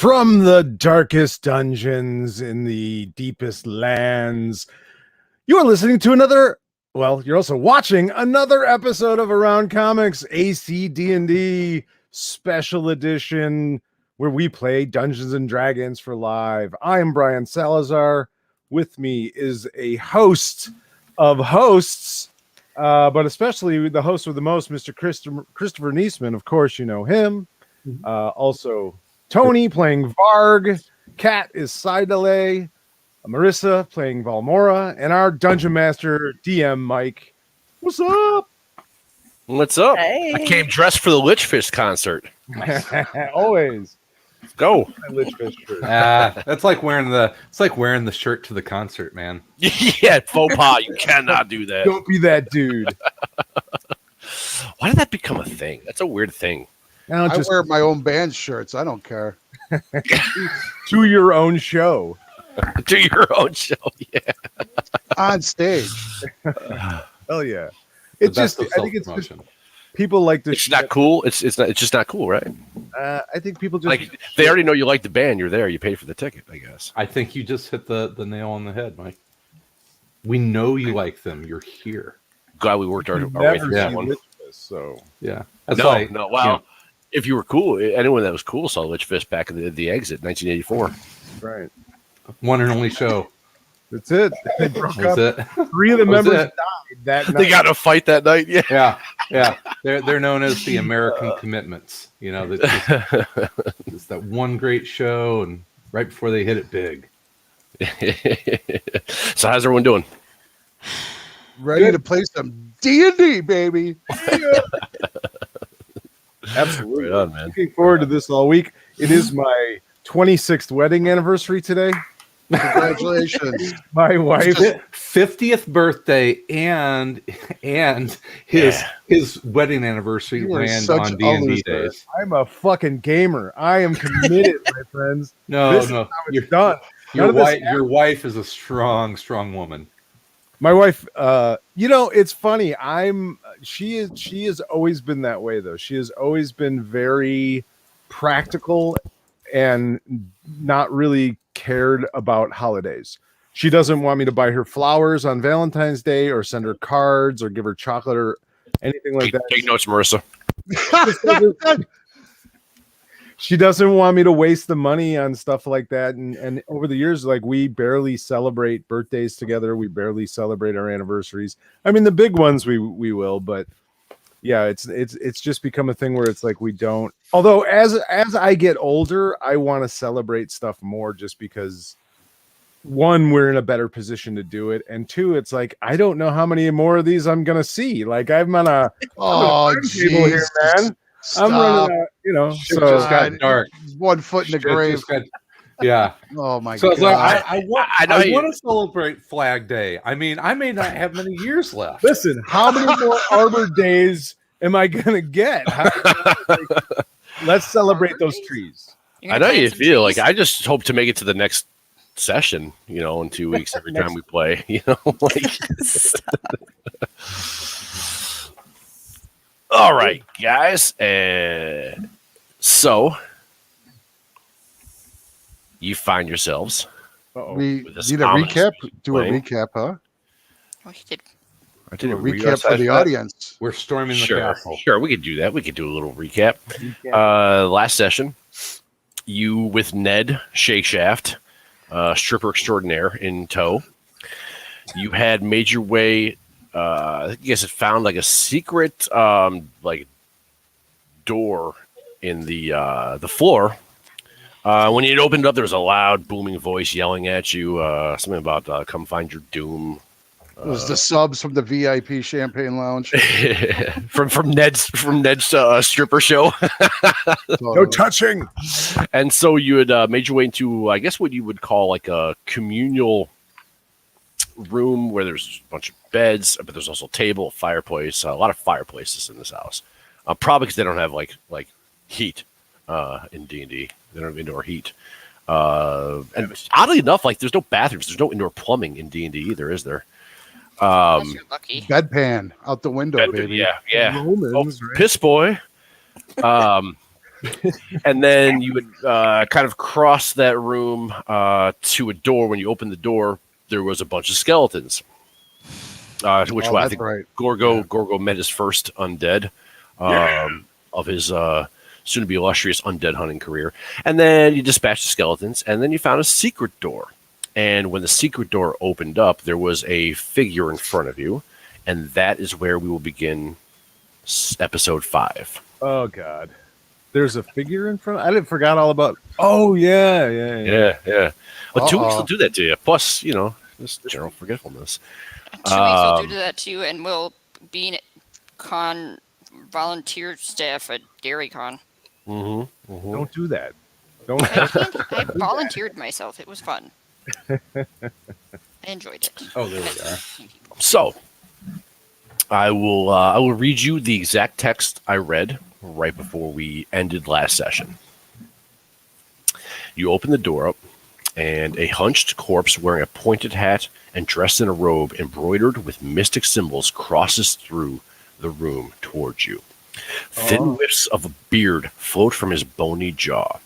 From the darkest dungeons in the deepest lands, you are listening to you're also watching another episode of Around Comics ACDnD Special Edition, where we play Dungeons and Dragons for live. I am Brian Salazar. With me is a host of hosts, but especially the host with the most, Mr. Christopher Niesman. Of course, you know him. Also, Tony playing Varg, Kat is Sidele, Marissa playing Valmora, and our Dungeon Master DM Mike. What's up? What's up? Hey. I came dressed for the Lichfish concert. Always. Let's go. Lichfish shirt. That's like wearing the shirt to the concert, man. Yeah, faux pas. You cannot do that. Don't be that dude. Why did that become a thing? That's a weird thing. I wear my own band shirts. I don't care. To your own show. Do your own show, yeah. On stage. Hell yeah. It's just, I think it's just, people like this. It's not cool. It's just not cool, right? I think people just like they already know you like the band. You're there. You pay for the ticket, I guess. I think you just hit the nail on the head, Mike. We know you like them. You're here. Glad we worked our way through that one. So yeah, no. Wow. If you were cool, anyone that was cool saw Lichfish back in the exit, 1984. Right. One and only show. That's it. They broke up. It. 3 of the members died that night. They got in a fight that night. Yeah. They're known as the American Commitments. You know, it's that one great show, and right before they hit it big. So how's everyone doing? Ready to play some D&D, baby. Absolutely. Right on, man. Looking forward to this all week. It is my 26th wedding anniversary today. Congratulations. My wife 50th birthday and his wedding anniversary land on D&D days. I'm a fucking gamer. I am committed, my friends. No, you're done. Your wife is a strong woman. My wife, it's funny. She has always been that way, though. She has always been very practical and not really cared about holidays. She doesn't want me to buy her flowers on Valentine's Day or send her cards or give her chocolate or anything like that. Take notes, Marissa. She doesn't want me to waste the money on stuff like that. And over the years, like, we barely celebrate birthdays together. We barely celebrate our anniversaries. I mean, the big ones we will, but yeah, it's just become a thing where it's like we don't. Although as I get older, I want to celebrate stuff more, just because, one, we're in a better position to do it, and two, it's like I don't know how many more of these I'm gonna see. Like, I'm on a table here, man. Stop. I'm running out, So just got dark. 1 foot in the grave. Yeah. Oh my God. God. I want to celebrate Flag Day. I mean, I may not have many years left. Listen, how many more Arbor Days am I gonna get? Let's celebrate those trees. I know you feel like I just hope to make it to the next session, in 2 weeks every time we play, All right, guys. So you find yourselves. We need a recap. Do a recap, huh? We did. I did a recap for the audience. We're storming the castle. Sure, we could do that. We could do a little recap. Last session, you with Ned Shankshaft, stripper extraordinaire, in tow. You had made your way. I guess it found like a secret, like door in the floor. When you opened it up, there was a loud, booming voice yelling at you. Something about "come find your doom." It was the subs from the VIP Champagne Lounge. from Ned's stripper show. No touching. And so you had made your way into, I guess, what you would call like a communal room where there's a bunch of beds, but there's also a table, a fireplace, a lot of fireplaces in this house. Probably because they don't have like heat in D&D. They don't have indoor heat. And oddly enough, like, there's no bathrooms, there's no indoor plumbing in D&D either, is there? Unless you're lucky. Bedpan out the window, baby. Yeah. Romans, right? Piss boy. And then you would kind of cross that room to a door. When you open the door, there was a bunch of skeletons. Which I think right. Gorgo met his first undead of his soon-to-be illustrious undead hunting career. And then you dispatched the skeletons, and then you found a secret door. And when the secret door opened up, there was a figure in front of you, and that is where we will begin episode 5. Oh God, there's a figure in front. I didn't forgot all about. Oh yeah. Well, 2 weeks will do that to you. Plus, just general forgetfulness. 2 weeks will do that to you, and we'll be in con volunteer staff at DairyCon. Don't do that. Don't. I volunteered myself. It was fun. I enjoyed it. Oh, there we are. So, I will read you the exact text I read right before we ended last session. You open the door up, and a hunched corpse wearing a pointed hat and dressed in a robe embroidered with mystic symbols crosses through the room towards you. Thin whiffs of a beard float from his bony jaw.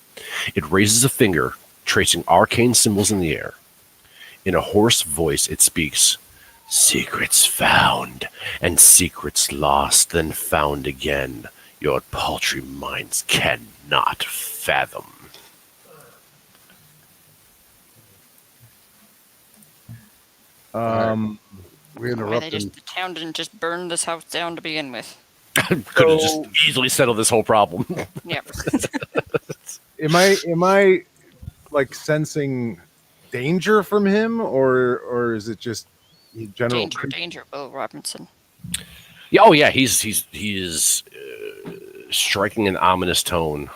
It raises a finger, tracing arcane symbols in the air. In a hoarse voice, it speaks, "Secrets found, and secrets lost, then found again. Your paltry minds cannot fathom." We Why interrupted. the town didn't just burn this house down to begin with. Could have just easily settled this whole problem. Yep. Am I like sensing danger from him, or is it just general Danger, Will Robinson. Yeah, oh yeah, he is striking an ominous tone.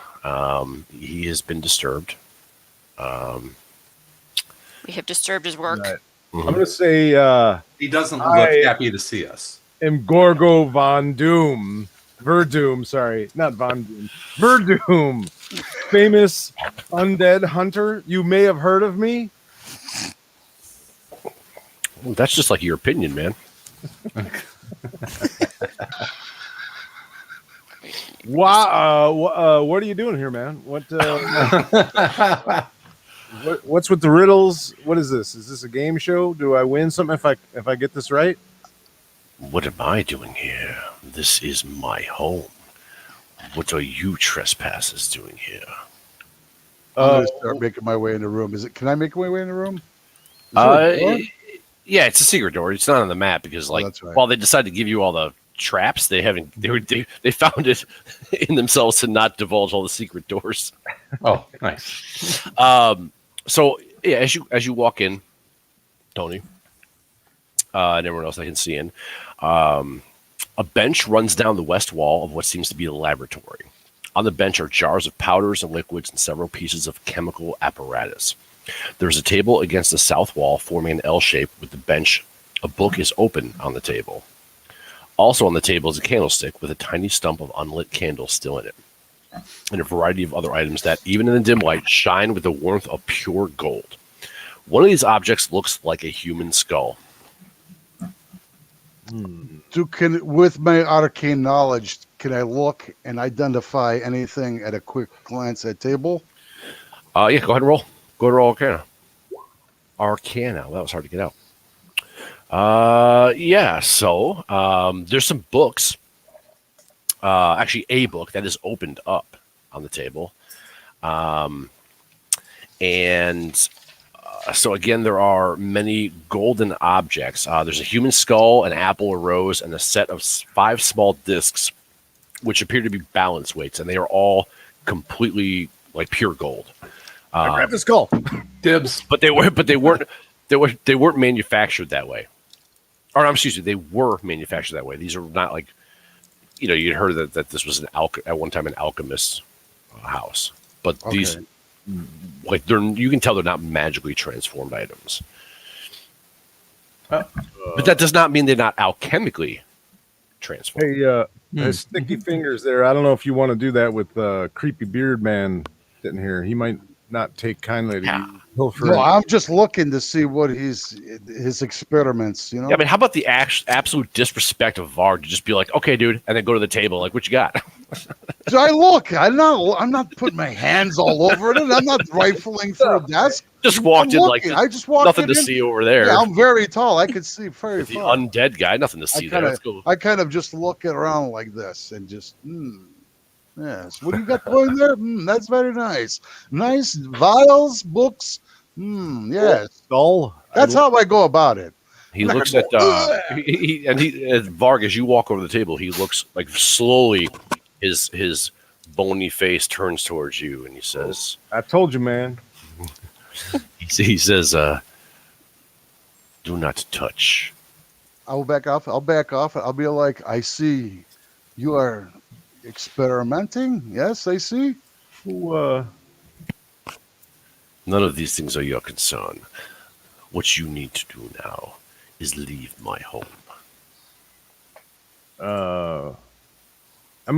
He has been disturbed. We have disturbed his work. Right. I'm gonna say He doesn't look happy to see us. am Gorgo Von Doom. Verdum, sorry, not Von Doom. Verdum, famous undead hunter. You may have heard of me. Well, that's just like your opinion, man. Wow, what are you doing here, man? What's with the riddles? What is this? Is this a game show? Do I win something if I get this right? What am I doing here? This is my home. What are you trespassers doing here? I'm gonna start making my way in the room. Can I make my way in the room? Is there a door? Yeah, it's a secret door. It's not on the map because, that's right. while they decided to give you all the traps, they haven't. They found it in themselves to not divulge all the secret doors. Oh, nice. So yeah, as you walk in, Tony, and everyone else I can see in, a bench runs down the west wall of what seems to be the laboratory. On the bench are jars of powders and liquids and several pieces of chemical apparatus. There's a table against the south wall forming an L shape with the bench. A book is open on the table. Also on the table is a candlestick with a tiny stump of unlit candle still in it, and a variety of other items that, even in the dim light, shine with the warmth of pure gold. One of these objects looks like a human skull. With my arcane knowledge, can I look and identify anything at a quick glance at table? Yeah, go ahead and roll. Go ahead and roll Arcana. Arcana. Well, that was hard to get out. Yeah, so there's some books. Actually, a book that is opened up on the table. So again, there are many golden objects. There's a human skull, an apple, a rose, and a set of 5 small discs, which appear to be balance weights, and they are all completely like pure gold. I grabbed the skull. Dibs. But they weren't manufactured that way. Or excuse me, they were manufactured that way. These are not like, you'd heard that this was at one time an alchemist's house, but these, like, you can tell they're not magically transformed items. But that does not mean they're not alchemically transformed. Hey, sticky fingers there. I don't know if you want to do that with creepy beard man sitting here. He might not take kindly to you. No, I'm just looking to see what his experiments. Yeah, I mean, how about the absolute disrespect of Var to just be like, "Okay, dude," and then go to the table like, "What you got?" I look? I'm not putting my hands all over it. I'm not rifling through a desk. Just walked I'm in like looking. I just walked nothing in. to see over there. Yeah, I'm very tall. I could see very With the far. undead guy, nothing to see there. Let's go. I kind of just look around like this and just, yes. What do you got going there? That's very nice. Nice vials, books. Yes. Skull. That's how I go about it. He looks at Varg, as you walk over the table, he looks like slowly his bony face turns towards you and he says, I told you, man. he says, do not touch. I'll back off. I'll be like, I see you are experimenting. Yes, I see. Who, None of these things are your concern. What you need to do now is leave my home. I'm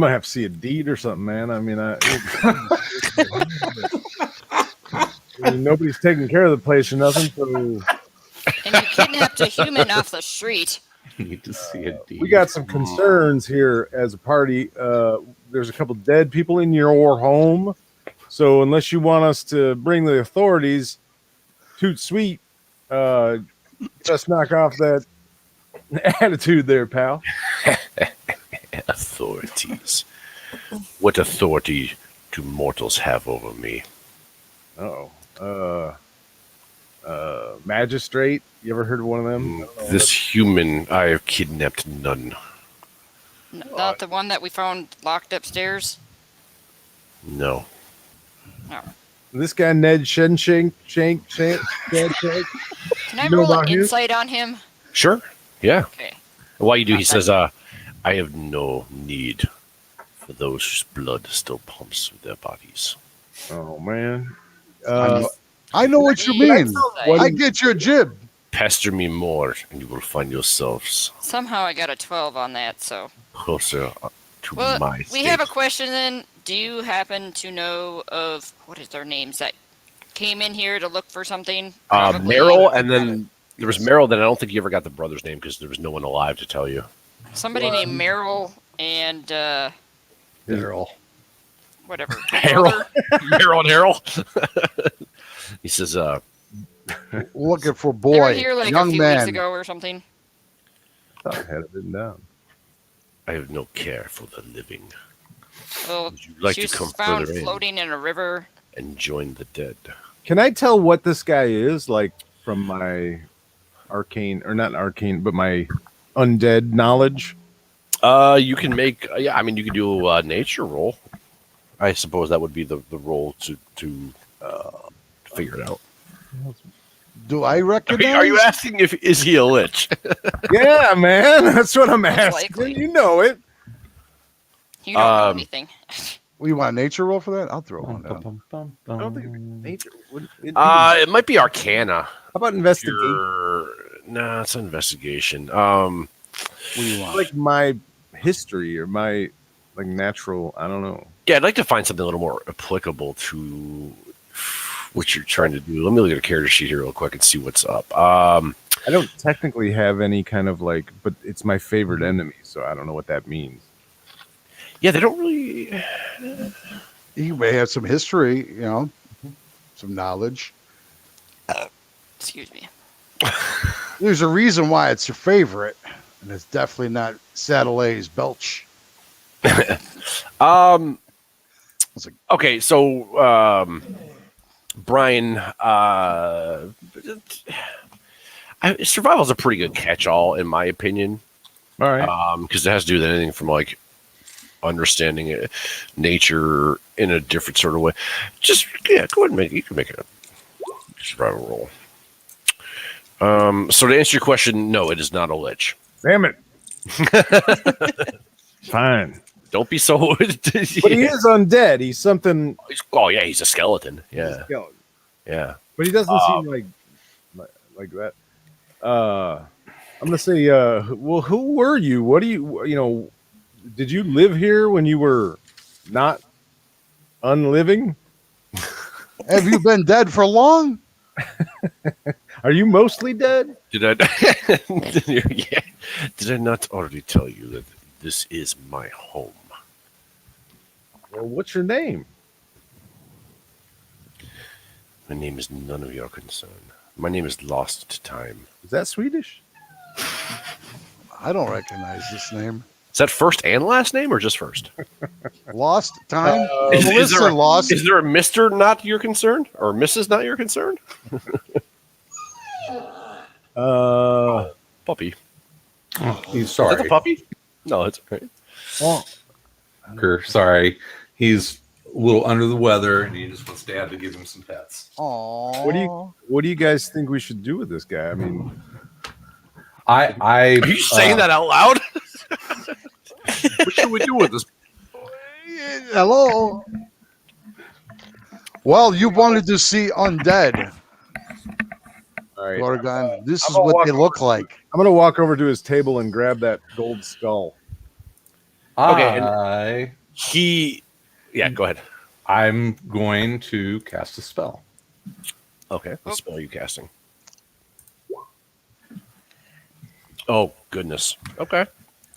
gonna have to see a deed or something, man. I mean, nobody's taking care of the place or nothing, so And you kidnapped a human off the street. Need to see a deed. we got some concerns here as a party. There's a couple dead people in your home, so unless you want us to bring the authorities, toot sweet, just knock off that attitude there, pal. Authorities. What authority do mortals have over me? Magistrate. You ever heard of one of them? This human, I have kidnapped none. Not the one that we found locked upstairs? No. No. This guy Ned Shankshaft. Can I You know roll about an him? insight on him? Sure. Yeah. Okay. While you do, he says, I have no need for those whose blood still pumps through their bodies. Oh man. I know what you mean. What I get your jib. Pester me more, and you will find yourselves Somehow I got a 12 on that, so. closer to Well, my we state. have a question then. Do you happen to know of, what is their names, that came in here to look for something? Probably. Meryl, and then there was Meryl. Then I don't think you ever got the brother's name because there was no one alive to tell you. Somebody named Meryl and, Daryl. whatever. Harold. Meryl and Harold. He says, Looking for They were boy, here like a young few weeks man. ago or something. I had it written down. I have no care for the living. Well, Would you like she to was come found further in? floating in a river. And join the dead. Can I tell what this guy is, like, from my arcane, or not arcane, but my undead knowledge? You can make, yeah. I mean, you can do a nature roll. I suppose that would be the roll to figure it out. Do I recognize? Are you asking if is he a lich? Yeah, man, that's what I'm asking. likely. You know it. You don't know anything. Well, you want a nature roll for that? I'll throw one down. I don't think nature. It might be Arcana. How about investigate? No, it's an investigation. What do you want? Like my history or my like natural. I don't know. Yeah, I'd like to find something a little more applicable to what you're trying to do. Let me look at a character sheet here real quick and see what's up. I don't technically have any kind of like, but it's my favorite enemy, so I don't know what that means. Yeah, they don't really. You may have some history, some knowledge. Excuse me. There's a reason why it's your favorite, and it's definitely not Satellay's Belch. Okay, so Brian, survival's a pretty good catch-all in my opinion. All right. Because it has to do with anything from like understanding it, nature in a different sort of way. Just go ahead and you can make it a survival roll. So to answer your question, no, it is not a lich. Damn it. Fine. Don't be so. But he is undead. He's something. Oh yeah, he's a skeleton. He's a Yeah, skeleton. yeah. But he doesn't seem like that. I'm gonna say, well, who were you? What do you did you live here when you were not unliving? Have you been dead for long? Are you mostly dead? Did I? Yeah. Did I not already tell you that this is my home? Well, what's your name? My name is none of your concern. My name is Lost to Time. Is that Swedish? I don't recognize this name. Is that first and last name or just first? Lost time. Is Melissa there a- lost. Is there a Mr. Not Your Concern or Mrs. Not Your Concern? Puppy. He's Is sorry. that the puppy? No, it's okay. Well, Sorry. He's a little under the weather, and he just wants Dad to give him some pets. Aww. what do you guys think we should do with this guy? I mean, I Are you saying that out loud? What should we do with this? Hello. Well, you wanted to see undead, all right. Gorgon. This is I'm gonna what they walk look like. I'm gonna walk over to his table and grab that gold skull. Okay, go ahead. I'm going to cast a spell. Okay, what spell are you casting? Oh, goodness. Okay.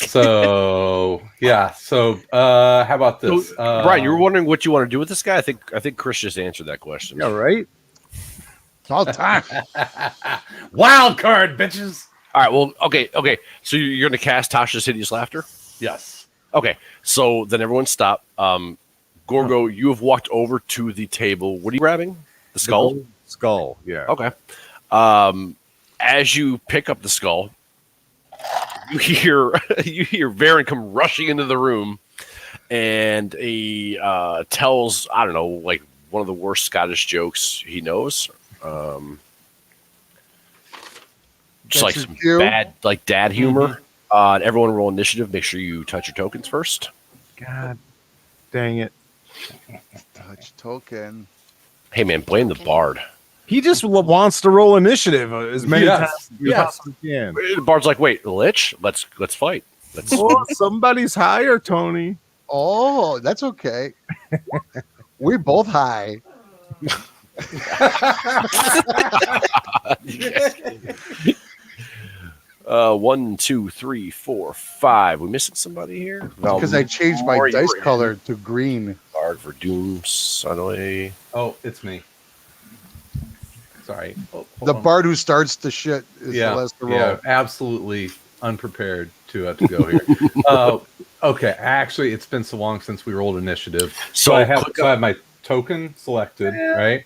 So yeah. So how about this? Brian, you were wondering what you want to do with this guy? I think Chris just answered that question. Yeah, right. It's all time. Wild card, bitches. All right, well, okay. So you're going to cast Tasha's Hideous Laughter? Yes. Okay, so then everyone stop. Gorgo, you have walked over to the table. What are you grabbing? The skull? gold skull. Yeah. Okay. As you pick up the skull, you hear Varen come rushing into the room, and he tells, I don't know, like one of the worst Scottish jokes he knows. Just like That's some his cue? bad, like dad humor. And everyone roll initiative. Make sure you touch your tokens first. God dang it. Touch token. Hey man, blame the bard. He just wants to roll initiative as many Yes. times as you Yes. possibly can. The bard's like, wait, Lich, let's fight. Let's. Oh, somebody's higher, Tony. Oh, that's okay. We're both high. 1, 2, 3, 4, 5. We missing somebody here? Because I changed my Valmore, dice you're color to green. Bard for Doom, Sunway. Oh, it's me. Sorry. Oh, hold The on. bard who starts the shit is the Yeah, last to roll. yeah, absolutely unprepared to go here. Okay, actually, it's been so long since we rolled initiative. So I have my token selected, right?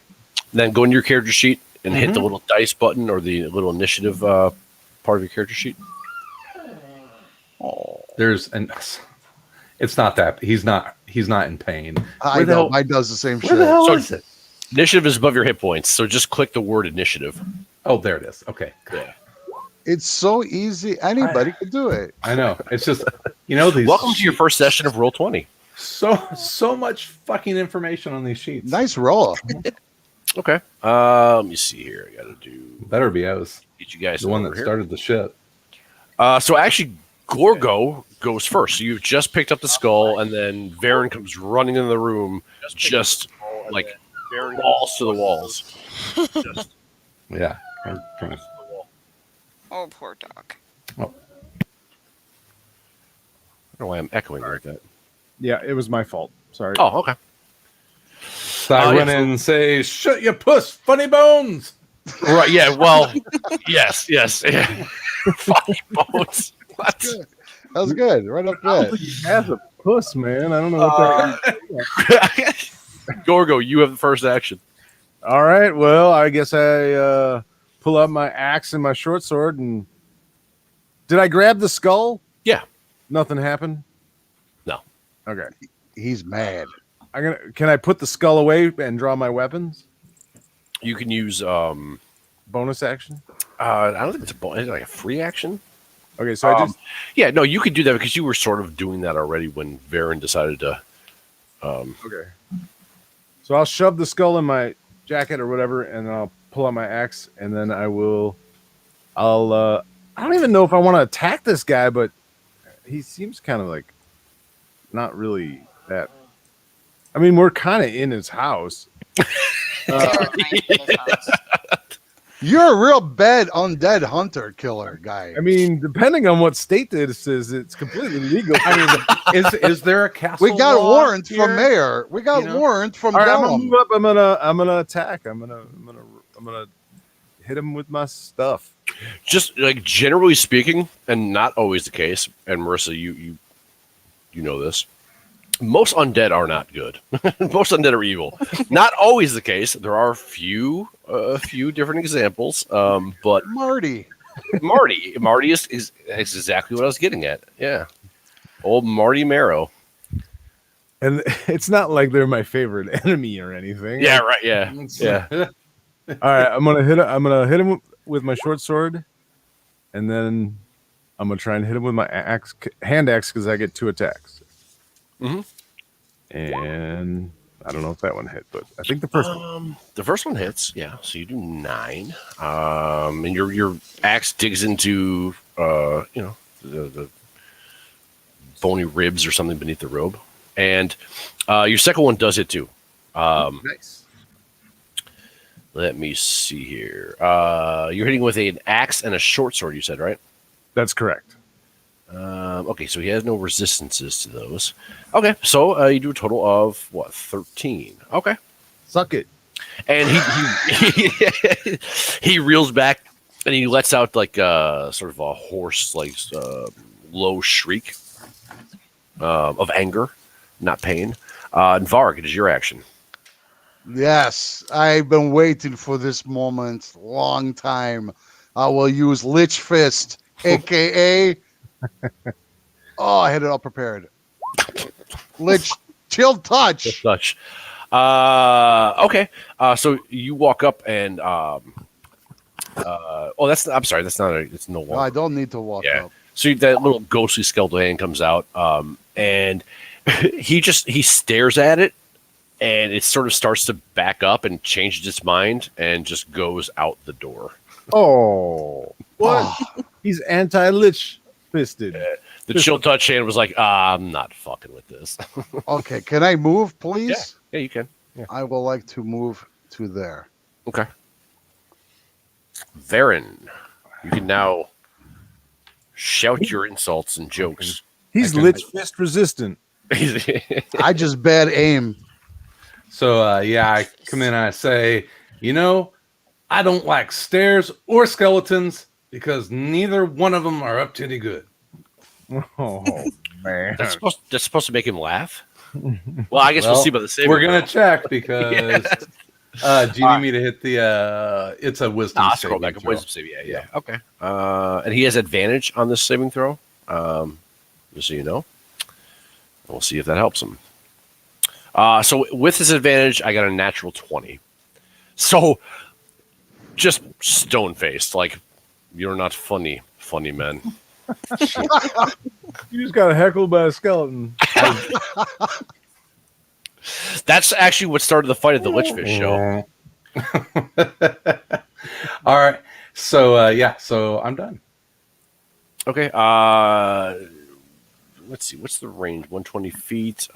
Then go into your character sheet and hit the little dice button or the little initiative part of your character sheet. Oh, There's an. It's not that he's not in pain. I Where the know. hell- Mine does the same Where shit. the hell So- is it? Initiative is above your hit points, so just click the word initiative. Oh, there it is. Okay, Yeah. It's so easy. Anybody can do it. I know. It's just these. Welcome to your first session of Roll20. So much fucking information on these sheets. Nice roll. Okay. Let me see here. I got to do. Better be. I was Get you guys the one over that here. started the shit. So actually, Gorgo goes first. So you've just picked up the skull, and then Varen comes running into the room, just like balls to the walls. Yeah. Oh, poor dog. I don't know why I'm echoing like that. Yeah, it was my fault. Sorry. Oh, okay. So I run in and say, "Shut your puss, funny bones." Right. Yeah. Well. yes. Yeah. Fucking bones. What? Good. That was good. Right up there. He has a puss, man. I don't know what that Gorgo, you have the first action. All right. Well, I guess I pull out my axe and my short sword. And did I grab the skull? Yeah. Nothing happened. No. Okay. He's mad. Can I put the skull away and draw my weapons? You can use. Bonus action. I don't think it's is it like a free action. Okay, so I just Yeah. No, you could do that because you were sort of doing that already when Varen decided to. okay. So I'll shove the skull in my jacket or whatever, and then I'll pull out my axe, and then I don't even know if I want to attack this guy, but he seems kind of like not really that. I mean, we're kind of in his house. You're a real bad undead hunter killer guy. I mean, depending on what state this is, it's completely legal. I mean, is there a castle? We got a law warrant here? from mayor. We got warrant from All right, I'm gonna Gollum. move up. I'm gonna attack. I'm gonna hit him with my stuff. Just like generally speaking, and not always the case. And Marissa, you know this. Most undead are not good. Most undead are evil. Not always the case. There are a few different examples. But Marty is exactly what I was getting at. Yeah, old Marty Marrow. And it's not like they're my favorite enemy or anything. Yeah, right. Yeah, yeah. All right, I'm gonna hit him with my short sword, and then I'm gonna try and hit him with my hand axe because I get 2 attacks. Mm-hmm. And I don't know if that one hit, but I think the first one. The first one hits. Yeah, so you do 9. And your axe digs into the bony ribs or something beneath the robe, and your second one does hit too. Nice. Let me see here. You're hitting with an axe and a short sword, you said, right? That's correct. Okay, so he has no resistances to those. Okay, so you do a total of, 13. Okay. Suck it. And he reels back, and he lets out, like, sort of a hoarse, like, low shriek of anger, not pain. And Varg, it is your action. Yes, I've been waiting for this moment long time. I will use Lich Fist, aka I had it all prepared. Lich Chill Touch. Touch. Okay. So you walk up and I'm sorry, that's not it's no No, I don't need to walk up. So that little ghostly skeletal hand comes out, and he stares at it, and it sort of starts to back up and changes its mind and just goes out the door. Oh, what? He's anti-lich fisted. The chill touch hand was like, I'm not fucking with this. Okay, can I move, please? Yeah, you can. Yeah. I would like to move to there. Okay. Varen, you can now shout your insults and jokes. He's lich fist resistant. I just bad aim. So I come in and I say, I don't like stairs or skeletons because neither one of them are up to any good. Oh man, that's supposed to make him laugh. Well, I guess we'll see about the saving. We're gonna check because do you need me to hit the? It's a wisdom scroll back. Wisdom save. Yeah. Okay. And he has advantage on this saving throw. Just so you know, we'll see if that helps him. So with this advantage, I got a natural 20. So just stone faced, like you're not funny, man. You just got heckled by a skeleton. That's actually what started the fight at the Lichfish show. All right. So so I'm done. Okay. Let's see. What's the range? 120 feet.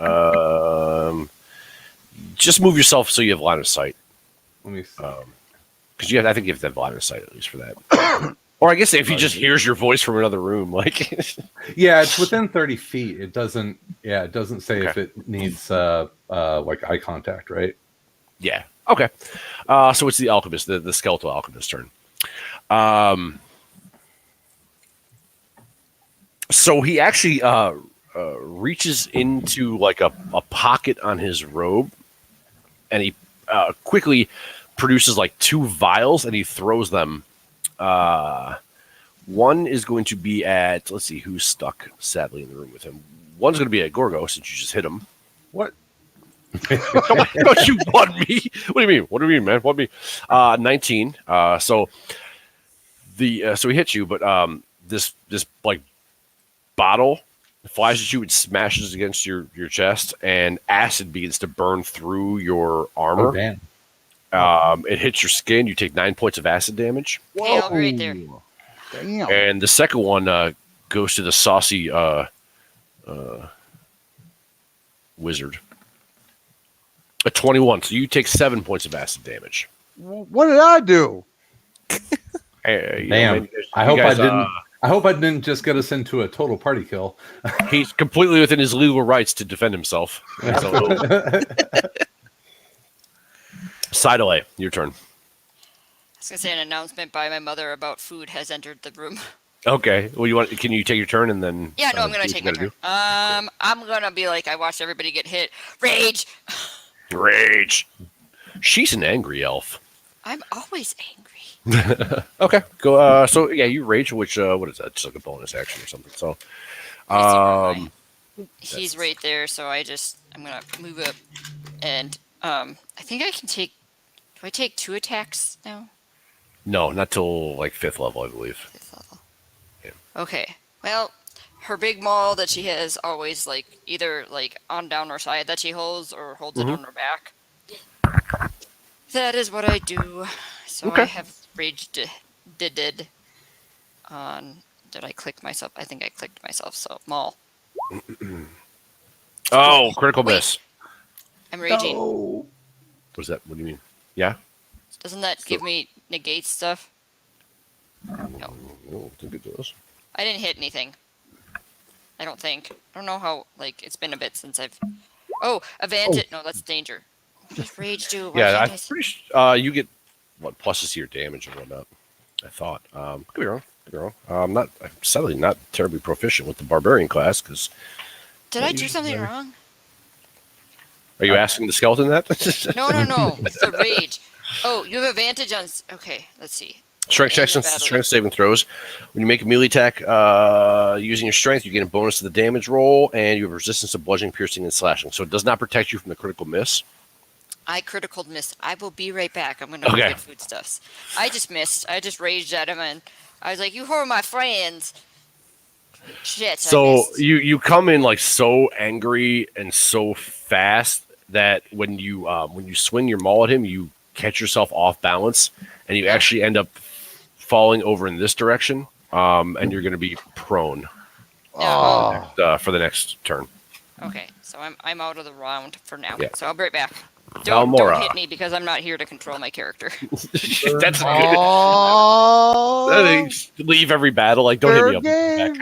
Just move yourself so you have line of sight. Let me see. Because I think you have to have line of sight at least for that. Or I guess if he just hears your voice from another room, like yeah, it's within 30 feet. It doesn't say if it needs like eye contact, right? Yeah. Okay. So it's the alchemist, the skeletal alchemist turn. So he actually reaches into like a pocket on his robe, and he quickly produces like 2 vials, and he throws them. One is going to be at, let's see who's stuck sadly in the room with him. One's going to be at Gorgo since you just hit him. What? Don't you want me? What do you mean? What do you mean, man? What me? 19. So he hits you, but this like bottle flies at you and smashes against your chest, and acid begins to burn through your armor. Oh, damn. It hits your skin. You take 9 points of acid damage. Hey, I'll be right there. Damn. And the second one goes to the saucy wizard. A 21. So you take 7 points of acid damage. What did I do? Hey, Damn. I hope I didn't just get us into a total party kill. He's completely within his legal rights to defend himself. Side away, your turn. I was gonna say an announcement by my mother about food has entered the room. Okay. Well, can you take your turn and then? Yeah, no, I'm gonna take my turn. I'm gonna be like, I watched everybody get hit. Rage. Rage. She's an angry elf. I'm always angry. Okay. Go. So yeah, you rage. Which what is that? Just like a bonus action or something. So, he's right there. So I'm gonna move up, and I think I can take. Do I take 2 attacks now? No, not till like 5th level, I believe. 5th level. Yeah. Okay. Well, her big maul that she has always like either like on down her side that she holds or holds it on her back. That is what I do. So okay. I have rage did on. Did I click myself? I think I clicked myself. So maul. Oh, critical miss. I'm raging. No. What's that? What do you mean? Yeah. Doesn't that give me negate stuff? No. I think it does. I didn't hit anything. I don't think. I don't know how. Like it's been a bit since I've. Oh, advantage. Oh. No, that's danger. What does rage do? Yeah, I'm pretty sure you get what pluses to your damage and whatnot. I thought. Could be wrong. I'm sadly not terribly proficient with the barbarian class because. Did I do something wrong? Are you asking the skeleton that? No. It's the rage. Oh, you have advantage on. Okay, let's see. Strength checks and strength saving throws. When you make a melee attack using your strength, you get a bonus to the damage roll, and you have resistance to bludgeoning, piercing, and slashing. So it does not protect you from the critical miss. I critical missed. I will be right back. I'm going to go get foodstuffs. I just missed. I just raged at him, and I was like, you whore my friends. Shit. So you come in like so angry and so fast that when you swing your maul at him, you catch yourself off balance, and you actually end up falling over in this direction, and you're going to be prone for the next turn. Okay, so I'm out of the round for now. Yeah. So I'll be right back. Don't hit me because I'm not here to control my character. That's good. Leave every battle. Like, don't hit me up. Back.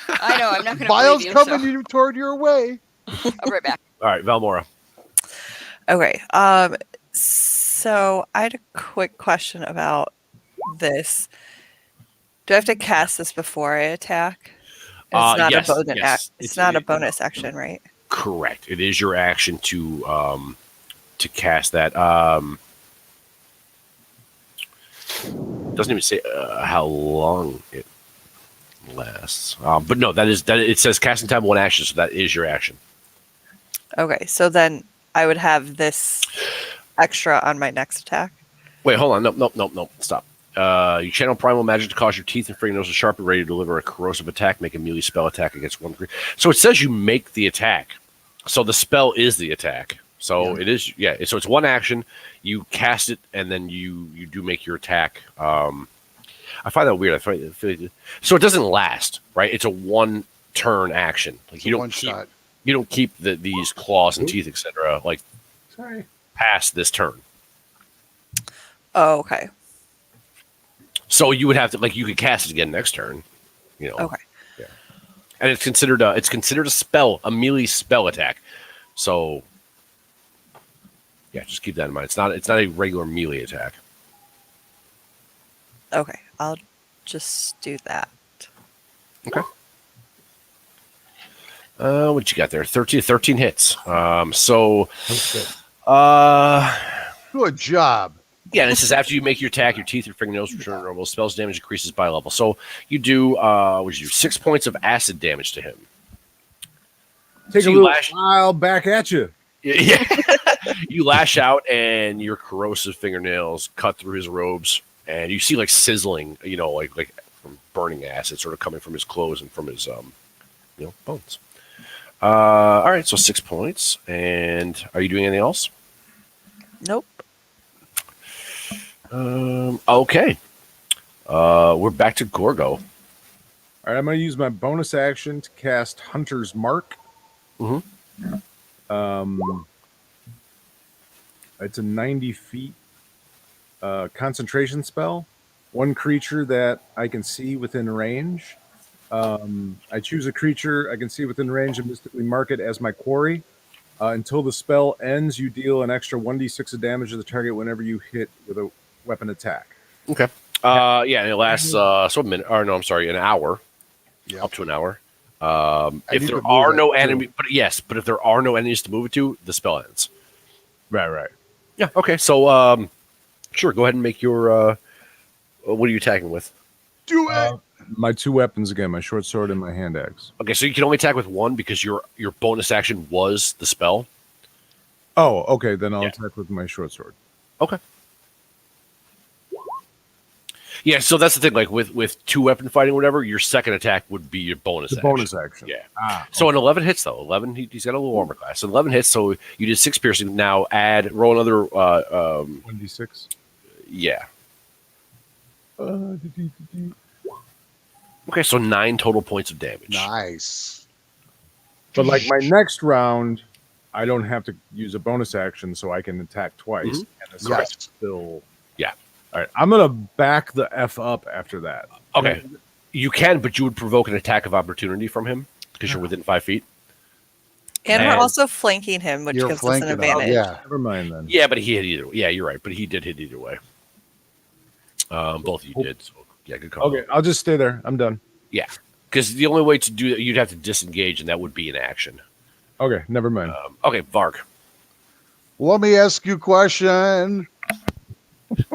I know, I'm not going to Vile's coming toward your way. I'll be right back. All right, Valmora. Okay. So I had a quick question about this. Do I have to cast this before I attack? It's not a bonus. Yes. It's not a bonus action, right? Correct. It is your action to cast that. Doesn't even say how long it lasts. But no, that it says casting time 1 action, so that is your action. Okay, so then I would have this extra on my next attack. Wait, hold on. No. Stop. You channel primal magic to cause your teeth and fingernails to sharpen, ready to deliver a corrosive attack. Make a melee spell attack against 1 creature. So it says you make the attack. So the spell is the attack. So it is, So it's 1 action. You cast it, and then you do make your attack. I find that weird. So it doesn't last, right? It's a 1 turn action. Like you don't keep, you don't keep these claws and teeth, etc. Like past this turn. Oh, okay. So you would have to you could cast it again next turn. Okay. Yeah. And it's considered a spell, a melee spell attack. So yeah, just keep that in mind. It's not a regular melee attack. Okay, I'll just do that. Okay. What you got there? 13 hits. Good job. Yeah, and this is after you make your attack, your teeth or fingernails return to normal. Spell's damage increases by level. So you do 6 points of acid damage to him. Take a little while back at you. Yeah. You lash out, and your corrosive fingernails cut through his robes, and you see sizzling, like from burning acid, sort of coming from his clothes and from his bones. All right, so 6 points. And are you doing anything else? Nope. Okay. We're back to Gorgo. All right, I'm going to use my bonus action to cast Hunter's Mark. Mm-hmm. It's a 90 feet concentration spell. one creature that I can see within range. I choose a creature I can see within range and mystically mark it as my quarry. Until the spell ends, you deal an extra 1d6 of damage to the target whenever you hit with a weapon attack. Okay. Yeah, and it lasts so a minute. Or no, I'm sorry, an hour. Yep. Up to an hour. need If there to move are it, no too. enemy, but if there are no enemies to move it to, the spell ends. Right. Yeah. Okay. So sure. Go ahead and make your. What are you attacking with? Do it. My two weapons again, my short sword and my hand axe. Okay, so you can only attack with one because your bonus action was the spell. Oh, okay. Then I'll Yeah. attack with my short sword. Okay. Yeah, so that's the thing. Like with two weapon fighting, or whatever, your second attack would be your bonus. The bonus action. Yeah. So an 11 hits though. 11. He's got a little armor class. So 11 hits. So you did 6 piercing. Now roll another. 1d6. Yeah. Okay, so 9 total points of damage. Nice. But like my next round, I don't have to use a bonus action, so I can attack twice. Mhm. And the second Yes. still. Yeah. All right. I'm gonna back the F up after that. Okay. You can, but you would provoke an attack of opportunity from him because you're within 5 feet. And And- we're also flanking him, which You're gives us an flanking him, advantage. yeah. Never mind then. Yeah, but he hit either. Yeah, you're right. But he did hit either way. Both of you did. So yeah, good call. Okay, I'll just stay there. I'm done. Yeah, because the only way to do that, you'd have to disengage, and that would be an action. Okay, never mind. Okay, Varg. Let me ask you a question.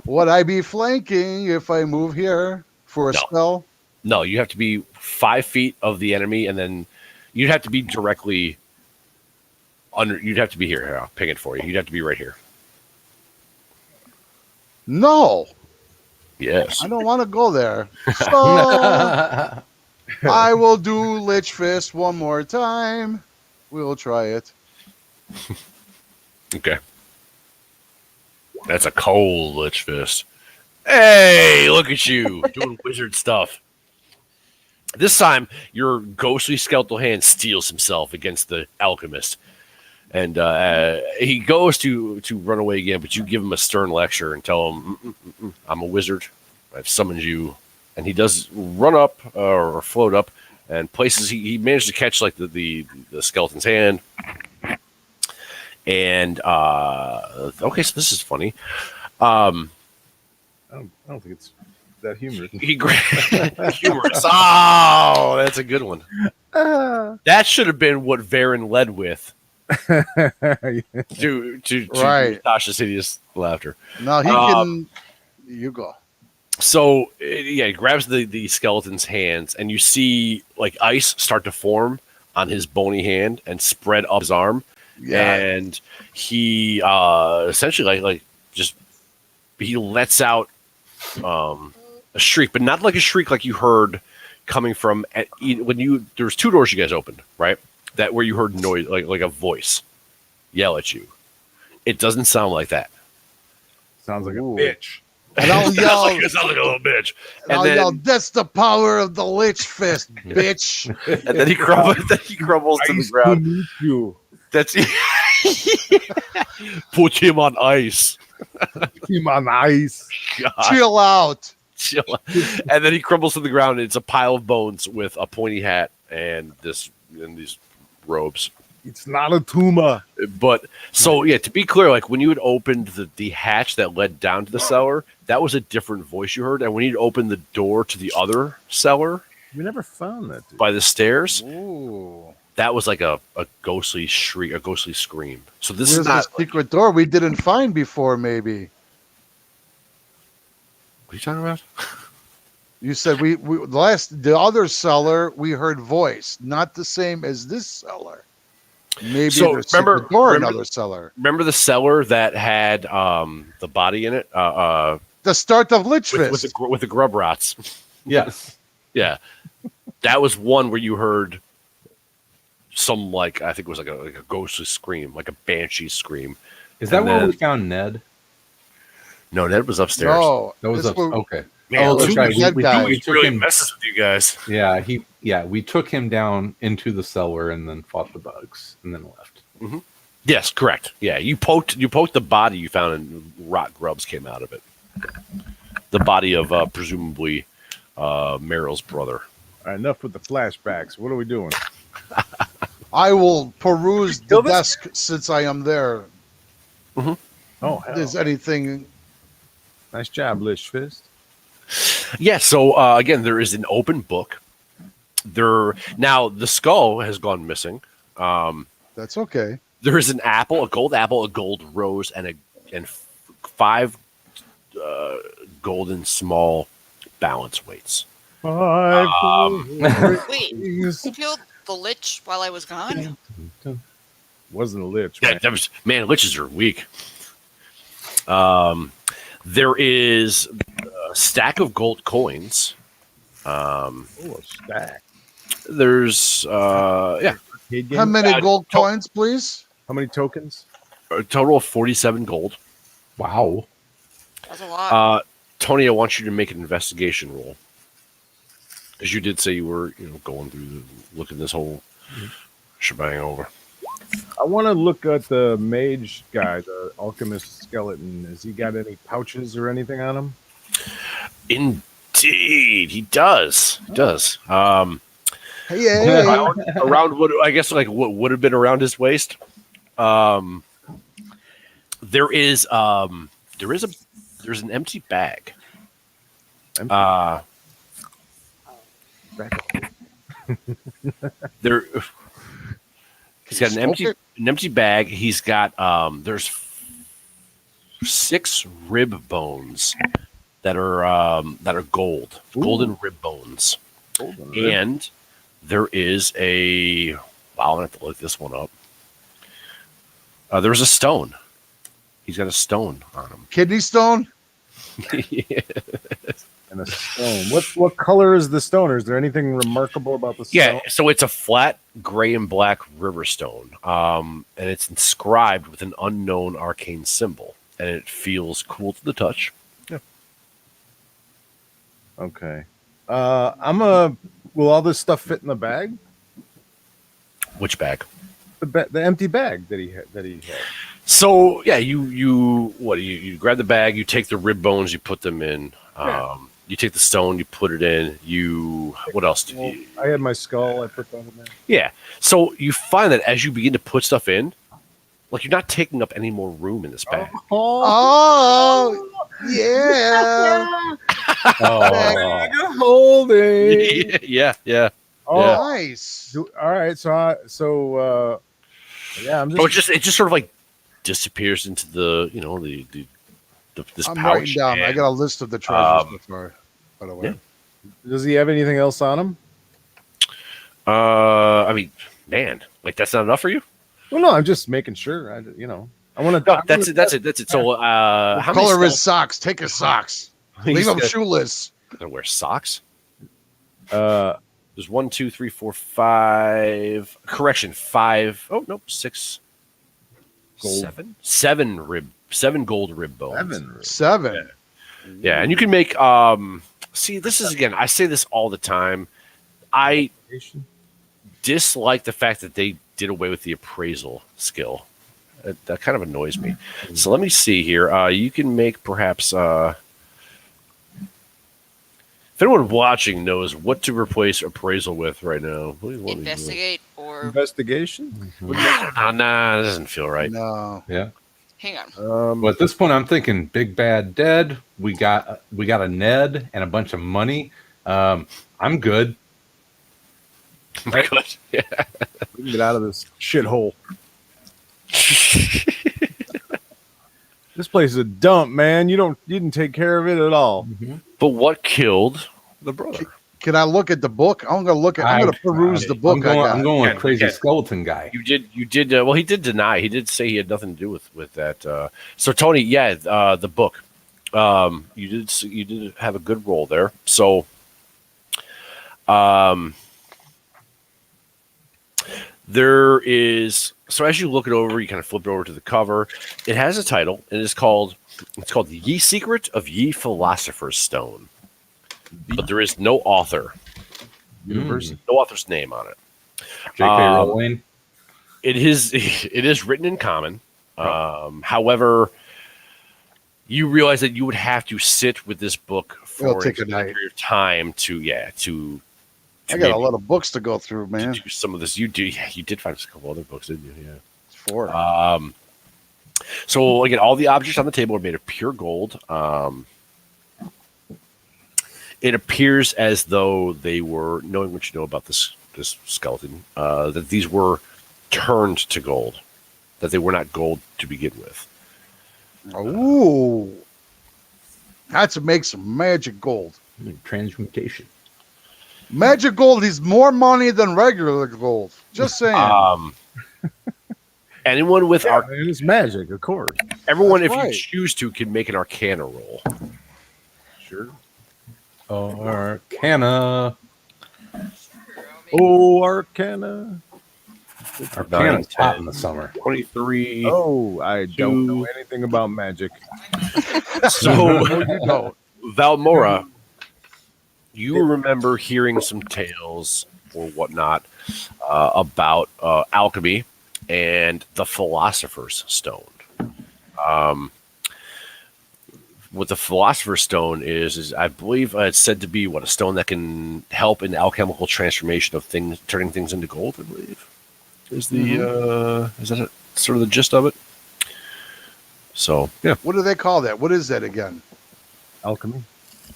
Would I be flanking if I move here for a No. spell? No, you have to be 5 feet of the enemy, and then you'd have to be directly under. You'd have to be here. Here, I'll ping it for you. You'd have to be right here. No, Yes. I don't want to go there. So I will do Lich Fist one more time. We'll try it. Okay. That's a cold Lich Fist. Hey, look at you doing wizard stuff. This time, your ghostly skeletal hand steels himself against the alchemist. And he goes to run away again, but you give him a stern lecture and tell him, I'm a wizard. I've summoned you. And he does run up or float up and places. He managed to catch like the skeleton's hand. And okay, so this is funny. I don't think it's that humorous. Humorous. Oh, that's a good one. That should have been what Varen led with to Right. Tasha's hideous laughter. Now he can. You go. So yeah, he grabs the skeleton's hands, and you see like ice start to form on his bony hand and spread up his arm. Yeah. And he essentially like just he lets out a shriek, but not like a shriek like you heard coming from when you there was 2 doors you guys opened, right? That where you heard noise like a voice yell at you. It doesn't sound like that. Sounds like a Ooh. bitch. And I'll yell. It sounds like a little bitch. And I'll yell, that's the power of the Lich Fist, bitch. And then he crumbles to the ground. Beneath you. That's put him on ice. Him on ice. God. Chill out. Chill. And then he crumbles to the ground. And it's a pile of bones with a pointy hat and these robes. It's not a tumor. But so yeah, to be clear, like when you had opened the hatch that led down to the cellar, that was a different voice you heard. And when you'd opened the door to the other cellar We never found that. Dude. by the stairs, Ooh. that was like a ghostly shriek, a ghostly scream. So this There's is not. a secret door we didn't find before, maybe. What are you talking about? You said the other cellar we heard voice, not the same as this cellar. Maybe So, there's remember- secret door in remember- another cellar. Remember the cellar that had the body in it The start of Lich with Fist. the grub rots? Yes. Yeah, that was one where you heard some like I think it was like a ghostly scream, like a banshee scream. Is that And where then- we found Ned? No, Ned was upstairs. No, That was this up. were- Okay. Man, Oh, that's Louis- right. Ned guy. Louis took really him. messes with you guys. Yeah, we took him down into the cellar and then fought the bugs and then left. Yes, correct. Yeah, you poked the body you found and rot grubs came out of it. the body of presumably Meryl's brother. All right, enough with the flashbacks. What are we doing? I will peruse the desk since I am there. Oh, If there's anything. Nice job, Lich Fist. Yeah, so again, there is an open book. Now the skull has gone missing. That's okay. There is an apple, a gold rose, and 5 golden small balance weights. 5 Wait, you killed the lich while I was gone? Wasn't a lich. Yeah, man, liches are weak. There is a stack of gold coins. Oh, a stack. There's How many gold coins, please? How many tokens? a total of 47 gold. Wow. That's a lot. Tony, I want you to make an investigation roll. Because you did say you were, going through looking this whole shebang over. I want to look at the mage guy, the alchemist skeleton. Has he got any pouches or anything on him? Indeed, he does. He does. Hey. Around what I guess what would have been around his waist. There's an empty bag. He's got an empty bag. He's got there's 6 rib bones that are gold. Ooh. Golden rib bones. And there is I'm gonna have to look this one up. There's a stone. He's got a stone on him. Kidney stone? Yeah. And a stone. What color is the stone? Or is there anything remarkable about the stone? Yeah, so it's a flat gray and black river stone, and it's inscribed with an unknown arcane symbol, and it feels cool to the touch. Yeah. Okay. Will all this stuff fit in the bag? Which bag? The empty bag that he had. So yeah, you grab the bag, you take the rib bones, you put them in. You take the stone, you put it in. What else do you? I had my skull. I put that in there. Yeah. So you find that as you begin to put stuff in, you're not taking up any more room in this bag. Oh, yeah. Bag holding. Yeah. Oh, Yeah. Nice. All right. Yeah. I'm just. So it just sort of disappears into the this I'm pouch. writing down. I got a list of the treasures before, by the way. Yeah. Does he have anything else on him? I mean, man, that's not enough for you? Well, no. I'm just making sure. I want to. No, that's it. So, how many Color his socks. Take his socks. Leave him shoeless. Gonna wear socks? There's 1, 2, 3, 4, 5. Correction, 5. Oh nope, 6, Gold. 7 gold rib bones. 7. Yeah, and you can make. See, this is again. I say this all the time. I dislike the fact that they did away with the appraisal skill. That kind of annoys me. So let me see here. You can make perhaps. If anyone watching knows what to replace appraisal with right now, Investigate or investigation. Nah, that doesn't feel right. No. Yeah. hang on. Well, at this point, I'm thinking Big Bad Dead. We got a Ned and a bunch of money. I'm good. Good. Yeah. We can get out of this shithole. This place is a dump, man. You didn't take care of it at all. Mm-hmm. But what killed the brother? Can I look at the book? I'm going to peruse the book. I'm going with Crazy Skeleton Guy. You did. Well, he did deny. He did say he had nothing to do with that. So Tony, the book. You did have a good roll there. So, there is. So as you look it over, you kind of flip it over to the cover. It has a title, and it's called "Ye Secret of Ye Philosopher's Stone," but there is no author. No author's name on it. J.K. Rowling. It is written in common. However, you realize that you would have to sit with this book for take a a night. period of time to I got a lot of books to go through, man. to do some of this. You did find a couple other books, didn't you? Yeah. It's 4. So again, all the objects on the table are made of pure gold. It appears as though they were, knowing what you know about this skeleton, that these were turned to gold, that they were not gold to begin with. Ooh. That's what makes some magic gold. Transmutation. Magic gold is more money than regular gold. Just saying. Anyone with it's magic, of course. everyone, That's if right. you choose to, can make an Arcana roll. Sure. Arcana. Oh, Arcana. Arcana's hot in the summer. 23. Oh, I don't know Two. anything about magic. So, No, you don't. Valmora, you remember hearing some tales or whatnot about alchemy and the Philosopher's Stone. What the Philosopher's Stone is I believe it's said to be a stone that can help in the alchemical transformation of things, turning things into gold. I believe is the is that sort of the gist of it. So yeah, What do they call that? What is that again? Alchemy.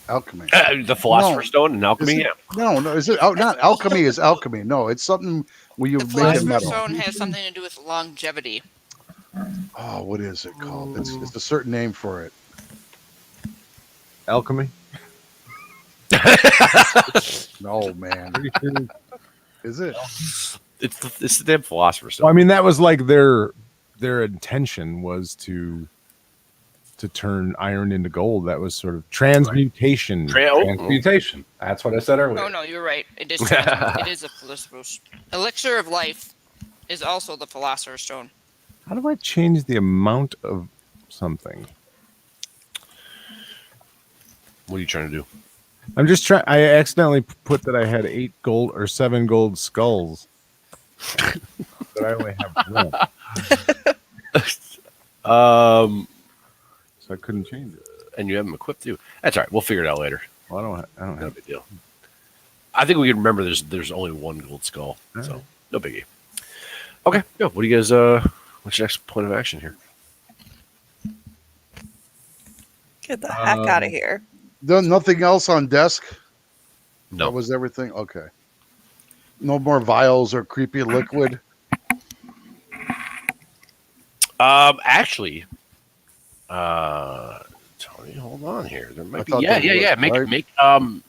Alchemy. the Philosopher's No. Stone and alchemy. Is it- Yeah, No, is it? Oh, not alchemy is alchemy. No, it's something where you The make a Philosopher's metal. Stone has something to do with longevity. Oh, what is it called? It's a certain name for it. Alchemy. No, man. Is it? it's the damn Philosopher's Stone. Well, I mean, that was like their intention was to turn iron into gold. That was sort of transmutation. Transmutation. That's what I said earlier. Oh no, you're right. It is. It is a philosopher's elixir of life. Is also the Philosopher's Stone. How do I change the amount of something? What are you trying to do? I'm just trying. I accidentally put that I had 8 gold or 7 gold skulls, but I only have 1, so I couldn't change it. And you have them equipped too. That's all right. We'll figure it out later. Well, I don't No have. big deal. I think we can remember there's only 1 gold skull, so Alright. no biggie. Okay, yeah. What do you guys? What's your next point of action here? Get the heck out of here. Nothing else on desk? No. That was everything? Okay. No more vials or creepy liquid? Actually, Tony, hold on here. There might be. thought Yeah. there was, Make right?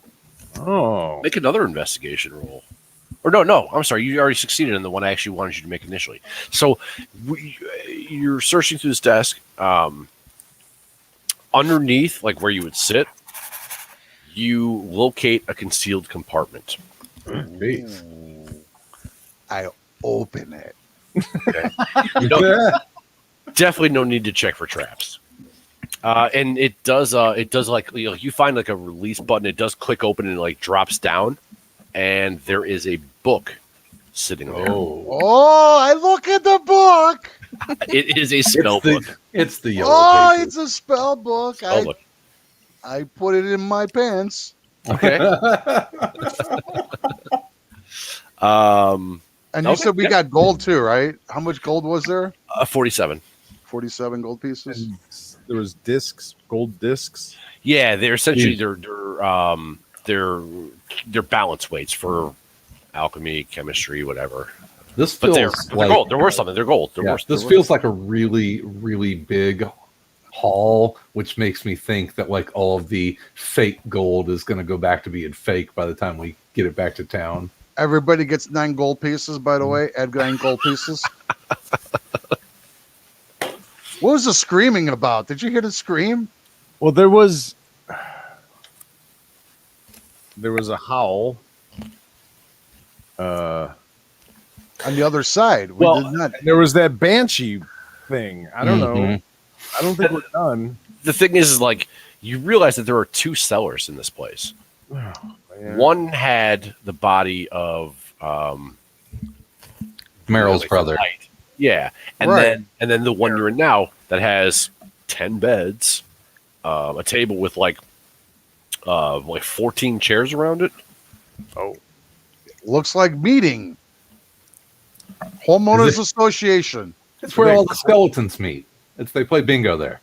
Oh, make another investigation roll. Or no. I'm sorry. You already succeeded in the one I actually wanted you to make initially. So you're searching through this desk. Underneath, like where you would sit, you locate a concealed compartment. Jeez. I open it. Definitely no need to check for traps. And it does like you find like a release button. It does click open and like drops down, and there is a book sitting there. Oh, I look at the book. It is a spell book. It's the yellow Oh, pages. it's a spell book. Spell book. I put it in my pants. Okay. And you Okay, said we yeah. got gold too, right? How much gold was there? 47. 47 gold pieces. and there was discs, gold discs. Yeah, they're essentially they're balance weights for alchemy, chemistry, whatever. This But feels they're gold. They're worth something. They're gold. They're Yeah, worth. this feels like a really, really big haul, which makes me think that like all of the fake gold is going to go back to being fake by the time we get it back to town. Everybody gets 9 gold pieces, by the way. Add 9 gold pieces. What was the screaming about? Did you hear the scream? Well, there was a howl. On the other side. We Well, did not. There was that banshee thing. I don't know. Mhm. I don't think we're done. The thing is like you realize that there are 2 cellars in this place. Yeah. One had the body of Meryl's brother. Yeah, and Right. then the one you're in now that has 10 beds a table with like 14 chairs around it. Oh, Looks like meeting. Homeowners Association. It's where all the skeletons meet. They play bingo there.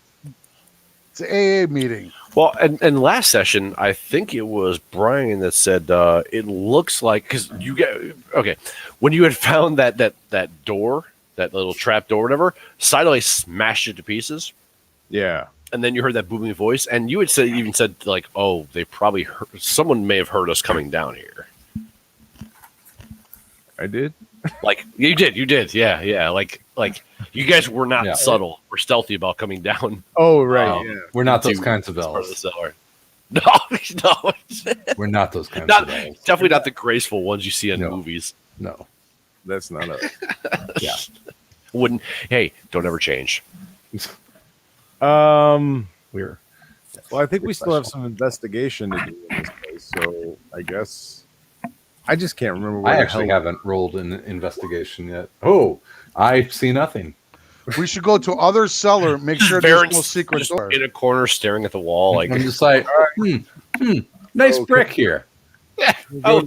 It's an AA meeting. Well, and last session, I think it was Brian that said it looks like, because you get when you had found that door, that little trap door, whatever, Sideway smashed it to pieces. yeah. And then you heard that booming voice, and you had even said like, "Oh, they probably heard, someone may have heard us coming down here." I did. Like you did, yeah. Like you guys were not subtle or stealthy about coming down. Oh, right. Yeah. We're not those kinds of Part of the elves. cellar. No, We're not those kinds of elves. definitely not the graceful ones you see in movies. No. That's not a. Yeah. Wouldn't. Hey, don't ever change. We're Well, I think we still have some investigation to do in this case, so I guess I just can't remember. Where I the actually hell- haven't rolled an investigation yet. Oh, I see nothing. We should go to other cellar. Make sure there's no secret just door. in a corner, staring at the wall. Like, I'm just like, nice brick here. oh,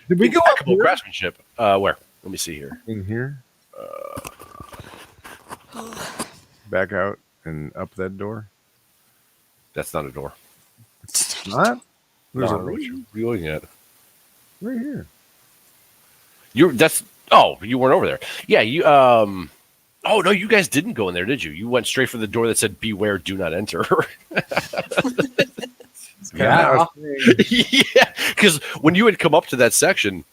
Did we go up impeccable here? craftsmanship. Where? Let me see here. In here? Back out and up that door. That's not a door. Not? There's No, a what you looking at? right here. You weren't over there. Yeah, you oh no, you guys didn't go in there, did you? You went straight for the door that said beware, do not enter. Yeah. Yeah, because when you had come up to that section,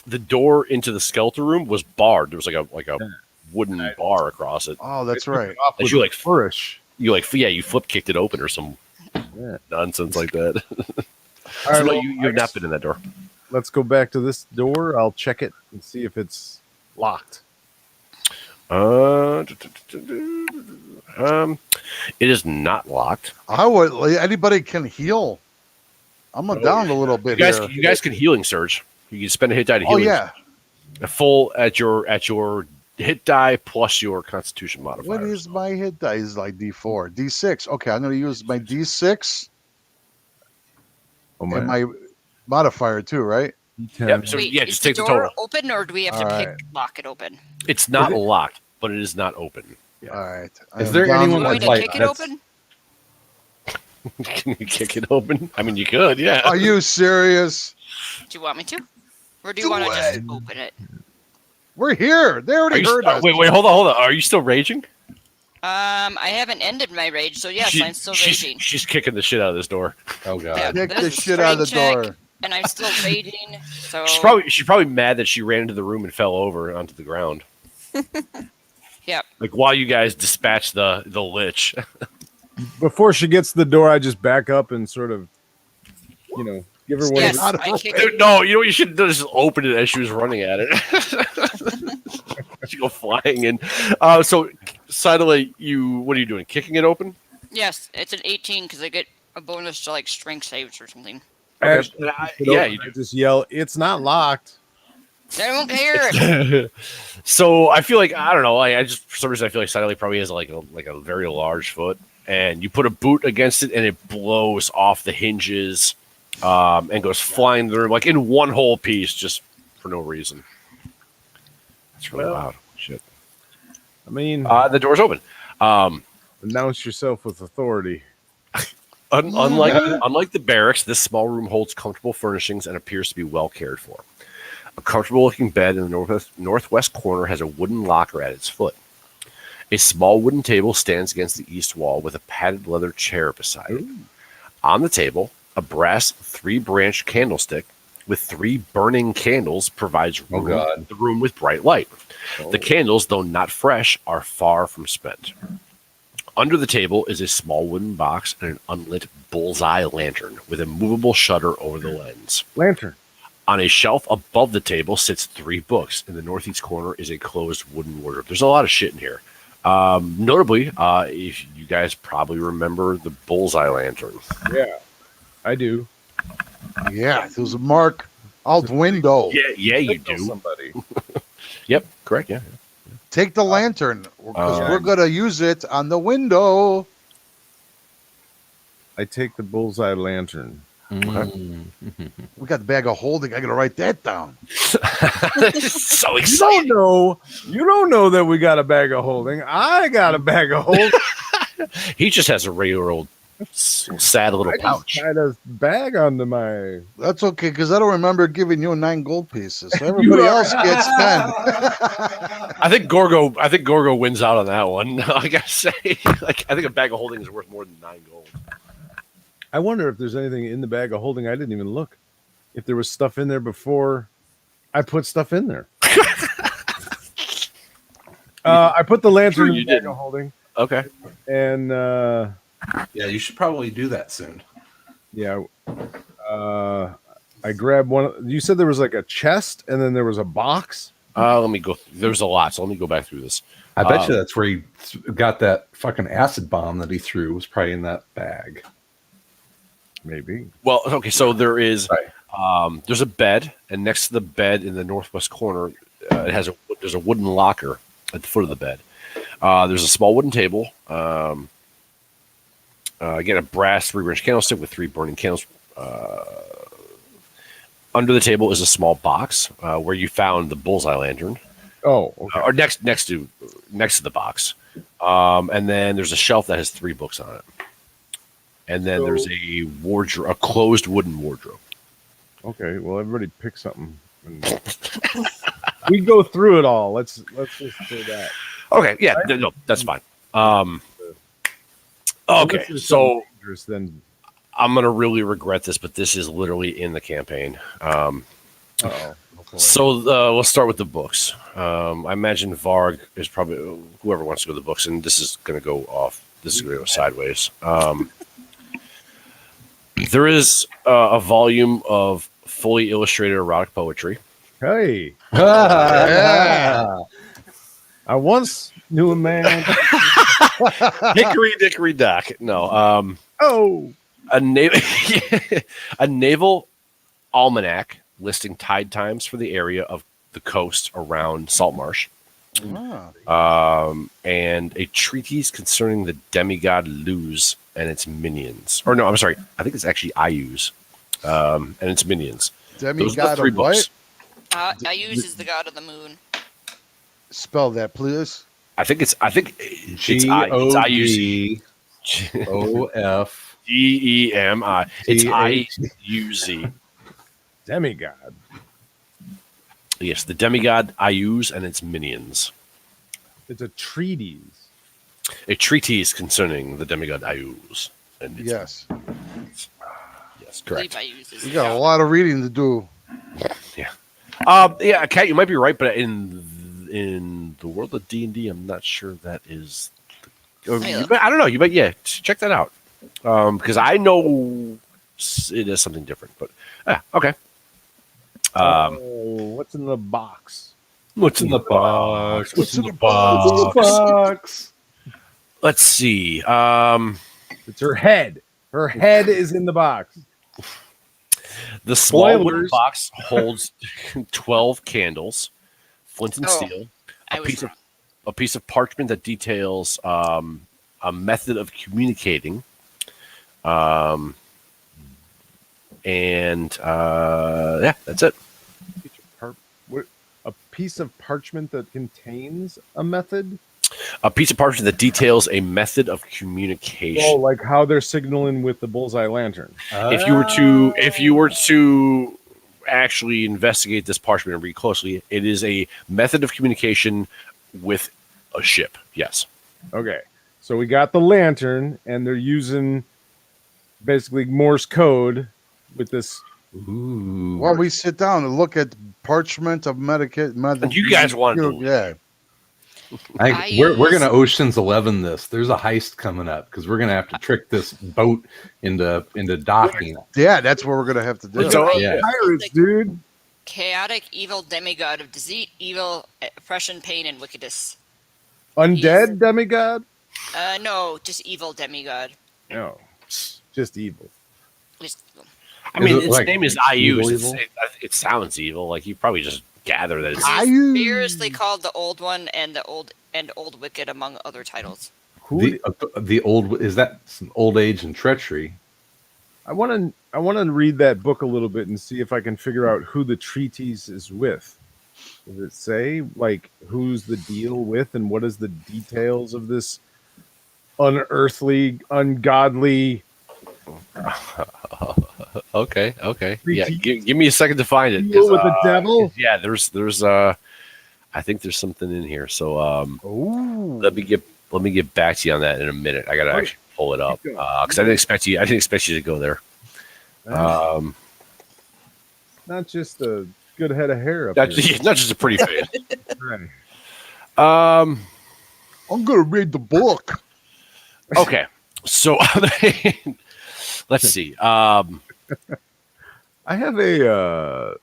the door into the skeleton room was barred. There was like a wooden bar across it. Oh, that's right. And you like flourish. you flip kicked it open or some nonsense like that. All right, So no, well, you have not been in that door. let's go back to this door. I'll check it and see if it's locked. It is not locked. I would. Anybody can heal. I'm down a little bit here. You guys can healing surge. You can spend a hit die to Oh healing. yeah. A full at your hit die plus your Constitution modifier. What is my hit die? Is like D4, D6. Okay, I'm going to use my D6 Oh and my modifier too, right? Yep. So Wait, yeah, is just the take the door total. open, or do we have to Alright. lock it open? It's not locked, but it is not open. All right. Is there anyone Want me to like kick it that's- open? Can you kick it open? I mean, you could, yeah. Are you serious? Do you want me to? Or do you Do want to just it. open it? We're here. They Are already you, heard us. wait, hold on. Are you still raging? I haven't ended my rage, so yes, I'm still raging. She's kicking the shit out of this door. Oh god. Yeah. Kick This the is shit out of the strength check. door. And I'm still raging, so She's probably mad that she ran into the room and fell over onto the ground. Yep. Like while you guys dispatch the lich. Before she gets to the door, I just back up and sort of, give her one Yes, of I kick Dude, no, you know what you should do is just open it as she was running at it. She go flying in. So Sideway, what are you doing? Kicking it open? Yes, it's an 18 because I get a bonus to like strength saves or something. As Yeah, I just yell, "It's not locked." I don't care. So I feel like I don't know. I just for some reason I feel like Sideway probably has like a very large foot, and you put a boot against it, and it blows off the hinges, and goes flying through like in one whole piece, just for no reason. It's really loud. Shit. I mean, The door's open. announce yourself with authority. Unlike the barracks, this small room holds comfortable furnishings and appears to be well cared for. A comfortable-looking bed in the northwest corner has a wooden locker at its foot. A small wooden table stands against the east wall with a padded leather chair beside it. On the table, a brass 3-branch candlestick with 3 burning candles provides the room with bright light. The candles, though not fresh, are far from spent. Under the table is a small wooden box and an unlit bullseye lantern with a movable shutter over the lens. Lantern. On a shelf above the table sits 3 books. In the northeast corner is a closed wooden wardrobe. There's a lot of shit in here. Notably, if you guys probably remember the bullseye lantern. Yeah, I do. Yeah, there's a mark out window. Yeah, you Signal do. somebody. Yep, correct. Yeah. Take the lantern because we're gonna use it on the window. I take the bullseye lantern. We got the bag of holding. I got to write that down. So You excited. you don't know that we got a bag of holding. I got a bag of holding. He just has a regular old sad little I pouch. just tied a bag onto my. That's okay, because I don't remember giving you 9 gold pieces. So everybody else gets 10. I think Gorgo wins out on that one. I gotta say, like, I think a bag of holding is worth more than 9 gold. I wonder if there's anything in the bag of holding. I didn't even look. If there was stuff in there before I put stuff in there. I put the lantern in the bag of holding. Okay. And Yeah, you should probably do that soon. yeah, I grabbed one. You said there was like a chest, and then there was a box. Let me go. There's a lot, so let me go back through this. I bet you that's where he got that fucking acid bomb that he threw. Was probably in that bag. Maybe. Well, okay, so there is Right. there's a bed, and next to the bed in the northwest corner, there's a wooden locker at the foot of the bed. There's a small wooden table. Again, a brass 3-branch candlestick with 3 burning candles. Under the table is a small box where you found the bullseye lantern, Oh, okay. or next to the box. And then there's a shelf that has 3 books on it. And then there's a wardrobe, a closed wooden wardrobe. Okay. Well, everybody pick something. We go through it all. Let's just say that. Okay, yeah, no, that's fine. Okay, Unless there's so something dangerous, then I'm gonna really regret this, but this is literally in the campaign. So we'll start with the books. I imagine Varg is probably whoever wants to go to the books, and this is gonna go off. This is gonna go sideways. There is a volume of fully illustrated erotic poetry. Hey, Yeah. I once knew a man. Hickory dickory dock. No. Oh, A naval almanac listing tide times for the area of the coast around Saltmarsh. And a treatise concerning the demigod Luz and its minions. Or no, I'm sorry. I think it's actually Iuz and its minions. Those are the 3 books. Iuz is the god of the moon. Spell that, please. I think it's GODOFDEMI. It's IUZ. demigod. Yes, the demigod Iuz and its minions. It's a treatise. A treatise concerning the demigod Iuz. And its Yes. Yes, I believe correct. Iuz is We the got a god. lot of reading to do. Yeah, Kat, you might be right, but in the world of D&D, I'm not sure that is. I don't know. You might, check that out because I know it is something different. But okay. What's in the box? What's in the box? What's in the box? Box. Let's see. It's her head. Her head is in the box. The small wooden Spoilers. box holds 12 candles, flint and Oh, steel, I was wrong. a piece of parchment that details a method of communicating, and that's it. A piece of parchment that contains a method. A piece of parchment that details a method of communication. Oh, like how they're signaling with the bullseye lantern. If you were to actually investigate this parchment and read closely, it is a method of communication with a ship. Yes. Okay, so we got the lantern, and they're using basically Morse code with this. Ooh. While we sit down and look at parchment of And you guys want to yeah. We're gonna Ocean's 11 this. There's a heist coming up because we're gonna have to trick this boat into docking. Yeah, that's what we're gonna have to do. So, Yeah. Pirates, dude. Chaotic, evil demigod of deceit, evil, oppression, pain, and wickedness. Undead demigod? No, just evil demigod. No, just evil. Just, I mean, Is it its like name is evil, Iuz. evil? It sounds evil. Like you probably just gather that it's. Iuz. variously called the Old One and the Old Wicked, among other titles. Who? The old is that some old age and treachery. I want to read that book a little bit and see if I can figure out who the treatise is with. Does it say like who's the deal with and what is the details of this unearthly, ungodly? Okay. Yeah, treatise give me a second to find it. deal with the devil? Yeah, there's I think there's something in here. So Oh, let me get back to you on that in a minute. I gotta actually pull it up because I didn't expect you to go there. Not just a good head of hair up Not here. just a pretty face. Right. I'm gonna read the book. Okay, so let's see. I have a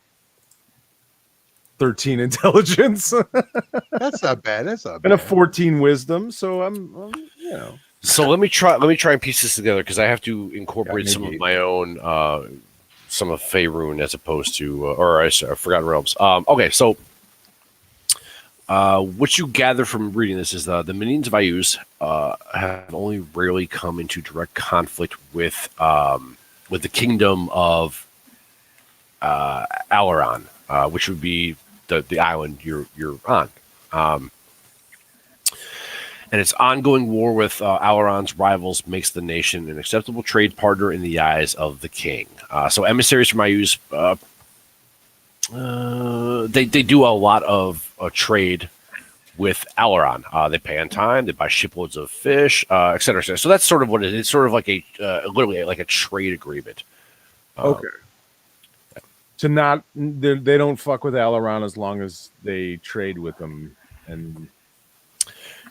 13 intelligence That's not bad. That's not bad. and a 14 wisdom, so I'm So let me try and piece this together because I have to incorporate some of my own, some of Faerun as opposed to, Forgotten Realms. Okay, so what you gather from reading this is the minions of Ayuz have only rarely come into direct conflict with the kingdom of Alaran, which would be the island you're on. And its ongoing war with Alaran's rivals makes the nation an acceptable trade partner in the eyes of the king. So emissaries from Ayuz, they do a lot of trade with Alaran. They pay on time. They buy shiploads of fish, et cetera, et cetera. So that's sort of what it is. It's sort of like literally like a trade agreement. okay. To not they don't fuck with Alaran as long as they trade with them. And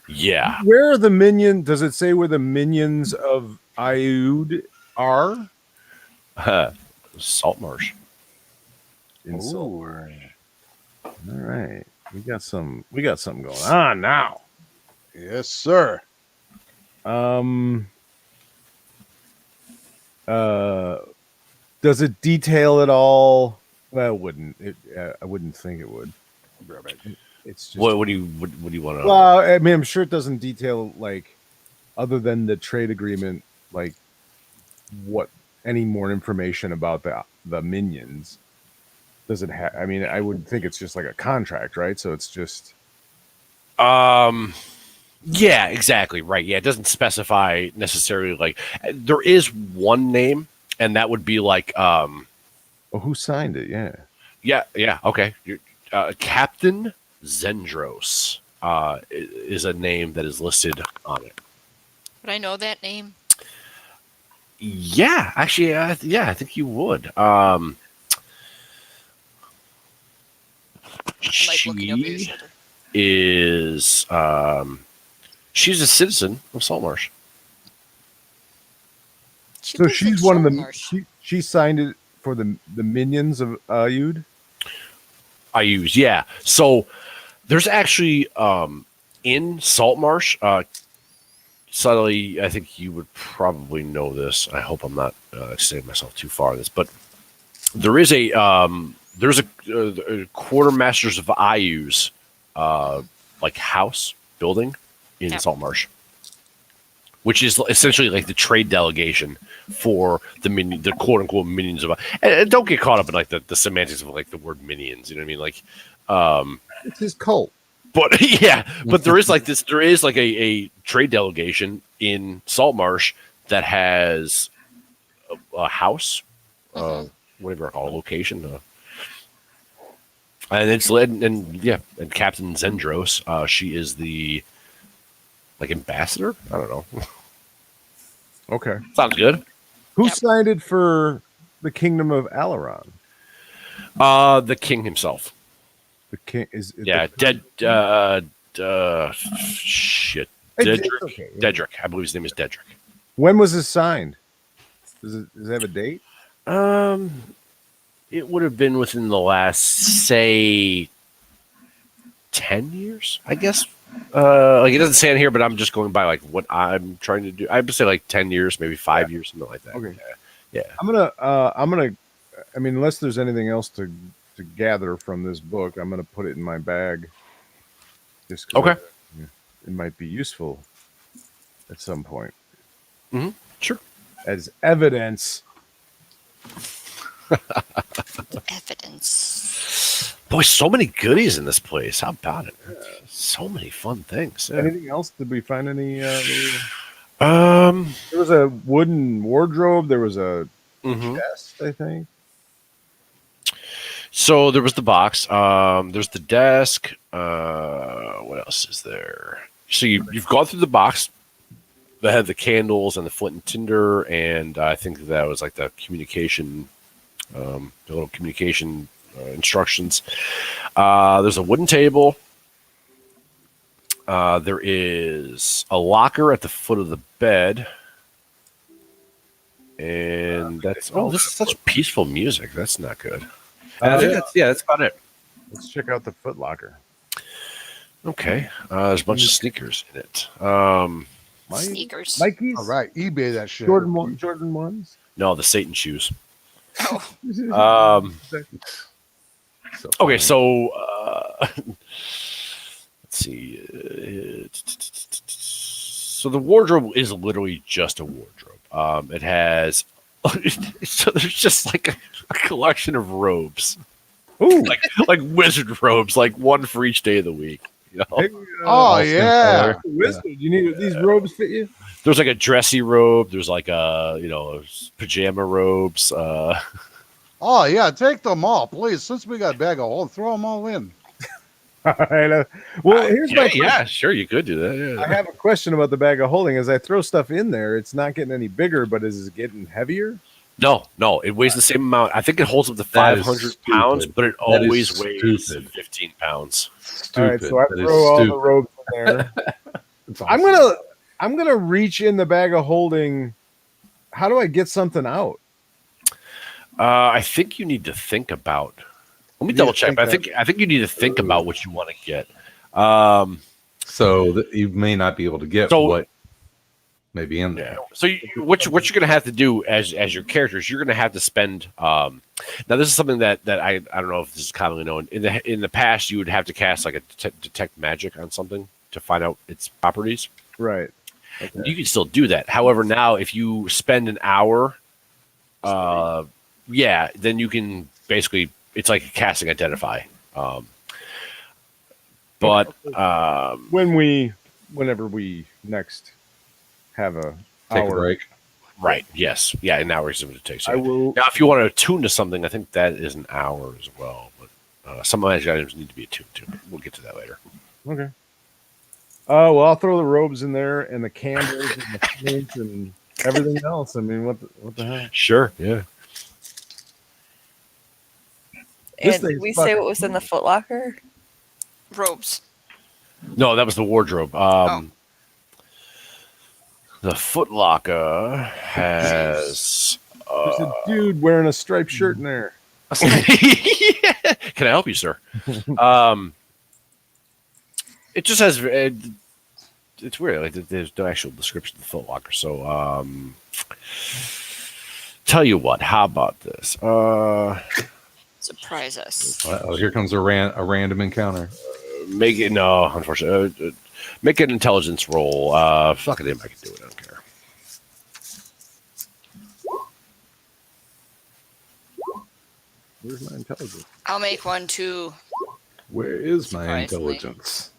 Yeah. where are the minions? Does it say where the minions of Ayud are? Saltmarsh. In Saltmarsh. All right. We got something going on now. Yes, sir. Does it detail at all? Well, it wouldn't. I wouldn't think it would. It's just What do you want to? well, I mean, I'm sure it doesn't detail like other than the trade agreement, like what any more information about the minions. Does it have? I mean, I would think it's just like a contract, right? So it's just. Yeah, exactly. Right. Yeah, it doesn't specify necessarily like there is one name, and that would be like Oh, who signed it? Yeah. Yeah. Okay. Captain Zendros is a name that is listed on it. Would I know that name? Yeah, actually, I think you would. Looking over your She shoulder. is she's a citizen of Saltmarsh. So lives she's in one of the. Saltmarsh. She signed it for the minions of Ayud. Ayuz, yeah. So there's actually in Saltmarsh. Subtly, I think you would probably know this. I hope I'm not saying myself too far on this, but there is a quartermasters of Ayuz like house building in Saltmarsh, which is essentially like the trade delegation for the quote unquote minions of. And don't get caught up in like the semantics of like the word minions. You know what I mean? Like, It's his cult. but yeah, but there is like this. There is like a trade delegation in Saltmarsh that has a house, whatever I call a location, and it's led and Captain Zendros. She is the like ambassador. I don't know. Okay. Sounds good. Who signed it for the kingdom of Alaran? The king himself. The king is shit. It's Dedrick. okay, yeah. Dedrick. I believe his name is Dedrick. When was this signed? Does it have a date? It would have been within the last, say, 10 years, I guess. Like it doesn't say in here, but I'm just going by like what I'm trying to do. I would say like 10 years, maybe 5 years, something like that. Okay. Yeah. I'm gonna. I mean, unless there's anything else to gather from this book, I'm gonna put it in my bag. Just 'cause Okay. it might be useful at some point. Sure. As evidence Evidence. Boy, so many goodies in this place. How about it? So many fun things. Yeah. Anything else? Did we find any? Um, There was a wooden wardrobe. There was a mhm. chest, I think. So there was the box. There's the desk. What else is there? So you've gone through the box that had the candles and the flint and tinder, and I think that was like the communication, the little communication instructions. There's a wooden table. There is a locker at the foot of the bed. And this is such peaceful music. That's not good. I think that's about it. Let's check out the Foot Locker. Okay. There's a bunch of sneakers in it. Sneakers. Mikey's. All right, eBay that shit. Jordan ones. No, the Satan shoes. Oh, Okay, so let's see. So the wardrobe is literally just a wardrobe. It has so there's just like a collection of robes. Ooh. like wizard robes, like one for each day of the week. You know? Hey, Oh yeah. Wizard, you need these robes fit you? There's like a dressy robe. There's like pajama robes. Oh yeah. Take them all, please. Since we got a bag of holding, throw them all in. All right. Well, here's my question. Yeah, sure, you could do that. Yeah. I have a question about the bag of holding. As I throw stuff in there, it's not getting any bigger, but is it getting heavier? No, it weighs the same amount. I think it holds up to That is 500 pounds, stupid. but it That is always weighs stupid. 15 pounds. Stupid. All right, so I That is throw all the stupid. robes in there. It's I'm awesome. gonna reach in the bag of holding. How do I get something out? I think you need to think about. Let me double check. But I think you need to think about what you want to get. So you may not be able to get what may be in there. Yeah. So what you're going to have to do as your characters, you're going to have to spend. Now this is something that I don't know if this is commonly known. In the past, you would have to cast like a detect magic on something to find out its properties. Right. Okay. You can still do that. However, now if you spend an hour, then you can basically, it's like casting identify. But whenever we next have a Take hour a break. right, yes, yeah, an hour is what it takes. I will. Now, if you want to attune to something, I think that is an hour as well. But some magic items need to be attuned to. We'll get to that later. Okay. Well, I'll throw the robes in there and the candles and the flint and everything else. I mean, what the hell? Sure. Yeah. This And did thing's we say fucking what was in the Foot Locker? robes. No, that was the wardrobe. The Foot Locker has. There's a dude wearing a striped shirt in there. Can I help you, sir? It just has. It's weird. Like there's no actual description of the Foot Locker. So, tell you what. How about this? Surprise us. Oh, here comes a random encounter. Make it no. Unfortunately, make an intelligence roll. Fuck it, I can do it. I don't care. Where's my intelligence? I'll make one too. Where is my Surprisingly. intelligence?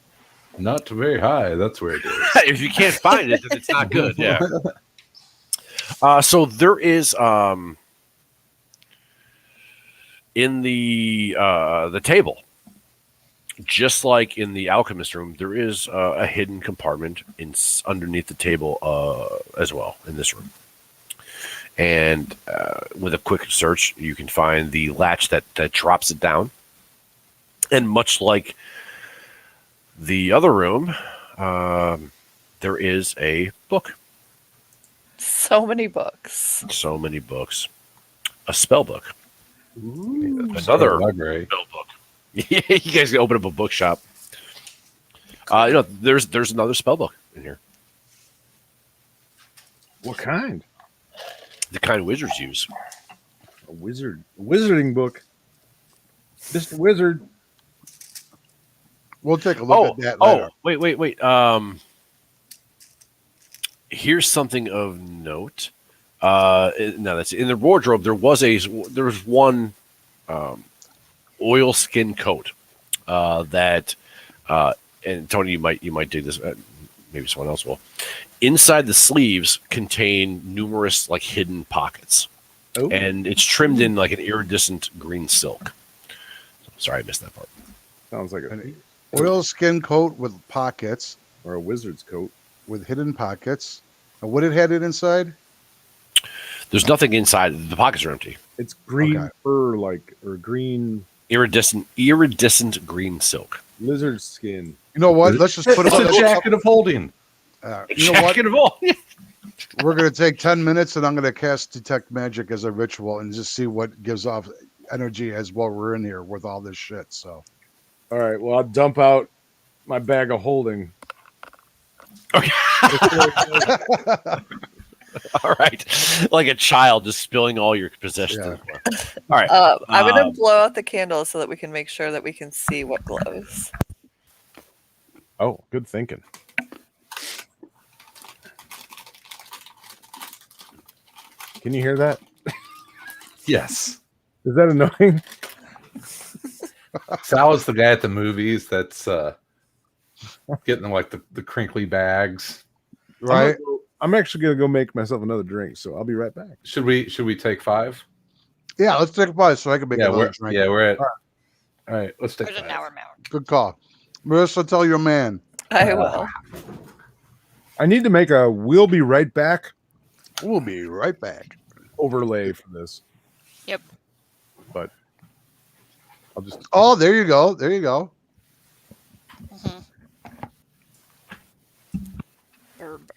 Not very high. That's where it is. If you can't find it, then it's not good. Yeah. So there is in the table, just like in the alchemist room, there is a hidden compartment underneath the table as well in this room. And with a quick search, you can find the latch that drops it down. And much like the other room, there is a book. So many books. So many books. A spell book. Ooh. Another library. spell book. Yeah, you guys can open up a bookshop. There's another spell book in here. What kind? The kind wizards use. A wizarding book. Mr. Wizard. We'll take a look at that later. Wait. Here's something of note. No, that's in the wardrobe. There was one oil skin coat that, and Tony, you might dig this. Maybe someone else will. Inside the sleeves contain numerous like hidden pockets, and it's trimmed in like an iridescent green silk. Sorry, I missed that part. Sounds like An oil skin coat with pockets, or a wizard's coat with hidden pockets. And what it had it inside? There's nothing inside. The pockets are empty. It's green fur, or green iridescent green silk. Lizard skin. You know what? Let's just put it on a jacket of holding. You know what? Jacket of all. We're going to take 10 minutes and I'm going to cast Detect Magic as a ritual and just see what gives off energy as while we're in here with all this shit. So, all right. Well, I'll dump out my bag of holding. Okay. All right. Like a child just spilling all your possessions. Yeah. All right. I'm going to blow out the candles so that we can make sure that we can see what glows. Oh, good thinking. Can you hear that? Yes. Is that annoying? Sal is the guy at the movies that's getting like the crinkly bags. Right. I'm actually gonna go make myself another drink, so I'll be right back. Should we take 5? Yeah, let's take a pause so I can make another drink. Yeah, we're at. All right, let's take 5. An hour. Good call. Marissa, tell your man. I will. I need to make a "We'll be right back" We'll be right back overlay for this. Yep. But I'll just. Oh, there you go. There you go. Herb.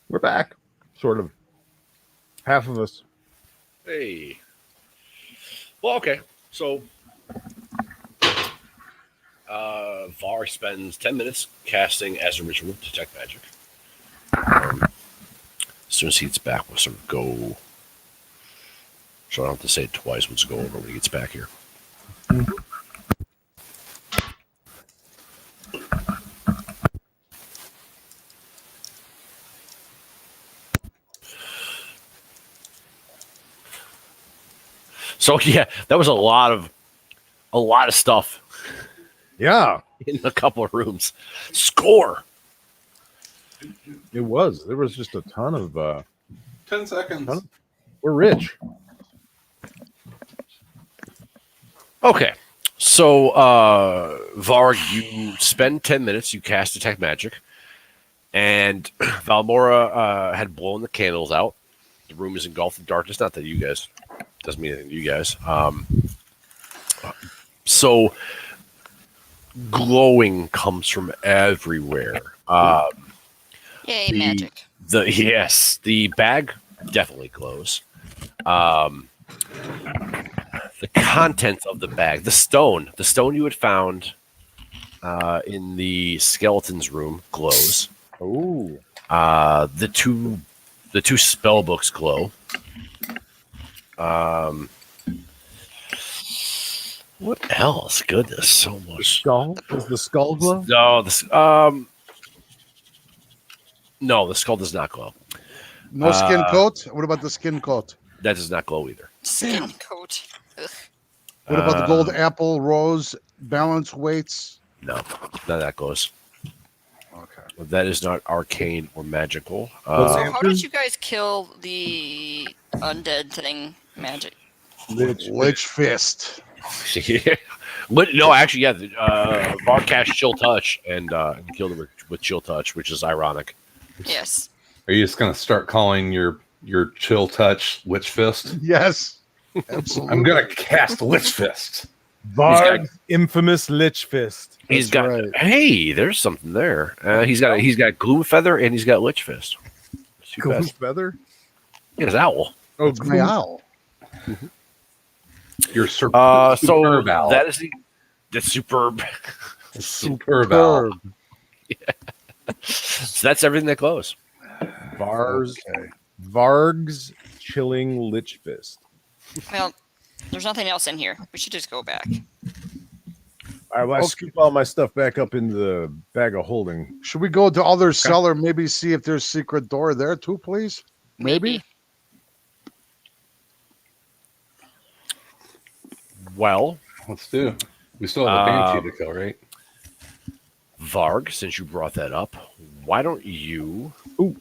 We're back, sort of. Half of us. Hey. Well, okay. So, Var spends 10 minutes casting as a ritual detect magic. As soon as he gets back, we'll sort of go. So I don't have to say it twice. We'll just go over when he gets back here. Mm-hmm. So yeah, that was a lot of stuff. Yeah, In a couple of rooms. Score. it was. There was just a ton of. 10 seconds. We're rich. Okay. So, Varg, you spend 10 minutes, you cast Detect Magic, and Valmora had blown the candles out. The room is engulfed in darkness. Not that you guys, doesn't mean anything to you guys. So, glowing comes from everywhere. Yay, magic. The bag definitely glows. The contents of the bag, the stone you had found in the skeleton's room glows. Oh, The two spell books glow. What else? Goodness, so much. skull? Does the skull glow? No, the skull does not glow. No skin coat? What about the skin coat? That does not glow either. Skin coat. Ugh. What about the gold apple, rose, balance weights? No, none of that glows. Okay. That is not arcane or magical. So how did you guys kill the undead thing magic? Lich fist. No, actually, yeah. Var cast Chill Touch and killed him with Chill Touch, which is ironic. Yes. Are you just going to start calling your chill touch Lich Fist? Yes. Absolutely. I'm going to cast Lich Fist. Varg's infamous Lich Fist. He's got. right. Hey, there's something there. He's got Gloom Feather and he's got Lich Fist. Goose feather? Yeah, his owl. Oh, It's my owl. Your So superb owl. that is the superb. Superb owl. So that's everything that glows. Varg's chilling Lich Fist. Well, there's nothing else in here. We should just go back. All right, well, I scoop all my stuff back up in the bag of holding. Should we go to other cellar, maybe see if there's secret door there too, please? Maybe? Well, Let's do. We still have a banshee to kill, right? Varg, since you brought that up, why don't you? Ooh.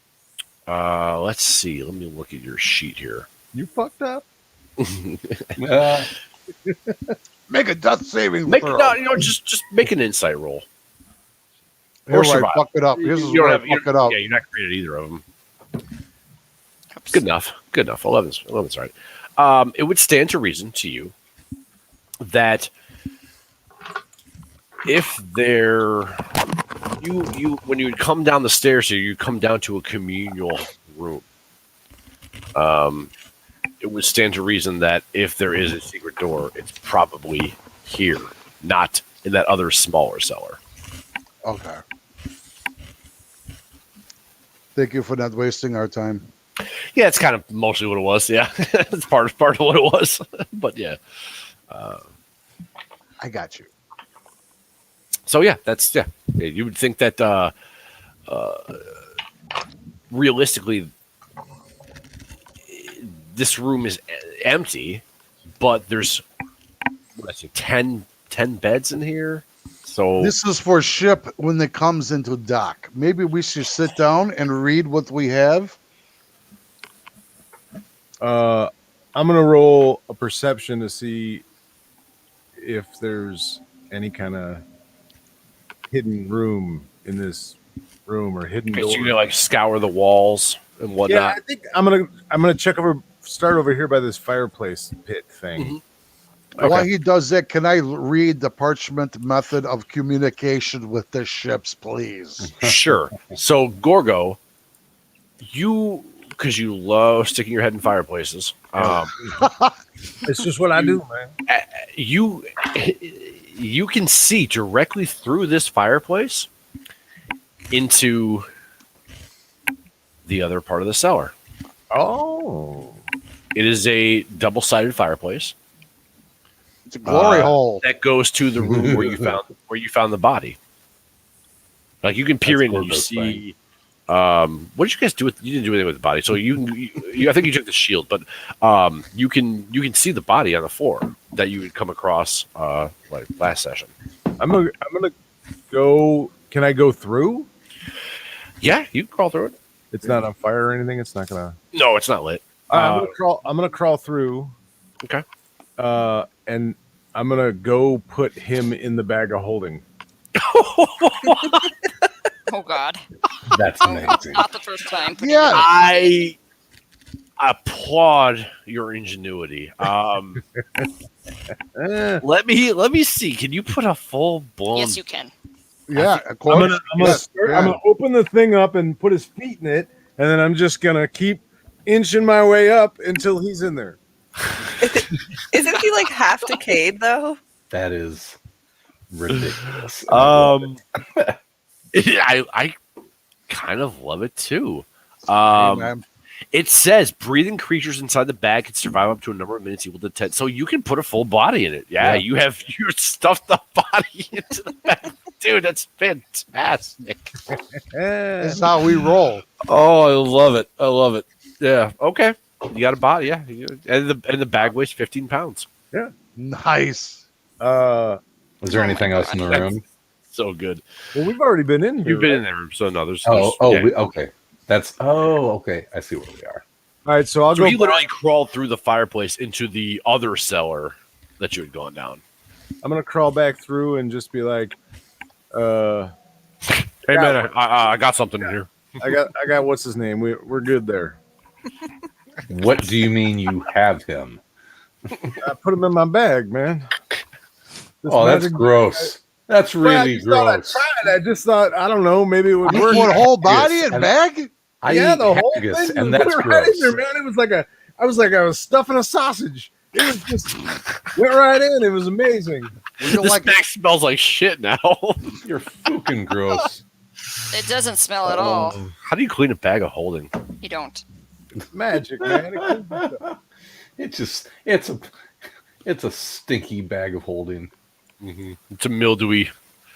Let's see. Let me look at your sheet here. You fucked up? Make a death saving Make throw. just make an insight roll. Here's where I survive. fuck it up. Here's You where I don't fuck it up. Yeah, you're not great at either of them. Oops. Good enough. 11's right. It would stand to reason to you that if when you come down the stairs here, you come down to a communal room. It would stand to reason that if there is a secret door, it's probably here, not in that other smaller cellar. Okay. Thank you for not wasting our time. Yeah, it's kind of mostly what it was. Yeah, it's part of what it was. But yeah. I got you. So yeah, you would think that realistically, this room is empty, but there's 10 beds in here. So This is for ship when it comes into dock. Maybe we should sit down and read what we have. I'm gonna roll a perception to see if there's any kind of hidden room in this room or hidden door. so you're gonna like scour the walls and Yeah, whatnot. I think I'm gonna start over here by this fireplace pit thing. While he does that, can I read the parchment method of communication with the ships, please? Sure. So Gorgo, because you love sticking your head in fireplaces, It's just what I do, man. you can see directly through this fireplace into the other part of the cellar. Oh. It is a double-sided fireplace. It's a glory hole that goes to the room where you found the body. Like you can peer in and you see. What did you guys do with? You didn't do anything with the body, so you I think you took the shield, but you can see the body on the floor that you would come across like last session. I'm gonna go. Can I go through? Yeah, you can crawl through it. It's not on fire or anything. It's not gonna. No, it's not lit. I'm gonna crawl through. Okay. And I'm gonna go put him in the bag of holding. Oh God. That's amazing. Not the first time. Yeah. I applaud your ingenuity. Let me see. Can you put a full blown? Yes, you can. Yeah, of course. I'm gonna open the thing up and put his feet in it, and then I'm just gonna keep inching my way up until he's in there. Isn't he like half decayed though? That is ridiculous. I kind of love it too. It says breathing creatures inside the bag can survive up to a number of minutes equal to 10. So you can put a full body in it. Yeah. You stuffed the body into the bag. Dude, that's fantastic. That's how we roll. Oh, I love it. Yeah. Okay. You got a body, yeah. And the bag weighs 15 pounds. Yeah. Nice. Is there anything else in the room? So good. Well, we've already been in here. You've been in there, so no, there's okay. Okay. I see where we are. All right, so I'll go. You literally crawled through the fireplace into the other cellar that you had gone down. I'm gonna crawl back through and just be like, "Hey man, I got something in here. I got what's his name? We're good there." What do you mean you have him? I put him in my bag, man. That's gross. That's really gross. I just thought, I don't know, maybe it would work. What, whole body and bag? Yeah, the whole thing. And that's went gross. Right in there, man. It was like I was stuffing a sausage. It was just went right in. It was amazing. This bag smells like shit now. You're fucking gross. It doesn't smell at all. How do you clean a bag of holding? You don't. It's magic, man. It's a stinky bag of holding. Mm-hmm. It's a mildewy.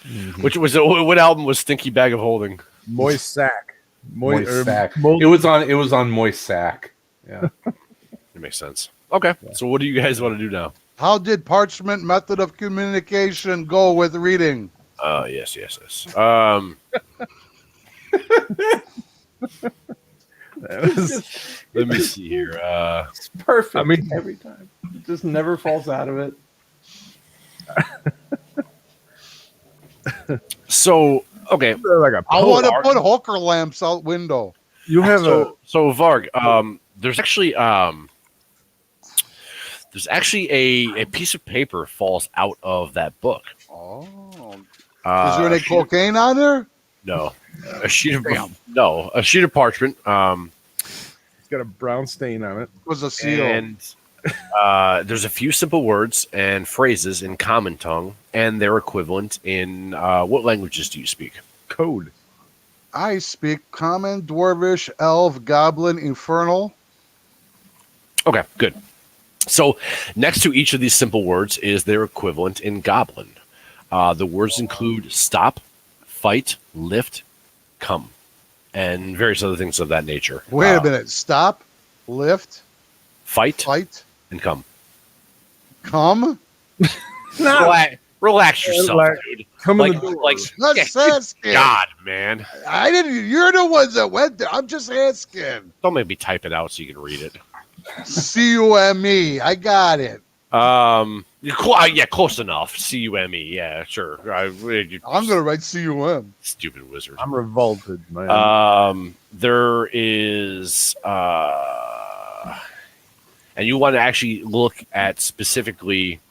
Mm-hmm. What album was Stinky Bag of Holding? Moist Sack. Moist Sack. It was on Moist Sack. Yeah. It makes sense. Okay. Yeah. So what do you guys want to do now? How did parchment method of communication go with reading? Yes. Let me see here. It's perfect. I mean, every time. It just never falls out of it. So okay, like I want to put hooker lamps out window. You have so Varg. There's actually a piece of paper falls out of that book. Oh, is there any cocaine on there? No, a sheet of parchment. It's got a brown stain on it. It was a seal. And there's a few simple words and phrases in common tongue, and their equivalent in what languages do you speak? Code. I speak common, dwarvish, elf, goblin, infernal. Okay, good. So next to each of these simple words is their equivalent in goblin. The words include stop, fight, lift, come, and various other things of that nature. Wait a minute. Stop, lift, fight, and come. Come? Relax yourself, dude. Come in the door. Let's asking. God, man. I didn't. You're the ones that went there. I'm just asking. Don't make me type it out so you can read it. C-U-M-E. I got it. Yeah, close enough. C-U-M-E. Yeah, sure. I'm gonna write C-U-M. Stupid wizard. I'm revolted, man. There is and you want to actually look at specifically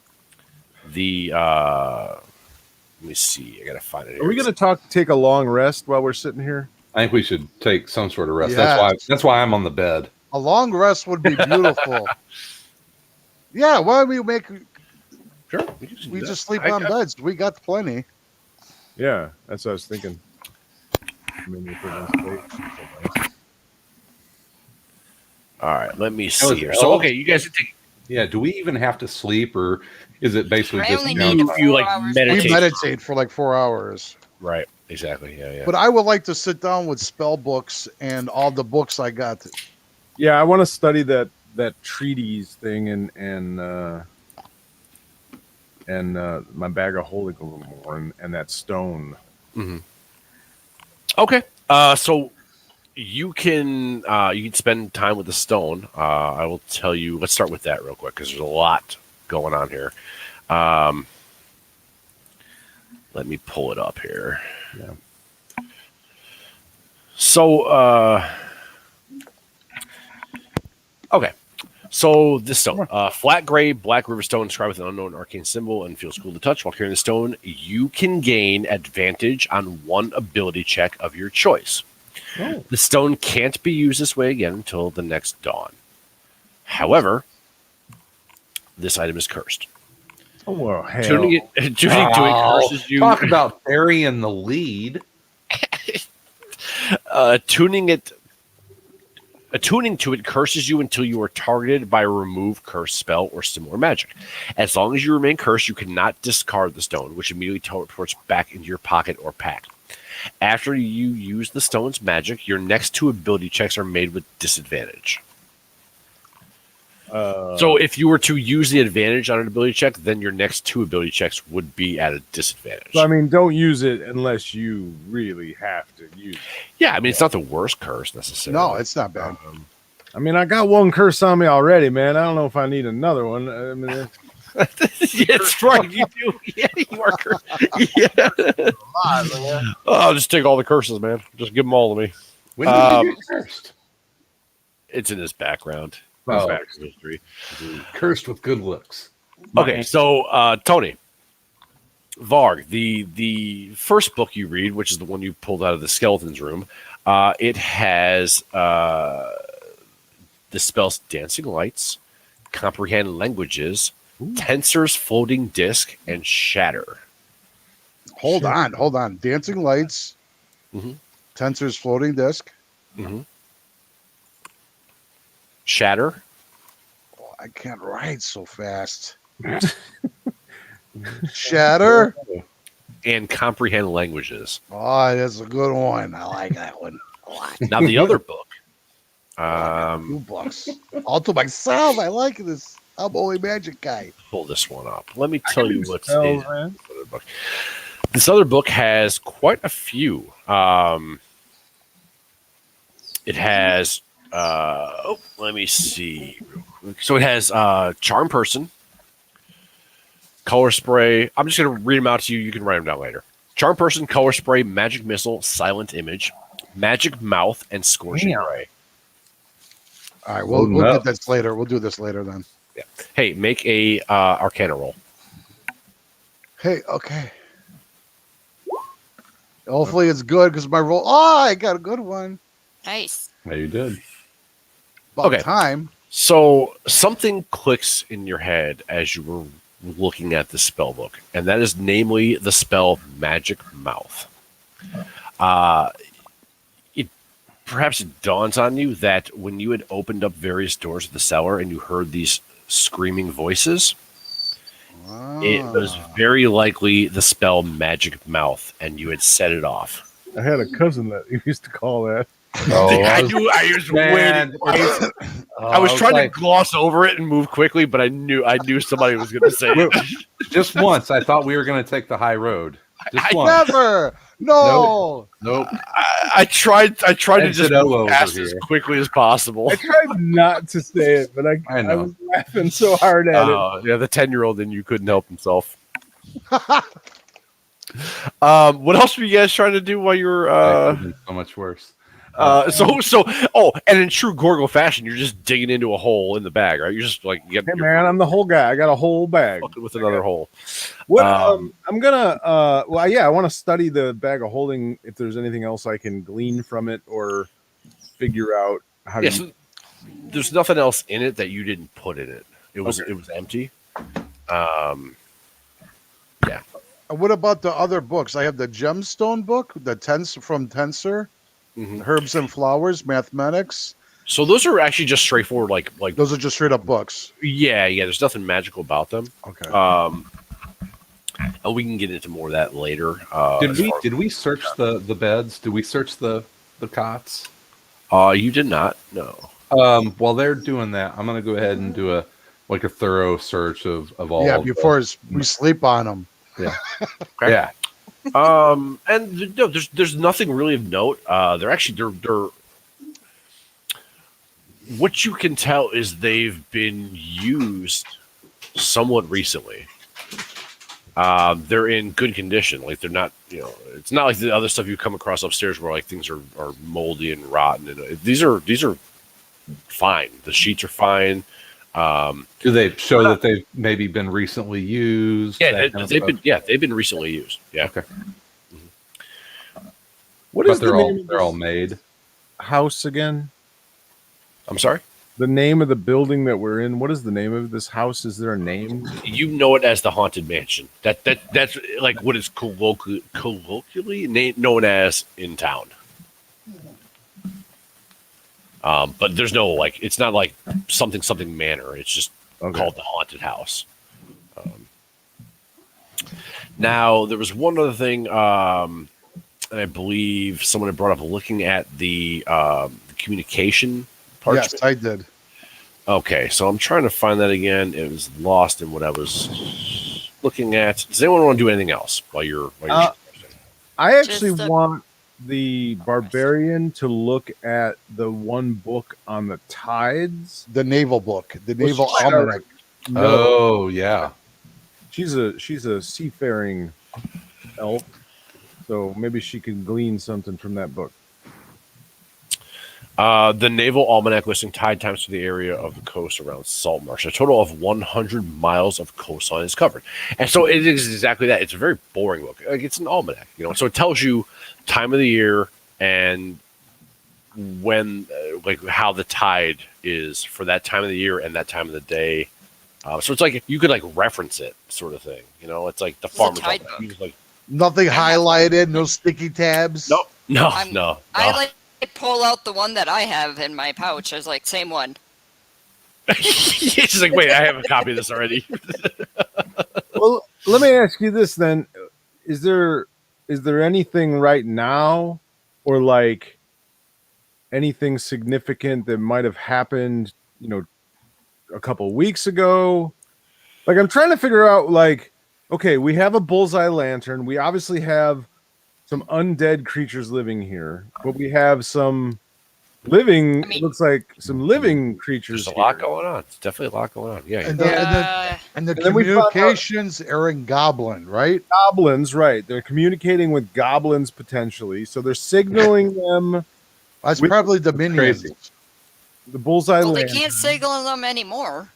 The let me see. I gotta find it. Are we gonna take a long rest while we're sitting here? I think we should take some sort of rest. Yes. That's why I'm on the bed. A long rest would be beautiful. Yeah, why don't we make? Sure. We just sleep on beds. We got plenty. Yeah, that's what I was thinking. All right, let me see here. So, okay, you guys. Yeah, do we even have to sleep, or is it basically I just only need you 4 like hours. meditate? We meditate for like 4 hours. Right. Exactly. Yeah. But I would like to sit down with spell books and all the books I got. Yeah, I want to study that treatise thing and my bag of holy glory and that stone. Mm-hmm. Okay. So you can spend time with the stone. I will tell you. Let's start with that real quick because there's a lot going on here. Let me pull it up here. Yeah. So, okay. So this stone, flat gray, black river stone, inscribed with an unknown arcane symbol and feels cool to touch. While carrying the stone, you can gain advantage on one ability check of your choice. Oh. The stone can't be used this way again until the next dawn. However, this item is cursed. Oh, well, hell. Tuning to it curses you. Talk about burying the lead. Attuning to it curses you until you are targeted by a remove curse spell or similar magic. As long as you remain cursed, you cannot discard the stone, which immediately teleports back into your pocket or pack. After you use the stone's magic, your next 2 ability checks are made with disadvantage. So if you were to use the advantage on an ability check, then your next 2 ability checks would be at a disadvantage. So, I mean, don't use it unless you really have to use it. Yeah, I mean, it's not the worst curse necessarily. No, it's not bad. I mean, I got one curse on me already, man. I don't know if I need another one. I mean, that's right. You do. Yeah, you are cursed. Yeah. I'll just take all the curses, man. Just give them all to me. When did you get cursed? It's in his background. Oh. History. Cursed with good looks. Okay, so Tony, Varg, the first book you read, which is the one you pulled out of the skeleton's room, it has the spells Dancing Lights, Comprehend Languages, Tensor's Floating Disc, and Shatter. Hold on. Dancing Lights, Tensor's Floating Disc. Mm-hmm. Shatter. Oh, I can't write so fast. Shatter and Comprehend Languages. Oh, that's a good one. I like that one a lot. Now the other book. 2 books. All to myself. I like this. I'm only magic guy. Pull this one up. Let me tell you what's in this other book. This other book has quite a few. It has. Let me see. So it has Charm Person, Color Spray. I'm just going to read them out to you. You can write them down later. Charm Person, Color Spray, Magic Missile, Silent Image, Magic Mouth, and Scorching Ray. All right, we'll get this later. We'll do this later then. Yeah. Hey, make a Arcana roll. Hey, okay. Hopefully it's good because my roll. Oh, I got a good one. Nice. Yeah, you did. About time. So something clicks in your head as you were looking at the spell book, and that is namely the spell Magic Mouth. Perhaps it dawns on you that when you had opened up various doors of the cellar and you heard these screaming voices, it was very likely the spell Magic Mouth, and you had set it off. I had a cousin that used to call that. Oh, I was waiting. I was trying to gloss over it and move quickly, but I knew somebody was going to say it. Just once, I thought we were going to take the high road. Just once. Never. No. Nope. I tried to just move past as quickly as possible. I tried not to say it, but I was laughing so hard at it. Yeah, the 10-year-old in you couldn't help himself. What else were you guys trying to do while you were? So much worse. And in true Gorgo fashion, you're just digging into a hole in the bag, right? You're just like, Hey man, I'm the whole guy. I got a whole bag. fucking with another hole. What? I'm gonna. Well, yeah, I want to study the bag of holding. If there's anything else I can glean from it or figure out how to. So there's nothing else in it that you didn't put in it. It was empty. Yeah. What about the other books? I have the gemstone book, the from Tensor, Herbs and Flowers, Mathematics. So those are actually just straightforward, like those are just straight up books. Yeah. There's nothing magical about them. Okay. And we can get into more of that later. Did we search the beds? Did we search the cots? You did not. No. While they're doing that, I'm gonna go ahead and do a thorough search of all. Yeah, before we sleep on them. Yeah. Okay. Yeah. And no, there's nothing really of note. They're what you can tell is they've been used somewhat recently. They're in good condition. Like they're not, it's not like the other stuff you come across upstairs where like things are moldy and rotten. And these are fine. The sheets are fine. Do they show that they've maybe been recently used? Yeah, they've been recently used. Yeah. Okay. What is the name? They're all made. House again? I'm sorry? The name of the building that we're in. What is the name of this house? Is there a name? You know it as the Haunted Mansion. That's like what is colloquially known as in town. But there's no it's not like something manor. It's just called the Haunted House. Now there was one other thing. I believe someone had brought up looking at the communication parchment. Yes, I did. Okay, so I'm trying to find that again. It was lost in what I was looking at. Does anyone want to do anything else while you're I actually want the barbarian to look at the one book on the tides. The naval book, the naval almanac. Oh yeah, she's a seafaring elf, so maybe she can glean something from that book. The Naval Almanac listing tide times for the area of the coast around Saltmarsh. A total of 100 miles of coastline is covered. And so it is exactly that. It's a very boring book. Like it's an almanac, So it tells you time of the year and when, how the tide is for that time of the year and that time of the day. So it's like you could reference it, sort of thing. It's like the farmer's almanac. Nothing highlighted, no sticky tabs. No. I pull out the one that I have in my pouch. I was like, same one. She's like, wait, I have a copy of this already. Well, let me ask you this then: is there anything right now, or anything significant that might have happened, a couple weeks ago? I'm trying to figure out. Okay, we have a bullseye lantern. We obviously have some undead creatures living here, but we have some living. It looks like some living creatures. There's a lot going on. It's definitely a lot going on. Yeah. And the communications are in Goblin, right? Goblins, right? They're communicating with goblins potentially, so they're signaling them. That's probably the minions. The bullseye. Well, they can't signal them anymore.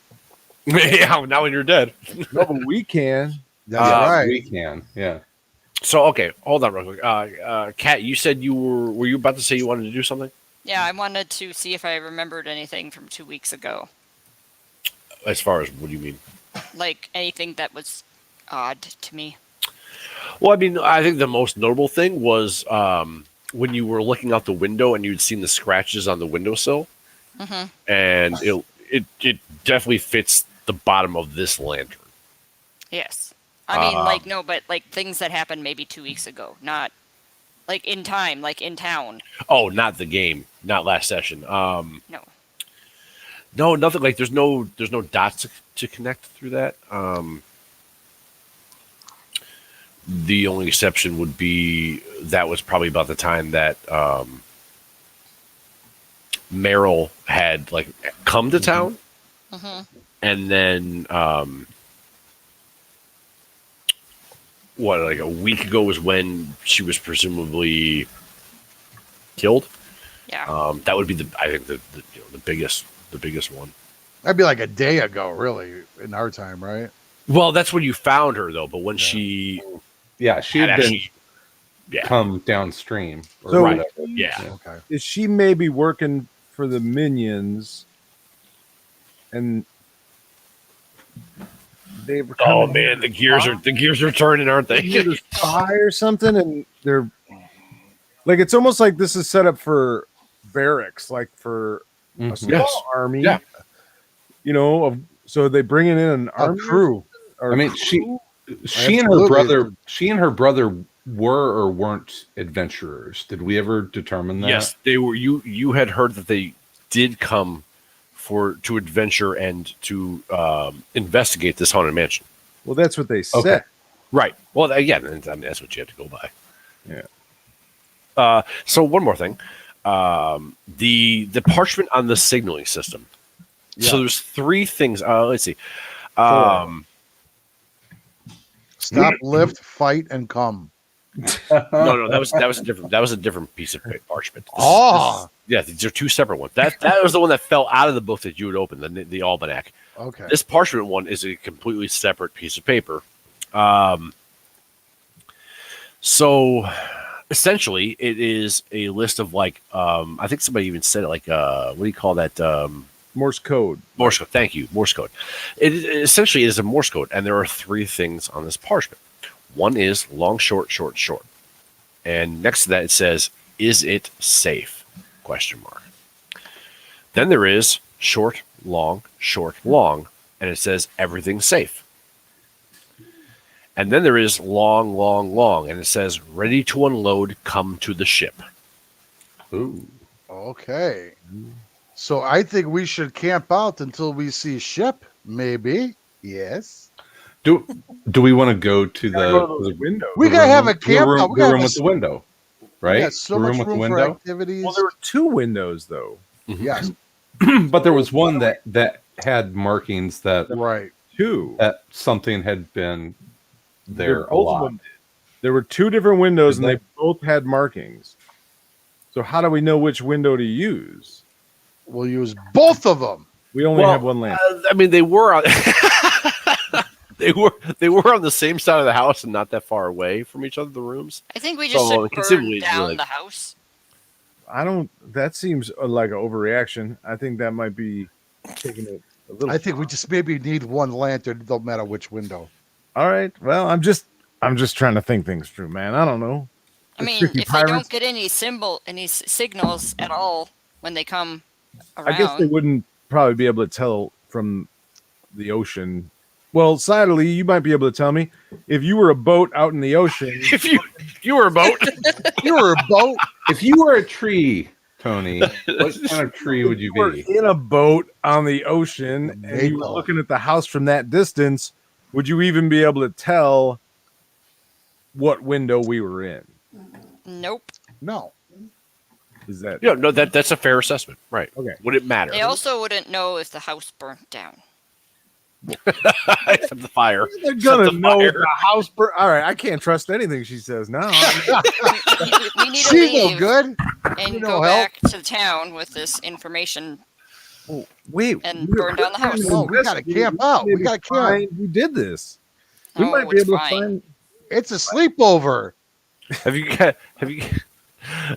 Yeah, now when you're dead. No, but we can. That's right. We can. Yeah. So okay, hold on real quick. Kat, you said were you about to say you wanted to do something? Yeah, I wanted to see if I remembered anything from 2 weeks ago. As far as what do you mean? Like anything that was odd to me. Well, I think the most notable thing was when you were looking out the window and you'd seen the scratches on the windowsill, and it definitely fits the bottom of this lantern. Yes. No, but things that happened maybe 2 weeks ago, not in time, in town. Oh, not the game, not last session. No, nothing. There's no dots to connect through that. The only exception would be that was probably about the time that Meryl had come to town, and then a week ago was when she was presumably killed. Yeah. That would be I think the biggest one. That'd be like a day ago, really, in our time, right? Well, that's when you found her, though. But when she she had been actually, come downstream. Or So- whatever. yeah. Okay. Is she maybe working for the minions? And they were Oh coming man, the gears are turning, aren't they? here to spy or something, and they're like, it's almost like this is set up for barracks, like for a Mhm. small Yes. army. Yeah. You know, so they bringing in an A army crew. or I mean, crew? she and her brother were or weren't adventurers. Did we ever determine that? Yes, they were. You had heard that they did come to adventure and to investigate this haunted mansion. Well, that's what they said. Okay. Right. Well, again, and that's what you have to go by. Yeah. So one more thing, the parchment on the signaling system. Yeah. So there's three things. Let's see. Stop, lift, fight, and come. No, that was a different piece of parchment. Yeah, these are two separate ones. That was the one that fell out of the book that you would open, the almanac. Okay. This parchment one is a completely separate piece of paper. So essentially, it is a list of like I think somebody even said it like what do you call that? Morse code. Morse code. Thank you, Morse code. It essentially is a Morse code, and there are three things on this parchment. One is long, short, short, short, and next to that it says, "Is it safe?" Question mark. Then there is short, long, and it says, "Everything's safe." And then there is long, long, and it says, "Ready to unload. Come to the ship." Ooh. Okay. So I think we should camp out until we see ship. Maybe. Yes. Do we want to go to the window. We gotta have a camp room, out. We the gotta room have with the window, right? Yeah, so The much room with the room for window. activities. Well, there were two windows though. Yes. But there was one that had markings that Right. Two. something had been there a Both of lot. them did. There were two different windows, Did and they? they both had markings. So how do we know which window to use? We'll use both of them. We only have one lamp. I mean, they were on. They were on the same side of the house and not that far away from each other. The rooms. I think we just So, should conceivably, burn down like- the house. I don't. That seems like an overreaction. I think that might be taking it a little. I think we just maybe need one lantern. Don't matter which window. All right. Well, I'm just trying to think things through, man. I don't know. I The mean, tricky if they don't pirates. get any signals at all when they come around, I guess they wouldn't probably be able to tell from the ocean. Well, sadly, you might be able to tell me if you were a boat out in the ocean. If you were a boat, You were a boat. If you were a tree, Tony, what kind of tree would you were be? in a boat on the ocean and you were Maple. looking at the house from that distance, would you even be able to tell what window we were in? nope. No. Is that no, that's a fair assessment, right? okay? Would it matter? They also wouldn't know if the house burnt down. Except the fire. They're gonna the know fire. the house. All right, I can't trust anything she says now. We need to She's no leave good. and You go know, help. back to the town with this information. Wait, And we're burn down the house. No, we gotta camp out. We gotta camp. find who did this. We No, might be it's able fine. to find. It's a sleepover. Have you?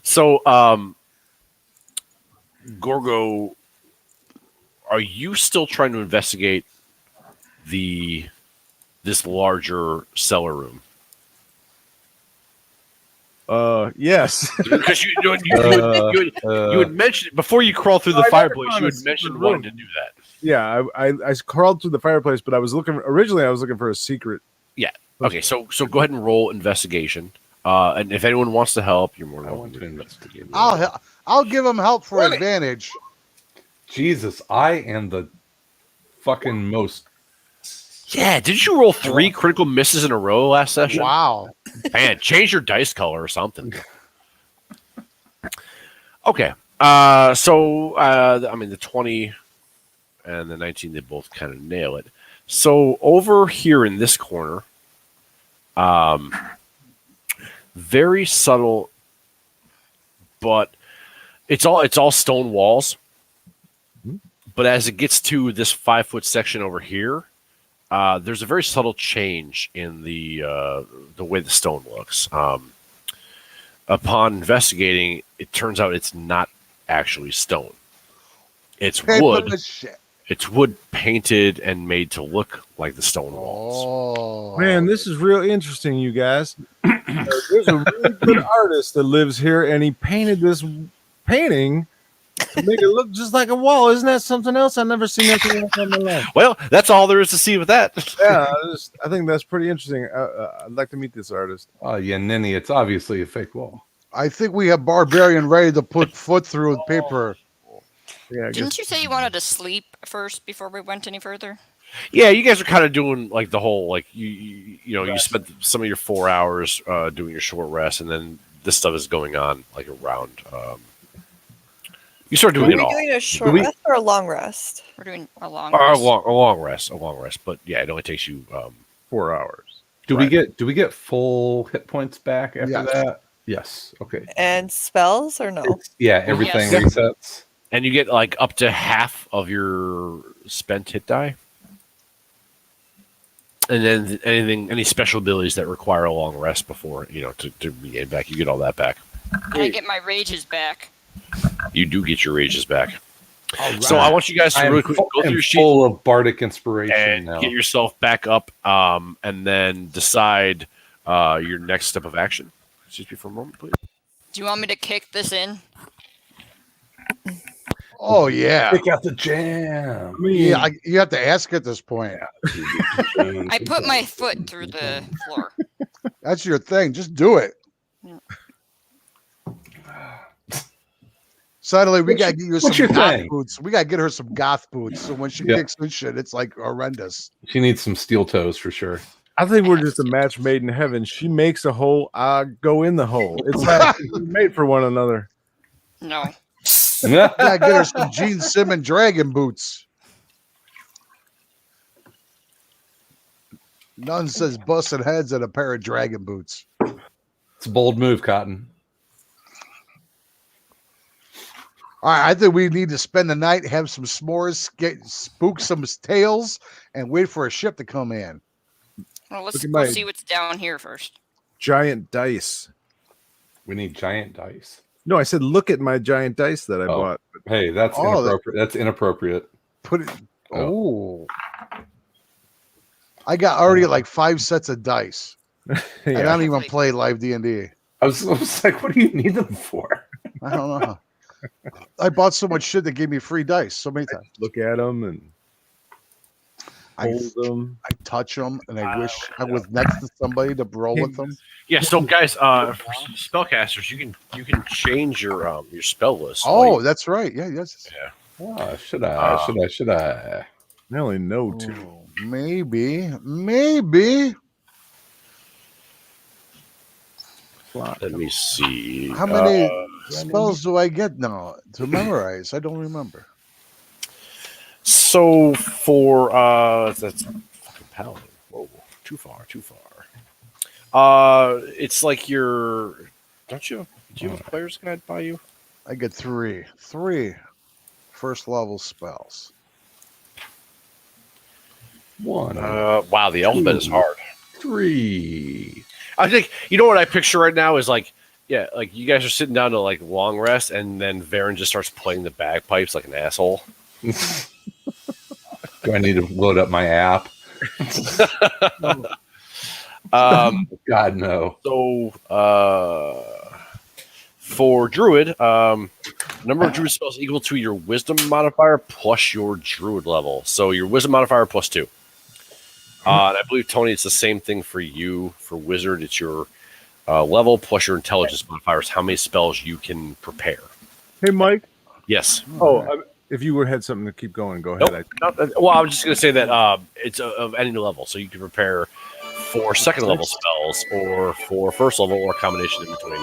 So, Gorgo, are you still trying to investigate this larger cellar room? Yes. Because you had mentioned before you crawl through the I never fireplace. found You a had mentioned secret wanting room. to do that. Yeah, I crawled through the fireplace, but I was looking for a secret. Yeah. Okay. So go ahead and roll investigation. And if anyone wants to help, you're more than I welcome want to investigate. I'll give him help for advantage. Jesus, I am the fucking most. Yeah. Did you roll 3 critical misses in a row last session? Wow. Man, change your dice color or something. Okay. I mean, the 20 and the 19, they both kind of nail it. So over here in this corner, very subtle, but It's all stone walls. But as it gets to this 5-foot section over here, there's a very subtle change in the way the stone looks. Upon investigating, it turns out it's not actually stone. It's wood. It's wood painted and made to look like the stone walls. Oh man, this is real interesting, you guys. There's a really good artist that lives here, and he painted this painting to make it look just like a wall. Isn't that something else? I've never seen anything like that in my life. Well, that's all there is to see with that. Yeah, I think that's pretty interesting. I'd like to meet this artist. Oh, yeah, Ninny, it's obviously a fake wall. I think we have Barbarian ready to put foot through with paper. Yeah, Didn't you say you wanted to sleep first before we went any further? Yeah, you guys are kind of doing like the whole like you spent some of your 4 hours doing your short rest, and then this stuff is going on like around. You start doing it all. Are we doing a short rest or a long rest? We're doing a long A rest. long rest. But yeah, it only takes you 4 hours. Do we get full hit points back after that? Yes. Okay. And spells or no? Yeah, everything Yes. resets. and you get like up to half of your spent hit die. And then any special abilities that require a long rest before, to regain back, you get all that back. I get my rages back. You do get your rages back. Right. So I want you guys to really quick go through your sheet, full of bardic inspiration and now. get yourself back up, and then decide your next step of action. Excuse me for a moment, please. Do you want me to kick this in? Oh yeah, Pick out the jam. yeah. You have to ask at this point. I put my foot through the floor. That's your thing. Just do it. Suddenly, we gotta get you some goth boots. We gotta get her some goth boots. So when she kicks this shit, it's like horrendous. She needs some steel toes for sure. I think we're just a match made in heaven. She makes a hole, I go in the hole. It's like we're made for one another. No. Gotta get her some Gene Simmons dragon boots. None says busted heads and a pair of dragon boots. It's a bold move, Cotton. All right, I think we need to spend the night, have some s'mores, spook some tails, and wait for a ship to come in. Well, let's go see what's down here first. Giant dice. We need giant dice. No, I said look at my giant dice that I bought. Hey, that's inappropriate. That's inappropriate. Put it. Oh. I got already like 5 sets of dice. Yeah. I don't even play live D&D. I was like, what do you need them for? I don't know. I bought so much shit that gave me free dice so many times. Look at them and hold them. I touch them, and I wish I was next to somebody to roll with them. Yeah, so guys, for spellcasters, you can change your spell list. Oh, that's right. Yeah, yes. Yeah. Oh, should I? I only know 2. Maybe. Let me see. How many spells do I get now to memorize? I don't remember. So for that's fucking paladin. Whoa, too far. It's like do you have a player's guide by you? I get 3 first level spells. 1. Wow, the alphabet is hard. 3. I think what I picture right now is like you guys are sitting down to like long rest, and then Varen just starts playing the bagpipes like an asshole. Do I need to load up my app? God no. So for druid, number of druid spells equal to your wisdom modifier plus your druid level. So your wisdom modifier plus 2. And I believe, Tony, it's the same thing for you. For wizard, it's your level plus your intelligence modifiers. How many spells you can prepare? Hey, Mike. Yes. Oh, if you had something to keep going, go ahead. Well, I was just going to say that it's of any level, so you can prepare for second level spells or for first level or a combination in between.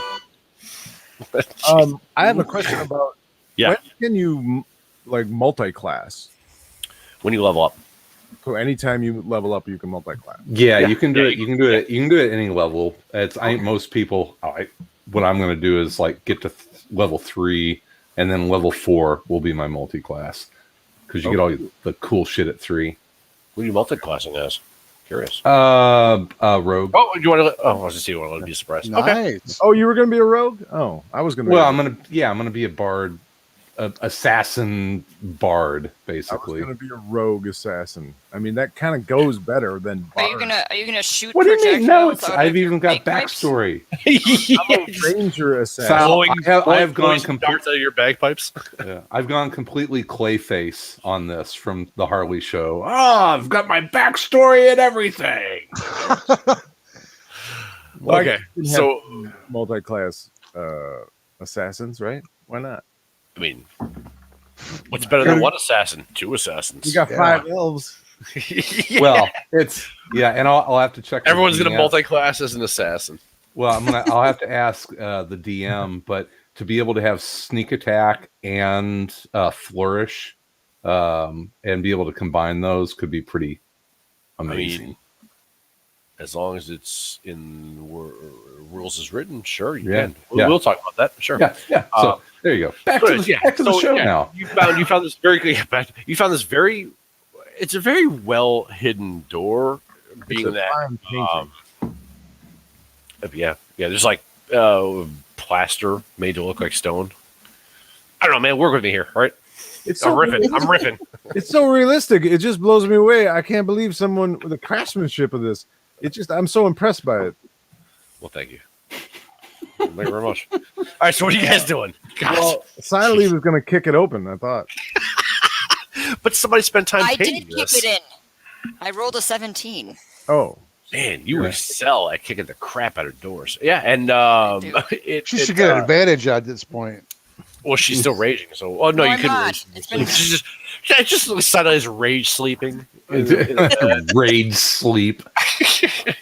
I have a question about when can you like multi-class? When you level up. So anytime you level up, you can multi-class. Yeah, you can do it. You can do it. You can do it at any level. It's I think most people. What I'm going to do is like get to level 3 and then level 4 will be my multi-class because you get all the cool shit at 3. What are you multi-classing as? Curious. Rogue. Oh, you want to? Oh, I was just see. Want to be surprised. Nice. Okay. Oh, you were going to be a rogue? Oh, I was going to. Well, I'm gonna be a bard, assassin bard, I was basically. going to be a rogue assassin. I mean, that kind of goes better than. Are you bard. gonna shoot? What do you mean? No, projectiles out I've of your even got bagpipes? backstory. I'm a ranger assassin. Sal, Blowing, I have gone darts out of your bagpipes. Yeah, I've gone completely Clayface on this from the Harley show. I've got my backstory and everything. Well, Okay, I so can have multi-class assassins, right? Why not? I mean, what's better than one assassin? 2 assassins. You got 5 elves. Well, it's and I'll have to check. the Everyone's gonna DM. multi-class as an assassin. Well, I'll have to ask the DM, but to be able to have sneak attack and flourish, and be able to combine those could be pretty amazing. I mean, as long as it's in rules as written, sure you Yeah, can. yeah. We'll talk about that. Sure. Yeah. So there you go. Back to the show now. You found this very good. You found this very. It's a very well hidden door, being It's a that. fine painting. Yeah. There's like plaster made to look like stone. I don't know, man. Work with me here, right? It's I'm so riffing. It's so realistic. It just blows me away. I can't believe someone with the craftsmanship of this. I'm so impressed by it. Well, thank you. Thank you very much. All right, so what are you guys doing? God. Well, Silently was going to kick it open, I thought. But somebody spent time I painting did kick this. it in. I rolled a 17. Oh. Man, you excel at kicking the crap out of doors. Yeah, and She should get an advantage at this point. Well, she's still raging. So, oh no, you I'm couldn't. not. Rage. It's been- She's just Silently's rage sleeping. Rage sleep.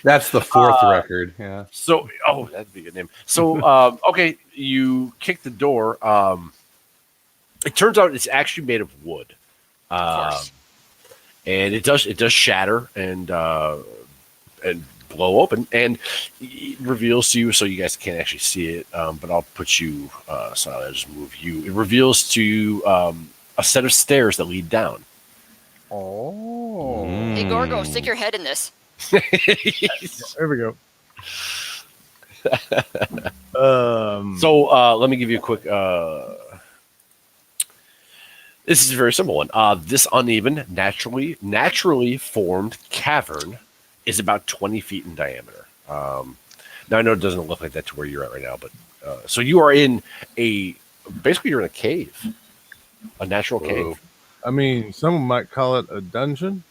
That's the 4th record. Yeah. So, that'd be a good name. So, okay, you kick the door. It turns out it's actually made of wood, course. and it does shatter and blow open, and it reveals to you. So you guys can't actually see it, but I'll put you. So I'll just move you. It reveals to you a set of stairs that lead down. Oh. Hey, Gorgo, stick your head in this. There we go. So let me give you a quick. This is a very simple one. This uneven, naturally formed cavern is about 20 feet in diameter. Now I know it doesn't look like that to where you're at right now, but so you are in basically you're in a cave, a natural cave. I mean, some might call it a dungeon.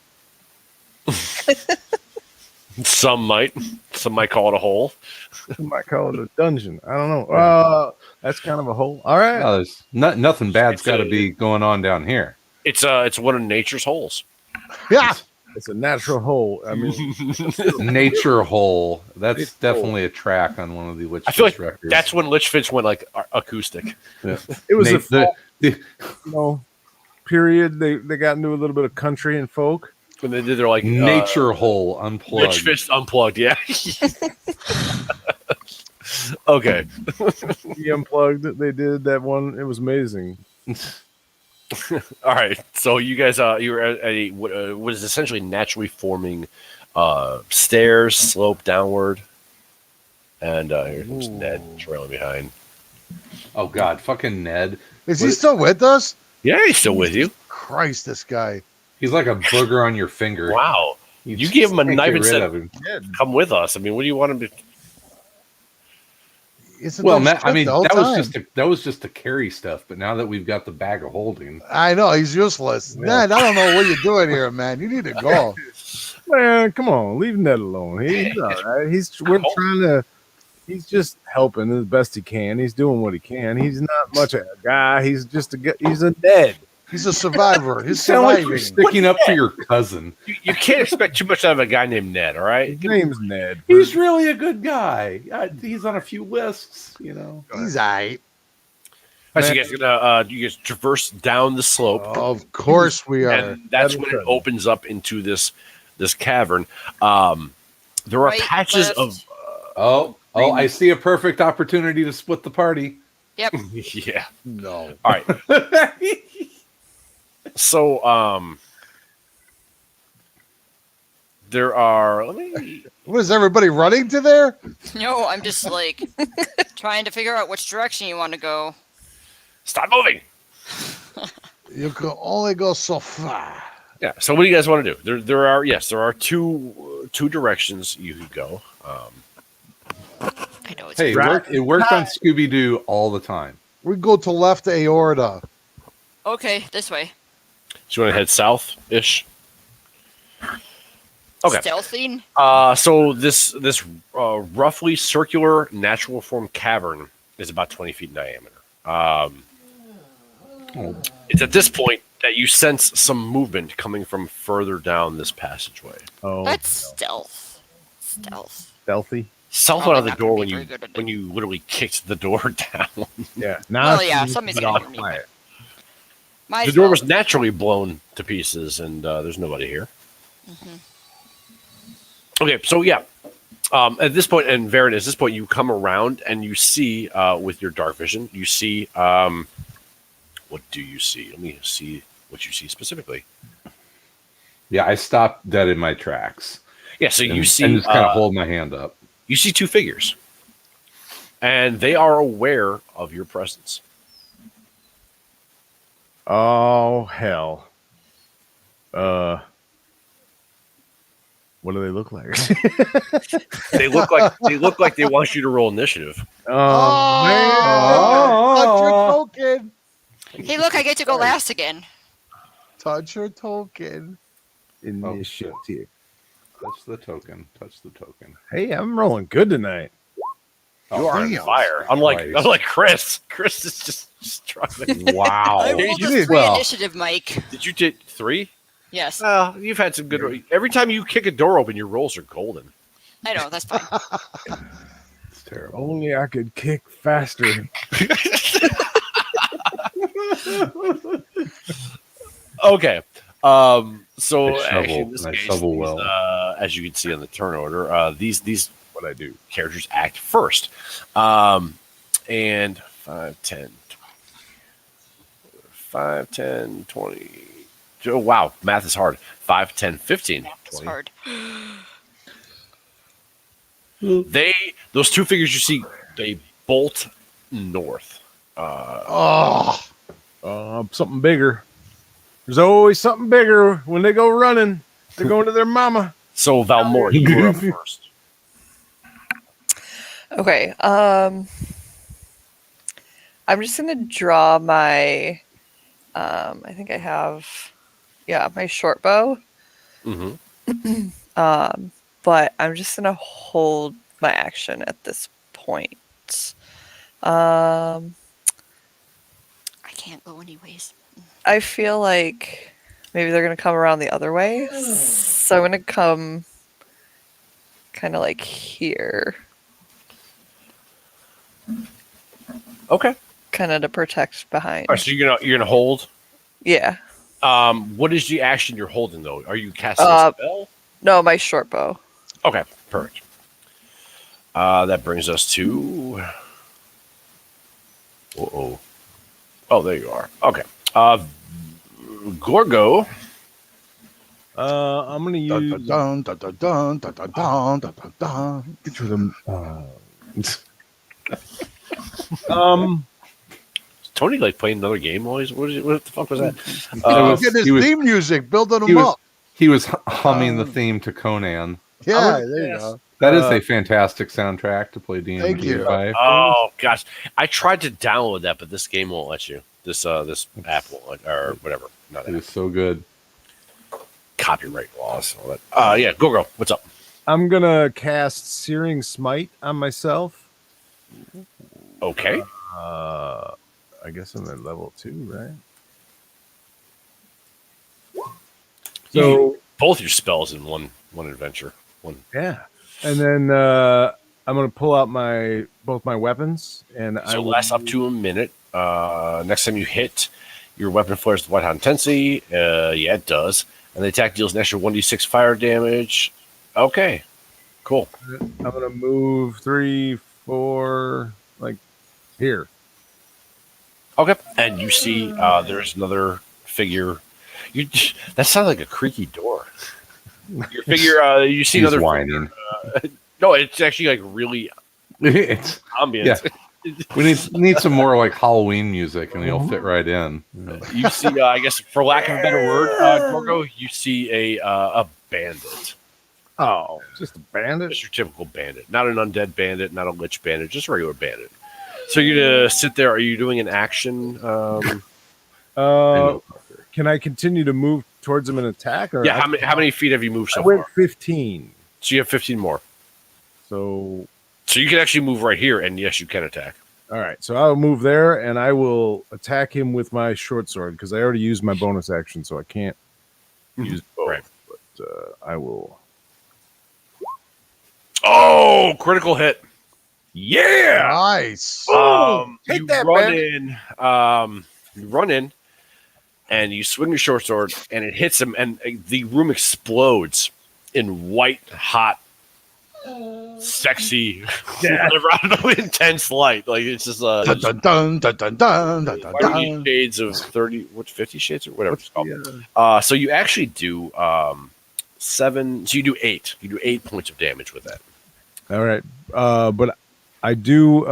Some might call it a hole. Some might call it a dungeon. I don't know. That's kind of a hole. All right. No, there's nothing bad's got to be going on down here. It's one of nature's holes. Yeah. It's a natural hole. I mean, Nature hole. That's It's definitely a track on one of the Lich I feel like records. that's when Lich Fish went like acoustic. Yeah. it was the period. They got into a little bit of country and folk. When they did their like nature hole unplugged. Lich Fish unplugged, yeah. Okay. He unplugged. They did that one. It was amazing. All right. So you guys, you were at what is essentially naturally forming stairs, slope downward, and here comes Ned trailing behind. Oh God, fucking Ned. Is he still with us? Yeah, he's still with you. Christ, this guy. He's like a booger on your finger. Wow. You gave him a knife and said, "Come with us." I mean, what do you want him to? Well, Matt, I mean, that was just to carry stuff. But now that we've got the bag of holding, I know he's useless. Yeah. Ned, I don't know what you're doing here, man. You need to go. Man, come on, leave Ned alone. He's all right. He's just helping as best he can. He's doing what he can. He's not much of a guy. He's a Ned. He's a survivor. He's sound like surviving. you're sticking up for your cousin. You can't expect too much out of a guy named Ned. All right. His name's Ned. He's really a good guy. He's on a few lists, you know. He's all right. All right, so you guys traverse down the slope. Of course we are. And that's when it opens up into this cavern. There are Right, patches left. of I see a perfect opportunity to split the party. Yep. Yeah. No. All right. So, there are. Let me. What is everybody running to there? No, I'm just like trying to figure out which direction you want to go. Stop moving. You can only go so far. Yeah. So, what do you guys want to do? There are two directions you could go. I know it's Hey, it worked on Scooby Doo all the time. We go to left aorta. okay. This way. So you want to head south-ish? Okay. Stealthing. So this roughly circular natural form cavern is about 20 feet in diameter. It's at this point that you sense some movement coming from further down this passageway. Oh, That's stealth. Stealth. stealthy. South Probably out of the not gonna door be when very you good at it. when you literally kicked the door down. Yeah. Now Well, yeah, somebody's but gonna I'll hear me, try but- it. Might The as door well. was naturally blown to pieces, and there's nobody here. Okay, so yeah. At this point, and Varen, at this point, you come around and you see, with your dark vision, you see, what do you see? Let me see what you see specifically. Yeah, I stopped dead in my tracks. Yeah, so you And, see, and just kind of hold my hand up. you see two figures, and they are aware of your presence. Oh hell. What do they look like? They look like they want you to roll initiative. Oh, man. Touch your token. Hey, look! I get to go last again. Touch your token. Initiative. Touch the token. Touch the token. Hey, I'm rolling good tonight. You are on damn. fire. Christ. Unlike Chris. Chris is just struggling. Wow. I Hey, rolled you a did 3 well. initiative, Mike. Did you take 3? Yes, You've had some good. Every time you kick a door open, your rolls are golden. I know. That's fine. It's terrible. Only I could kick faster. Okay. So I shovel, actually, in this and I case, shovel these, well. as you can see on the turn order, these what I do characters act first, and 5, 10, 5, 10, 20. Oh, wow, math is hard. 5, 10, 15, It's 20. hard. Those two figures you see, they bolt north. Oh, Something bigger. There's always something bigger when they go running. They're going to their mama. So Valmore, you were up first. Okay. I'm just gonna draw my. I think I have, my short bow. Mm-hmm. But I'm just gonna hold my action at this point. I can't go anyways. I feel like maybe they're gonna come around the other way, so I'm gonna come kind of like here, Okay. kind of to protect behind. All right, so you're gonna hold. Yeah. What is the action you're holding though? Are you casting a Uh, spell? No, my short bow. Okay, perfect. That brings us to. Uh-oh. Oh, there you are. Okay. Gorgo. I'm gonna dun, use. dun, dun, dun, dun, dun, dun, dun, dun, dun, dun. Get rid of Tony like playing another game while he's what the fuck was that? Get his he was- theme music, building He him was, up. he was humming the theme to Conan. Yeah, there you go. That is a fantastic soundtrack to play D&D Thank you. 5. Oh gosh, I tried to download that, but this game won't let you. This app won't let, or whatever. Not It app. is so good. Copyright laws. All that. Yeah, Gorgo, what's up? I'm gonna cast Searing Smite on myself. Okay. I guess I'm at level 2, right? So Both your spells in one adventure. yeah, and then I'm gonna pull out both my weapons, and I So it will lasts up to a minute. Next time you hit, your weapon flares with white hot intensity. Yeah, it does. And the attack deals an extra 1d6 fire damage. Okay, cool. I'm gonna move 3, 4, like here. Okay, and you see there's another figure. You that sounds like a creaky door. Your figure, you see He's another whining. figure. No, it's actually like really It's ambient. we need some more like Halloween music, and he'll fit right in. You see, I guess, for lack of a better word, Gorgo, you see a bandit. Oh, just a bandit. Just your typical bandit, not an undead bandit, not a lich bandit, just a regular bandit. So you're gonna sit there. Are you doing an action? Can I continue to move towards him and attack? Or Yeah. How many feet have you moved I so went far? 15. So you have 15 more. So You can actually move right here, and yes, you can attack. all right. So I'll move there and I will attack him with my short sword because I already used my bonus action, so I can't use both. Right. But I will. Oh, critical hit! Yeah. Nice. Take You that, run bandit. in. You run in, and you swing your short sword, and it hits him, and the room explodes in white, hot, sexy, whatever, I don't know, intense light. Like it's just Dun, dun, dun, dun, dun, dun, dun, dun, 30 dun. shades of 30, 50 shades or whatever it's called. So you actually do 7. So you do 8. You do 8 points of damage with that. All right. But I do.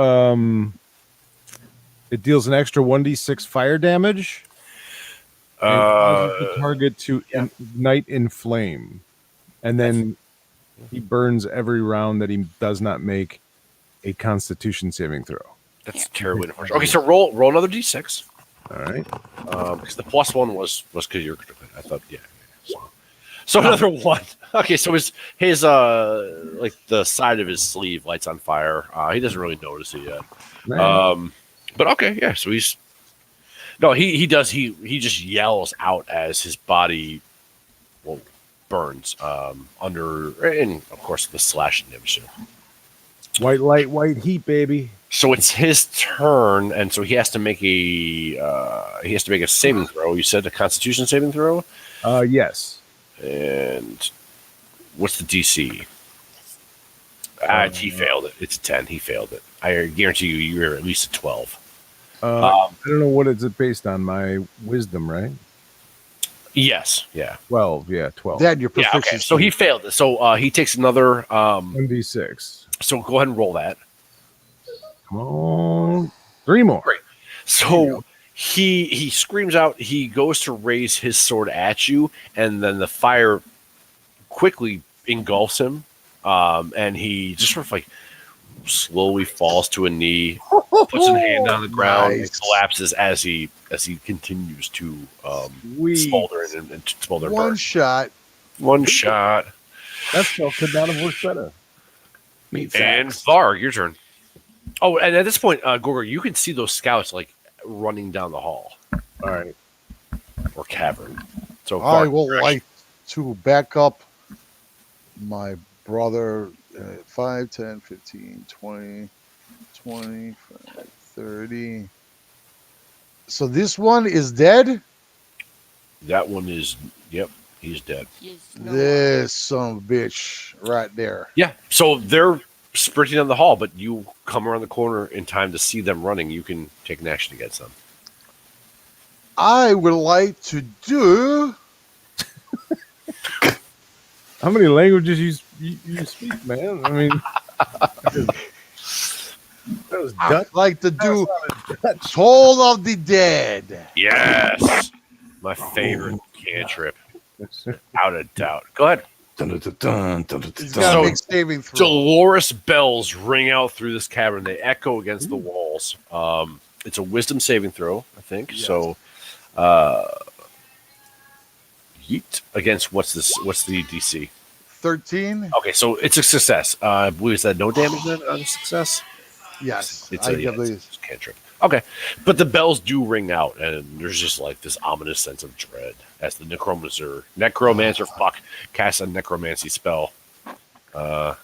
It deals an extra 1d6 fire damage. And causes the target to ignite in flame. And then he burns every round that he does not make a Constitution saving throw. That's terribly unfortunate. Okay, so roll another d6. All right. Because the +1 was because you're. I thought, yeah. So another 1. Okay, so his like the side of his sleeve lights on fire. He doesn't really notice it yet. But okay, yeah. So he's he does. He just yells out as his body burns under, and of course the slashing damage. White light, white heat, baby. So it's his turn, and so he has to make a saving throw. You said a Constitution saving throw. Yes. And what's the DC? He failed it. It's a 10. He failed it. I guarantee you're at least a 12. I don't know what is it based on. My wisdom, right? Yes. Yeah. 12. Yeah, 12. Dad, your Yeah. proficiency. Okay. So he failed it. So he takes another. 1d6. So go ahead and roll that. Come on. 3 more. Great. So he screams out. He goes to raise his sword at you, and then the fire quickly engulfs him, and he just sort of like slowly falls to a knee, puts a hand on the ground, and collapses as he continues to smolder and smolder. And One burn. shot. One shot. That spell could not have worked better. And Var, your turn. Oh, and at this point, Gorgo, you can see those scouts like running down the hall. All right. Or cavern. So I Var, will your like to back up my brother 5, 10, 15, 20, 25, 30. So this one is dead? that one is, yep, he's dead. This son of a bitch right there. Yeah, so they're sprinting down the hall, but you come around the corner in time to see them running. You can take an action against them. I would like to do. How many languages you speak, man? I mean, that was I'd Dutch. like to do Toll of the Dead. Yes, my favorite cantrip, without a doubt. Go ahead. He's got So- a big saving throw. Dolores bells ring out through this cavern. They echo against the walls. It's a wisdom saving throw, I think. Yes. So, yeet against what's the DC? 13? Okay, so it's a success. I believe is that no damage then on a success? Yes. It's I a believe. it's a cantrip. Okay, but the bells do ring out, and there's just like this ominous sense of dread as the necromancer casts a necromancy spell. Not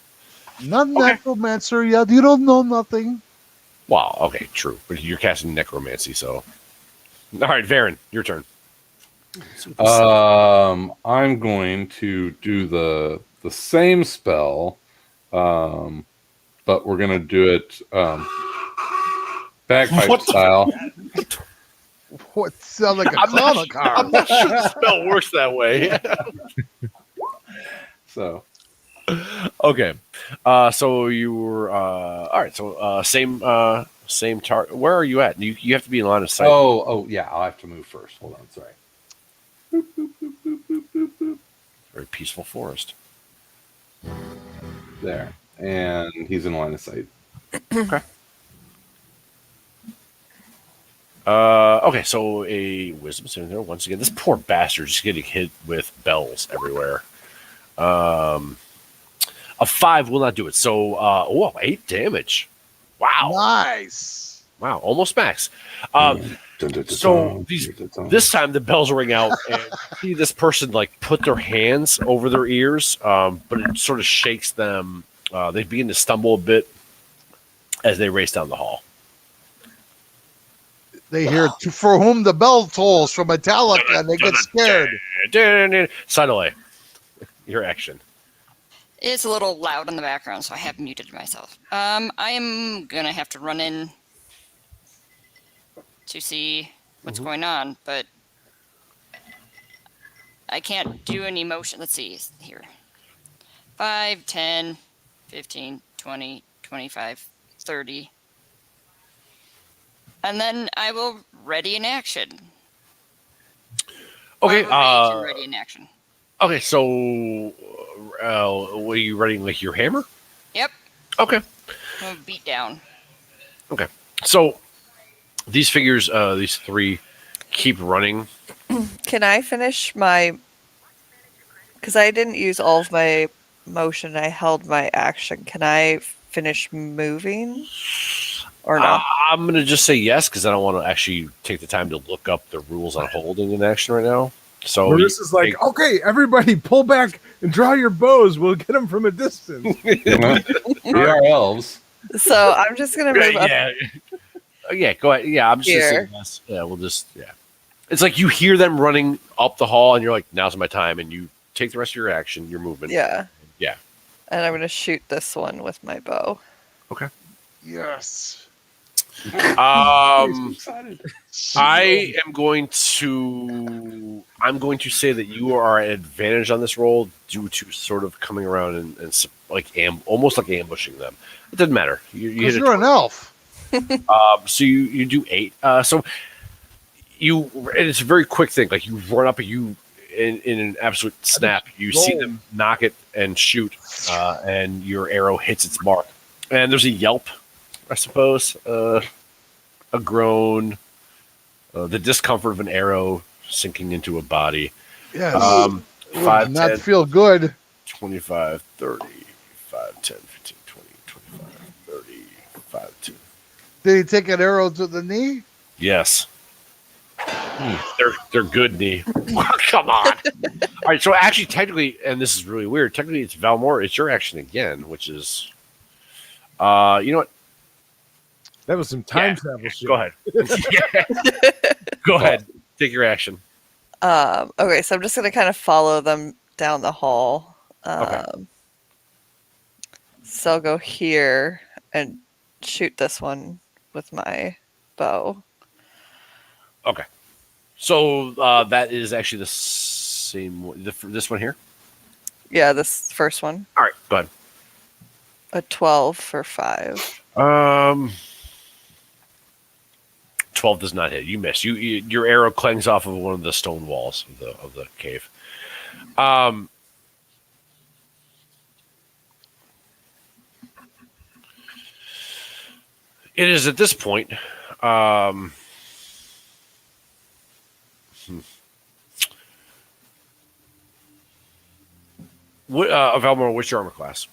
necromancer yet. You don't know nothing. Wow. Okay, true, but you're casting necromancy, so. All right, Varen, your turn. I'm going to do the same spell, but we're going to do it Bagpipe style. What sounds like a I'm clown not, car? I'm not sure the spell works that way. So Okay. So you were all right. So same target. Where are you at? You have to be in line of sight. oh yeah, I'll have to move first. Hold on, sorry. Very peaceful forest. There. And he's in line of sight. Okay. Okay, so a wisdom saving throw once again. This poor bastard is getting hit with bells everywhere. A 5 will not do it. So 8 damage. Wow. Nice. Wow, almost max. So this time the bells ring out, and you see this person like put their hands over their ears, but it sort of shakes them. They begin to stumble a bit as they race down the hall. They hear "For Whom the Bell Tolls" from Metallica, and they get scared. Suddenly, your action. It's a little loud in the background, so I have muted myself. I am gonna have to run in to see what's going on, but I can't do any motion. Let's see here. 5, 10, 15, 20, 25, 30. And then I will ready in action. Okay. Ready in action. Okay. So, were you ready like your hammer? Yep. Okay. I'm beat down. Okay. So these figures, these 3, keep running. Can I finish my? Because I didn't use all of my motion. I held my action. Can I finish moving? Or no? I'm going to just say yes, because I don't want to actually take the time to look up the rules on holding in action right now. So Marissa's like, okay, everybody pull back and draw your bows. We'll get them from a distance. We are elves. So I'm just gonna move up. Yeah, go ahead. Yeah, I'm just going to say yes. Yeah, we'll just, yeah. It's like you hear them running up the hall, and you're like, now's my time, and you take the rest of your action, your movement. Yeah. Yeah. And I'm gonna shoot this one with my bow. Okay. Yes. I am going to. I'm going to say that you are at advantage on this roll due to sort of coming around and like almost like ambushing them. It doesn't matter. Because you're an elf. So you do 8. So you. And it's a very quick thing. Like you run up and you. In an absolute snap, you see them knock it and shoot, and your arrow hits its mark. And there's a yelp, I suppose, a groan, the discomfort of an arrow sinking into a body. Yes. 5, not 10, feel good. 25, 30, 5, 10, 15, 20, 25, 30, 5, 2. Did he take an arrow to the knee? Yes. They're good, knee. Come on. All right, so actually, technically, and this is really weird. Technically, it's Valmore. It's your action again, which is, you know what? That was some time travel shit. Go ahead. Go ahead. Take your action. Okay, so I'm just gonna kind of follow them down the hall. Okay. So I'll go here and shoot this one with my bow. Okay. So that is actually the same one. This one here? Yeah, this first one. All right, go ahead. A 12 for 5. 12 does not hit. You miss. Your arrow clangs off of one of the stone walls of the cave. It is at this point. Valmore, what's your armor class?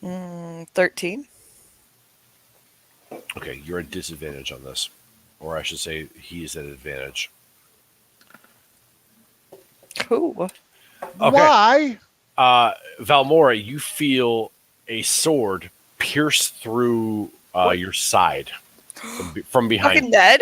13. Okay, you're at disadvantage on this. Or I should say he's at advantage. Cool. Okay. Why? Valmora, you feel a sword pierce through your side from behind. Fucking Ned?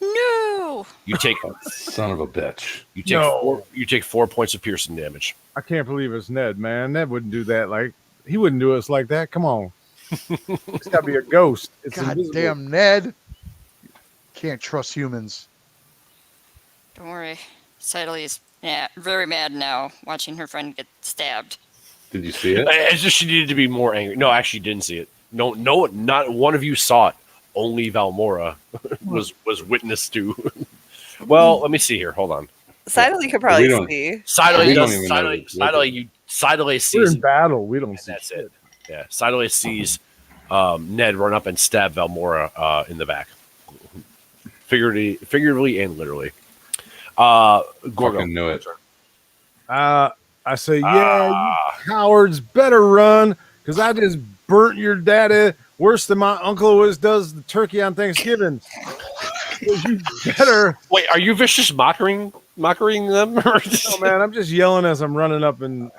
No. You take Son of a bitch. You take 4 points of piercing damage. I can't believe it's Ned, man. Ned wouldn't do that. Like, he wouldn't do us like that. Come on. It's got to be a ghost. It's God invisible. damn, Ned. Can't trust humans. Don't worry. Sidley is very mad now, watching her friend get stabbed. Did you see it? It's just she needed to be more angry. No, actually, didn't see it. No, not one of you saw it. Only Valmora was witness to. Well, let me see here. Hold on. Sidley could We probably don't- see. Sidley We don't does. even know Sidley We're sees. in battle. We don't And see that's shit. it. Yeah, Sidley sees Ned run up and stab Valmora in the back, figuratively and literally. Gorgo. Fucking knew it. I say, you cowards better run, because I just burnt your daddy worse than my uncle always does the turkey on Thanksgiving. So you better. Wait, are you vicious mocking them? Or Oh man, I'm just yelling as I'm running up and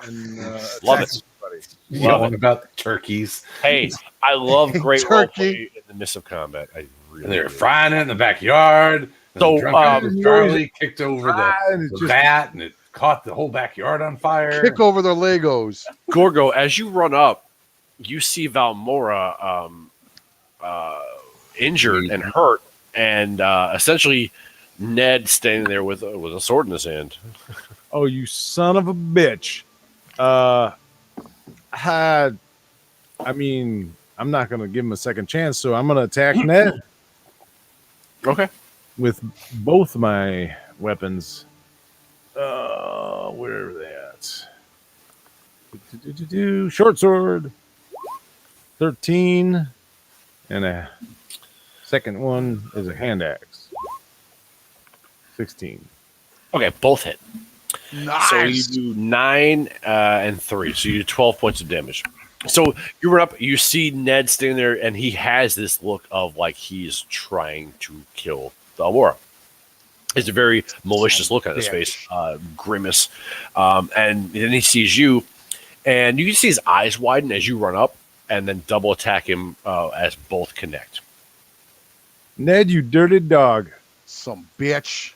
Love attacking it. everybody. Yelling about the turkeys. Hey, I love great Turkey. roleplay in the midst of combat. I really And they were do. frying it in the backyard. And So, the drunk um, Charlie kicked over and the it just- vat, and it caught the whole backyard on fire. Kick over their Legos. Gorgo, as you run up, you see Valmora injured and hurt, and essentially Ned standing there with a sword in his hand. Oh, you son of a bitch! I mean, I'm not gonna give him a second chance, so I'm gonna attack Ned Okay. with both my weapons. Where are they at? Short sword, 13, and a second one is a hand axe, 16. Okay, both hit. Nice. So you do 9 and 3. So you do 12 points of damage. So you run up, you see Ned standing there, and he has this look of like he's trying to kill Valmora. It's a very malicious look on his face, grimace. And then he sees you, and you can see his eyes widen as you run up, and then double attack him as both connect. Ned, you dirty dog! Some bitch.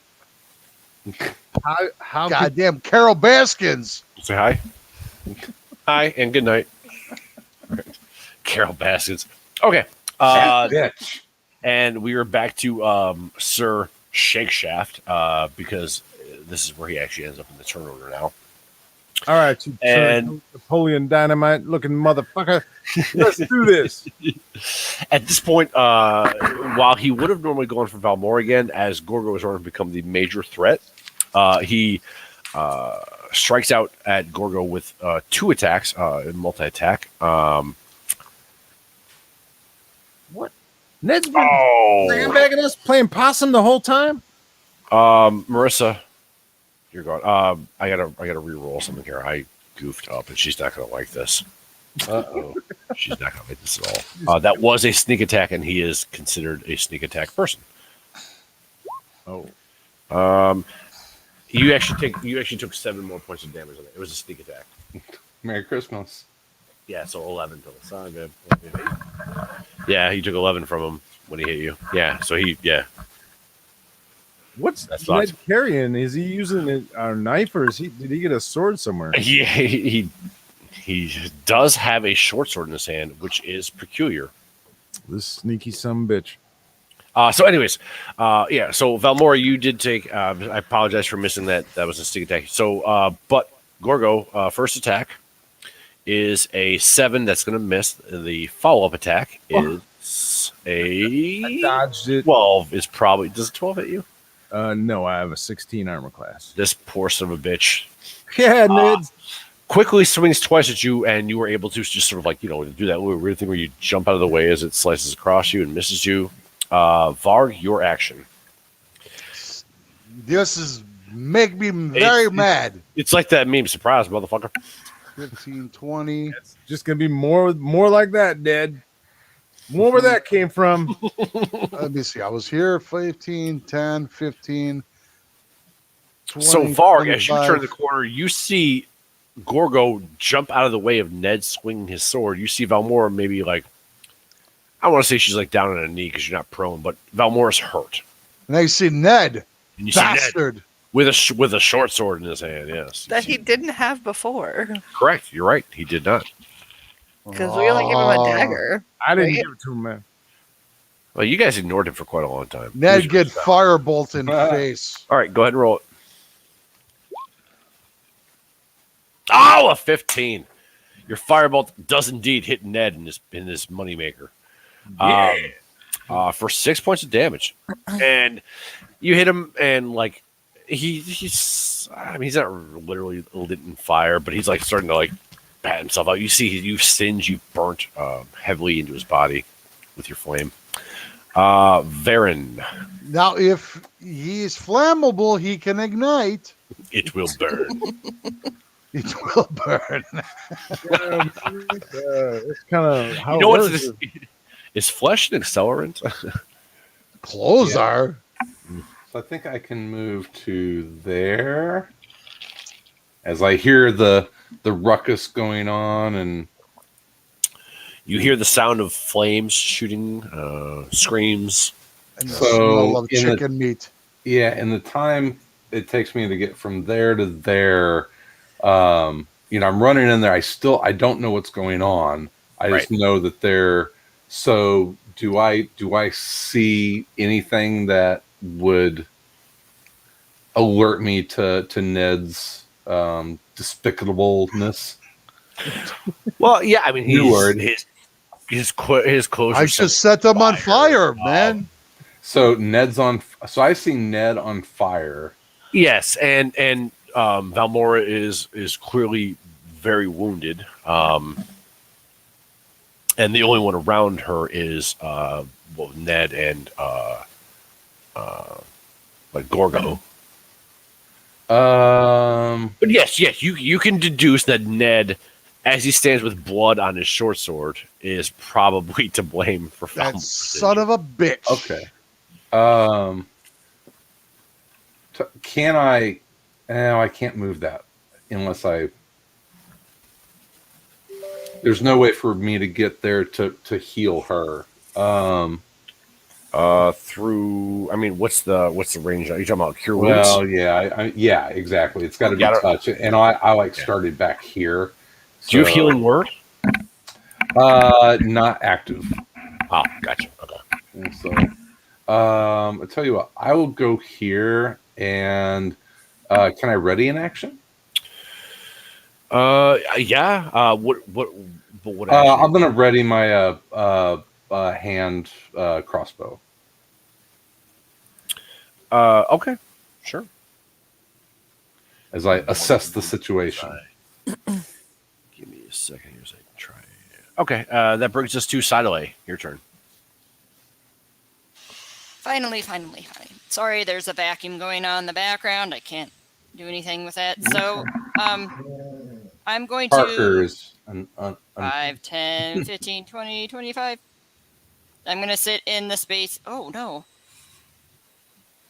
How could Goddamn Carol Baskins. Say hi. Hi, and good night. Carol Baskins. Okay. Bitch. And we are back to Sir Shankshaft because this is where he actually ends up in the turn order now. All right, you And- Napoleon Dynamite looking motherfucker. Let's do this. At this point, while he would have normally gone for Valmora again, as Gorgo was starting to become the major threat, he strikes out at Gorgo with 2 attacks, multi-attack. What? Ned's been Oh, sandbagging us, playing possum the whole time. Marissa, you're gone. I gotta re-roll something here. I goofed up, and she's not gonna like this. Uh-oh. She's not gonna like this at all. That was a sneak attack, and he is considered a sneak attack person. Oh, You actually took 7 more points of damage on it. It was a sneak attack. Merry Christmas. Yeah, so 11 total. Sorry, man. Yeah, he took 11 from him when he hit you. Yeah, so what's That's Ned lots. carrying? Is he using a knife, or did he get a sword somewhere? he does have a short sword in his hand, which is peculiar. This sneaky son of a bitch. So, anyways, so Valmora, you did take. I apologize for missing that. That was a sneak attack. So, but Gorgo, first attack is a 7. That's going to miss. The follow-up attack is I dodged it. 12. Is probably does 12 hit you? No, I have a 16 armor class. This poor son of a bitch Yeah, Ned. quickly swings twice at you, and you were able to just sort of like do that weird thing where you jump out of the way as it slices across you and misses you. Varg, your action. This is make me very mad. It's like that meme, surprise, motherfucker. 15, 20. It's just gonna be more like that, Ned. More where that came from. Let me see. I was here 15, 10, 15. 20, So Varg, as you 25. turn the corner, you see Gorgo jump out of the way of Ned swinging his sword. You see Valmora maybe like, I want to say she's like down on a knee because you're not prone, but Valmora's hurt. And I see Ned. And you see Ned Bastard. with a short sword in his hand. Yes, That he didn't have before. correct. You're right. He did not. Because we only gave him a dagger. I didn't Right? give it to him, man. Well, you guys ignored him for quite a long time. Ned get firebolt in face. All right, go ahead and roll it. Oh, a 15. Your firebolt does indeed hit Ned in this moneymaker. For 6 points of damage. And you hit him, and like he's not literally lit in fire, but he's like starting to like pat himself out. You see you've singed, you've burnt heavily into his body with your flame. Varen. Now, if he is flammable, he can ignite. It will burn. It will burn. It's kind of how You know it what's works. this? Is flesh an accelerant? Clothes are. So I think I can move to there. As I hear the ruckus going on, and You hear the sound of flames shooting, screams. And the So, smell of in the- chicken meat. yeah, and the time it takes me to get from there to there, I'm running in there. I don't know what's going on. I just know that they're. So do I see anything that would alert me to Ned's despicableness? Well, yeah, I mean, New word. his clothes. I are just set set them on fire, man. So Ned's on. So I see Ned on fire. Yes, and Valmora is clearly very wounded. And the only one around her is Ned and like Gorgo. But yes, you can deduce that Ned, as he stands with blood on his short sword, is probably to blame for That Valmora's son of a bitch. Okay. Can I? No, I can't move that unless I. There's no way for me to get there to heal her. through. I mean, what's the range? Are you talking about cure wounds? Well, yeah, yeah, exactly. It's got to be touch, and I started back here. Do you have healing word? Not active. Oh, gotcha. Okay. And so, I'll tell you what. I will go here, and can I ready an action? Yeah. What? I'm gonna ready my hand crossbow. Okay. Sure. As I assess the situation. Give me a second here so I can try. Okay. That brings us to Siddelay. Your turn. Finally. Sorry, there's a vacuum going on in the background. I can't do anything with that. So, I'm going to... Parker's 5, 10, 15, 20, 25. I'm going to sit in the space... Oh, no.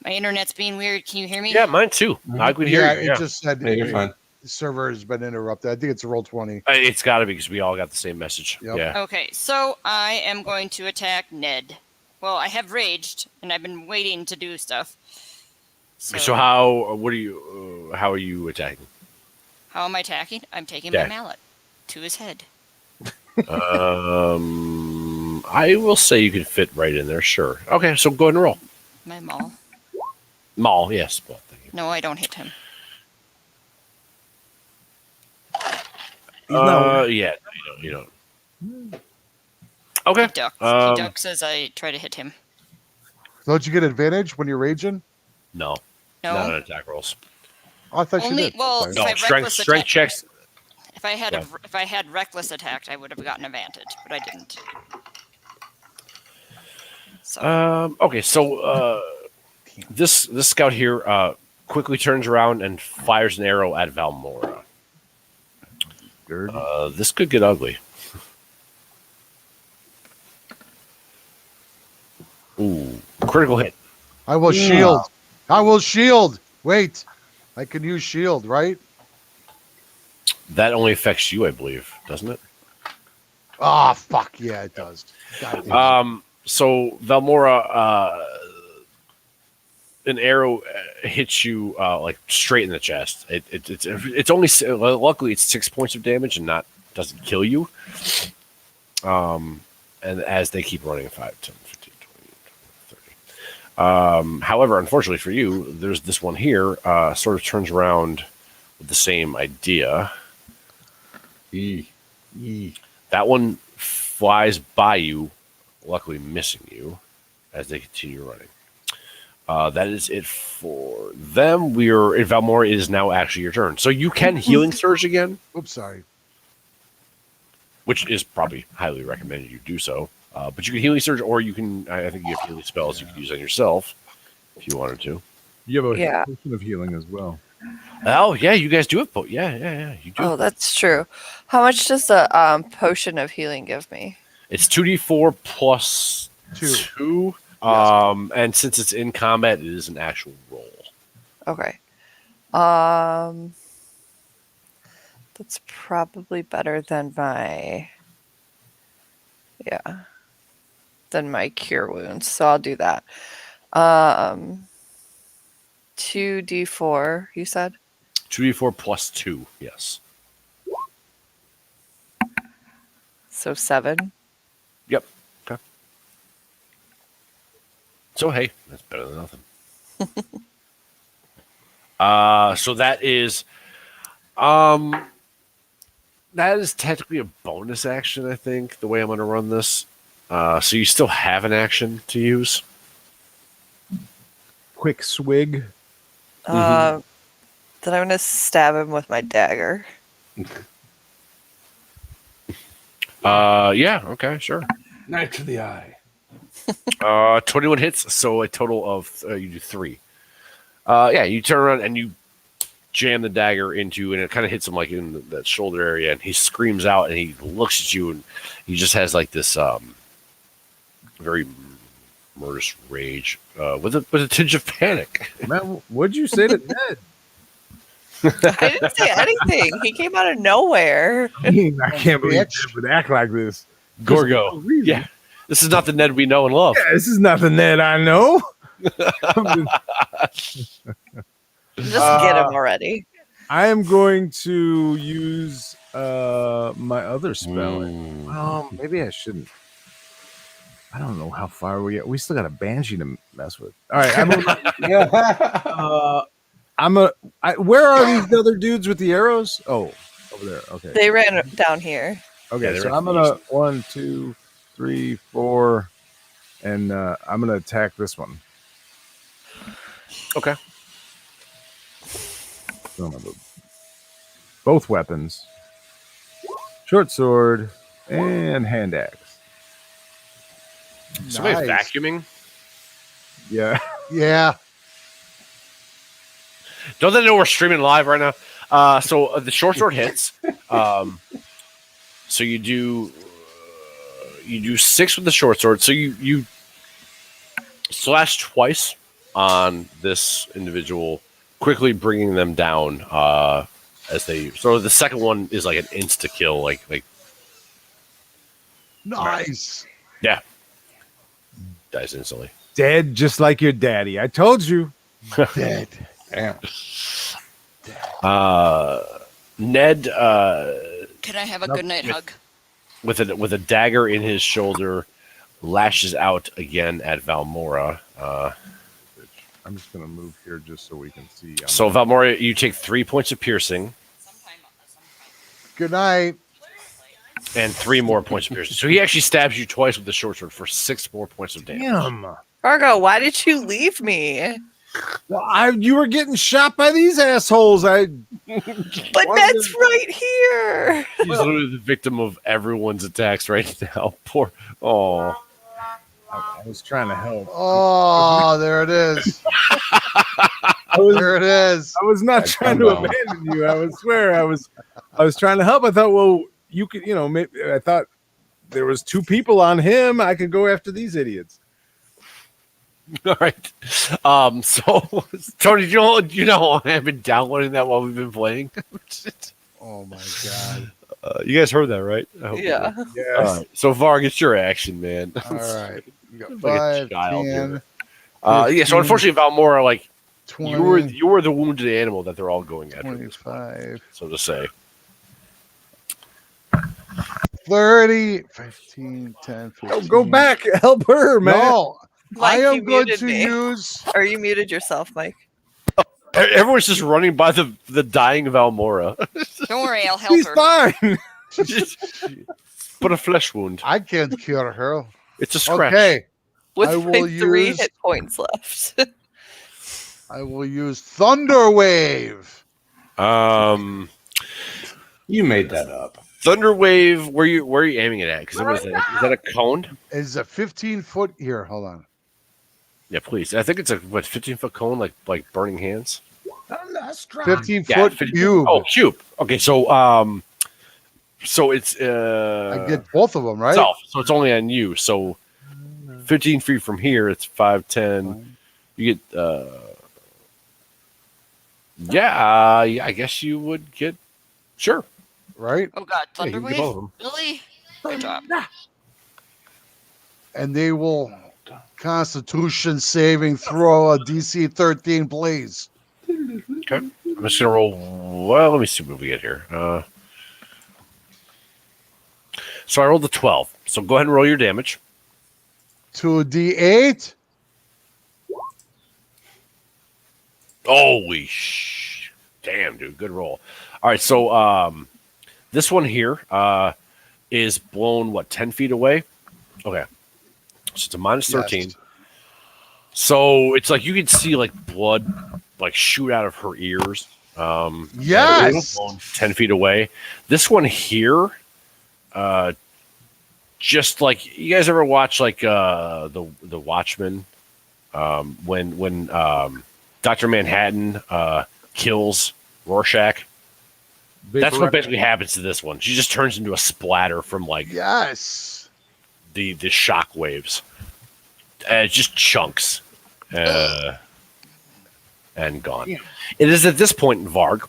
My internet's being weird. Can you hear me? Yeah, mine too. I could hear you. It just said you're fine. the server has been interrupted. I think it's a roll 20. It's got to be because we all got the same message. Yep. Yeah. Okay, so I am going to attack Ned. Well, I have raged, and I've been waiting to do stuff. So how? What are you? How are you attacking? How am I attacking? I'm taking my mallet to his head. I will say you can fit right in there. Sure. Okay, so go ahead and roll. My maul. Maul, yes. Well, thank you. No, I don't hit him. Yeah. You don't. Okay. He ducks. He ducks as I try to hit him. Don't you get advantage when you're raging? No. No. Not on attack rolls. Oh, I thought Only you did. well, Sorry. if No, I reckless strength attack, checks. if I had reckless attacked, I would have gotten advantage, but I didn't. So Okay, so this scout here quickly turns around and fires an arrow at Valmora. This could get ugly. Ooh, critical hit. I will shield. I will shield. Wait. I can use shield, right? That only affects you, I believe, doesn't it? Ah, fuck. Yeah, it does. God damn it. So Valmora, an arrow hits you like straight in the chest. It's only luckily it's 6 points of damage and doesn't kill you. And as they keep running 5, 10, 15, 20, 30. However, unfortunately for you, there's this one here, sort of turns around with the same idea. That one flies by you, luckily missing you, as they continue running. That is it for them. Valmora, it is now actually your turn. So you can healing surge again. Oops, sorry. Which is probably highly recommended you do so. But you can healing surge, or you can, I think you have healing spells you can use on yourself if you wanted to. You have a Yeah. potion of healing as well. Oh, yeah, you guys do have Yeah, you do. Oh, that's true. How much does the potion of healing give me? It's 2d4 plus 2. And since it's in combat, it is an actual roll. Okay. That's probably better than my cure wounds. So I'll do that. 2d4, you said? 2d4 plus 2, yes. So 7. Yep. Okay. So, hey, that's better than nothing. So that is technically a bonus action, I think, the way I'm going to run this. So you still have an action to use. Quick swig. Then I'm going to stab him with my dagger. Yeah, okay, sure. Knife to the eye. 21 hits, so a total of, you do 3. Yeah, you turn around and you jam the dagger into, and it kind of hits him like in that shoulder area, and he screams out, and he looks at you, and he just has like this very murderous rage with a tinge of panic. Man, what'd you say to Ned? I didn't say anything. He came out of nowhere. I mean, I can't believe Ned would act like this. Gorgo. Yeah. This is not the Ned we know and love. Yeah, this is not the Ned I know. Just get him already. I am going to use my other spell. Well, maybe I shouldn't. I don't know how far we get. We still got a banshee to mess with. All right, where are these other dudes with the arrows? Oh, over there. Okay. They ran down here. Okay, so I'm gonna 1, 2, 3, 4, and I'm gonna attack this one. Okay. Both weapons, short sword and hand axe. Somebody vacuuming? Yeah. Yeah. Don't they know we're streaming live right now? So the short sword hits. So you do 6 with the short sword. So you slash twice on this individual, quickly bringing them down as they. So the second one is like an insta kill, like Nice. yeah, dies instantly. Dead, just like your daddy. I told you. Dead. Damn. Ned. Can I have a good night hug? With a dagger in his shoulder, lashes out again at Valmora. I'm just gonna move here just so we can see. So Valmora, you take 3 points of piercing. Good night. And 3 more points of piercing. So he actually stabs you twice with the short sword for 6 more points of damage. Damn. Fargo, why did you leave me? Well, you were getting shot by these assholes. But Ned's right here. He's literally the victim of everyone's attacks right now. Poor. Oh. I was trying to help. Oh, there it is. There it is. I was not trying to abandon you. I swear I was trying to help. I thought, well, you could, maybe I thought there was 2 people on him. I could go after these idiots. All right. So Tony, you know I've been downloading that while we've been playing. Oh my god. You guys heard that, right? Yeah. Yes. So Varg, it's your action, man. All right. You got Like a 5, child 10, here. Yeah. So unfortunately, Valmora, like 20, you were the wounded animal that they're all going after. 25. So to say. 30, 15, 10, 15. Go back. Help her, man. No, Mike, I you am going muted to me. use. Or you muted yourself, Mike. Everyone's just running by the dying of Almora. Don't worry, I'll help She's her. fine. But a flesh wound. I can't cure her. It's a scratch. Okay, With I will my 3 use- hit points left. I will use Thunder Wave. You made that up. Thunderwave. Where are you aiming it at? Because what is that? Is that a cone? It's a 15-foot here. Hold on. Yeah, please. I think it's a 15-foot cone, like burning hands. 15-foot 50 cube. Oh, cube. Okay, so it's I get both of them, right? itself, so it's only on you. So 15 feet from here, it's 5, 10. You get I guess you would get sure. Right? Oh god, Yeah, you Thunder can get both of Wave? them. Really? Good job. And they will Constitution saving throw a DC 13, please. Okay. I'm just gonna roll. Well, let me see what we get here. So I rolled a 12. So go ahead and roll your damage. 2d8. Holy damn, dude, good roll. All right, so this one here is blown 10 feet away. Okay, so it's a minus 13. Yes. So it's like you can see like blood like shoot out of her ears. Yes. Blown 10 feet away. This one here, just like you guys ever watch like the Watchmen, when Dr. Manhattan kills Rorschach. That's what basically happens to this one. She just turns into a splatter from like Yes. the shock waves. It's just chunks and gone. Yeah. It is at this point, Varg,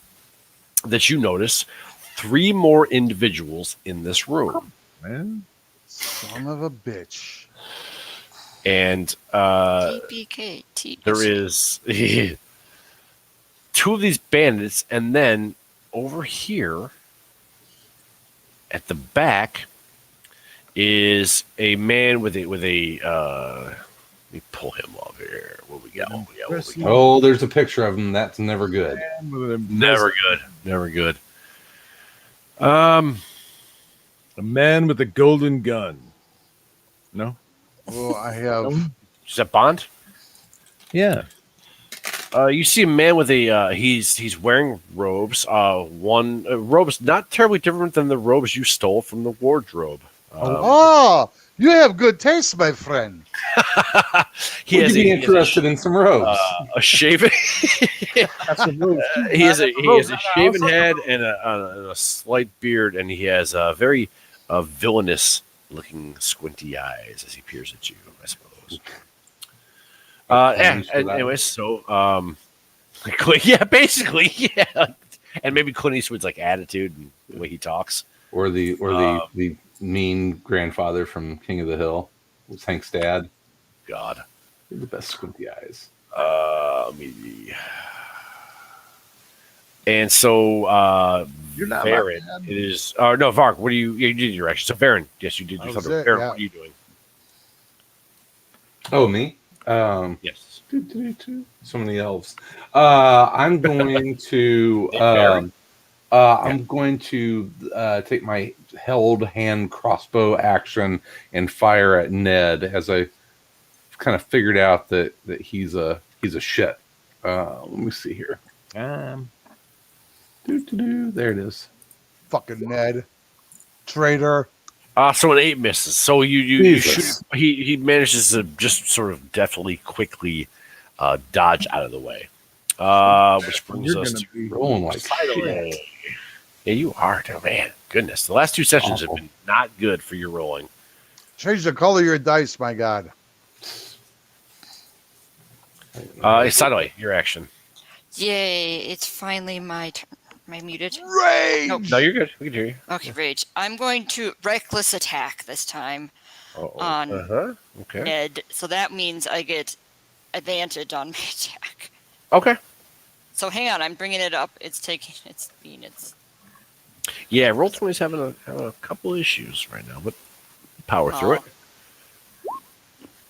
that you notice 3 more individuals in this room. Man. Son of a bitch. And TPK. there is 2 of these bandits, and then over here at the back is a man with a let me pull him up here. What we got? Oh, there's a picture of him. That's never good. Never good. A man with a golden gun. No? Well, I have. Is that Bond? Yeah. You see a man with a he's wearing robes. Robes not terribly different than the robes you stole from the wardrobe. Oh, you have good taste, my friend. He has be interested in some robes. a shaven. He has a shaven head and a slight beard, and he has a very villainous looking squinty eyes as he peers at you, I suppose. Anyways, so yeah, basically, yeah, and maybe Clint Eastwood's like attitude and the way he talks, Or the mean grandfather from King of the Hill was Hank's dad. God, The best squinty eyes. maybe. And so, You're not Varen, my dad. it is. No, Vark, what do you did your action? So, Varen, yes, you did your That was thunder. it, Varen, yeah. what are you doing? Oh, me? Yes. So many elves. I'm going to I'm going to take my held hand crossbow action and fire at Ned as I kind of figured out that he's a shit. Let me see here. There it is. Fucking Ned. Traitor. So an 8 misses. So you shoot. Jesus. He manages to just sort of deftly, quickly dodge out of the way. Which brings You're us gonna to be Rolling like shit. Yeah, you are, oh, man. Goodness, the last 2 sessions Awful. have been not good for your rolling. Change the color of your dice, my God. Sadoi, your action. Yay, it's finally my turn. Am I muted? Rage! Nope. No, you're good. We can hear you. Okay, Rage. I'm going to reckless attack this time Uh-oh. on Okay. Ned. So that means I get advantage on my attack. Okay. So hang on, I'm bringing it up. It's Yeah, Roll20's having a couple issues right now, but power through it.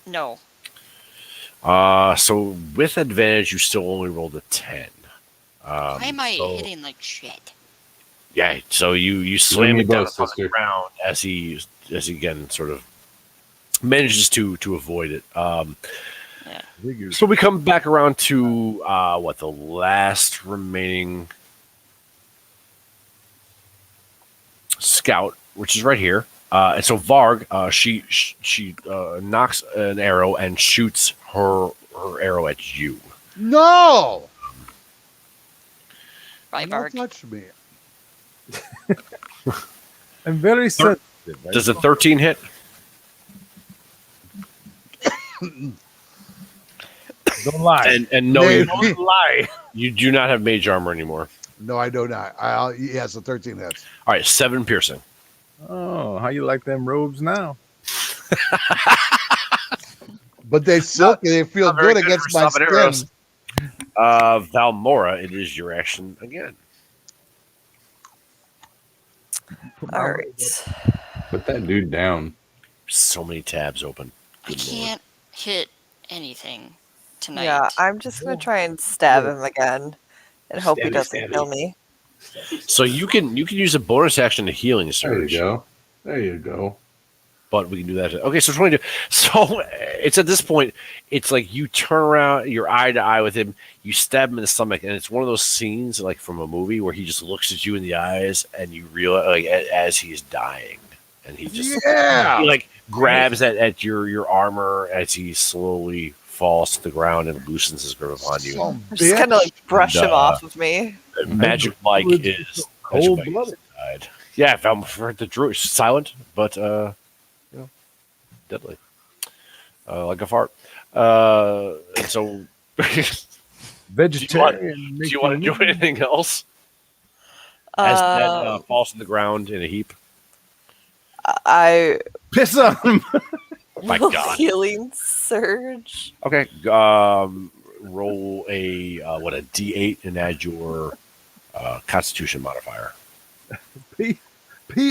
No. So with advantage, you still only rolled a 10. Why am I hitting like shit? Yeah, so you slam me it down both, upon the sister. ground as he again sort of manages to avoid it. Yeah. So we come back around to the last remaining scout, which is right here. And so Varg, she knocks an arrow and shoots her arrow at you. No! Right, Don't Varg. touch me. I'm very sensitive. Does a 13 hit? Don't lie. And no, Maybe. Don't lie. you do not have mage armor anymore. No, I do not. He has a 13 hits. All right, 7 piercing. Oh, how you like them robes now? But they silky. They feel Not very good against for my stopping skin. arrows. Valmora, it is your action again. All right. Put that dude down. So many tabs open. I Good lord. can't hit anything tonight. Yeah, I'm just gonna try and stab him again, and hope he Stabby, doesn't stabby. kill me. So you can use a bonus action to healing There surge. you go. There you go. But we can do that. Okay, so 22. So it's at this point, it's like you turn around, you're eye to eye with him, you stab him in the stomach, and it's one of those scenes like from a movie where he just looks at you in the eyes, and you realize like as he's dying, and he just Yeah. he like grabs at your armor as he slowly falls to the ground and loosens his grip upon you. Some I'm just kind of like brush And, him off of me. Magic Mike is Cold-blooded. died. Yeah, for the druid, silent, but deadly, like a fart. And so, Vegetarian. do you want to do anything else? As Ned falls to the ground in a heap. I Piss on him. My will God. healing surge. Okay, roll a D8 and add your Constitution modifier. Pee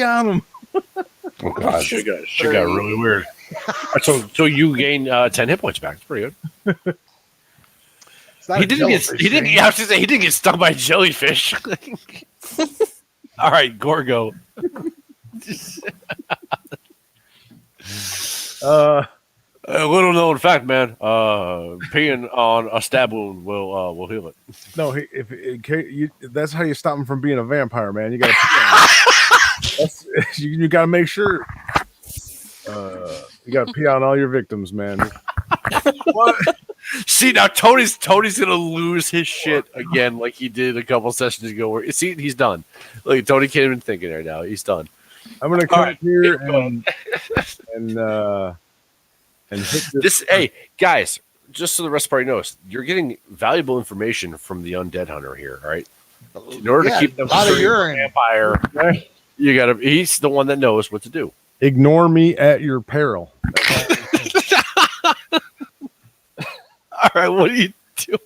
on him. Oh god. Shit got really weird. So you gain 10 hit points back. That's pretty good. It's not He a didn't get. jellyfish He didn't. thing. Yeah, I was gonna say he didn't get stung by a jellyfish. All right, Gorgo. A little known fact, man. Peeing on a stab wound will heal it. No, that's how you stop him from being a vampire, man. You got to you got to make sure you got to pee on all your victims, man. What? See, now Tony's gonna lose his shit again, like he did a couple sessions ago. Where see, he's done. Like Tony can't even think right now. He's done. I'm gonna come All right, here go on. and hit This, hey guys, just so the rest of the party knows, you're getting valuable information from the undead hunter here. All right, in order to keep them a lot of from urine. vampire, you gotta. He's the one that knows what to do. Ignore me at your peril. All right, what are you doing?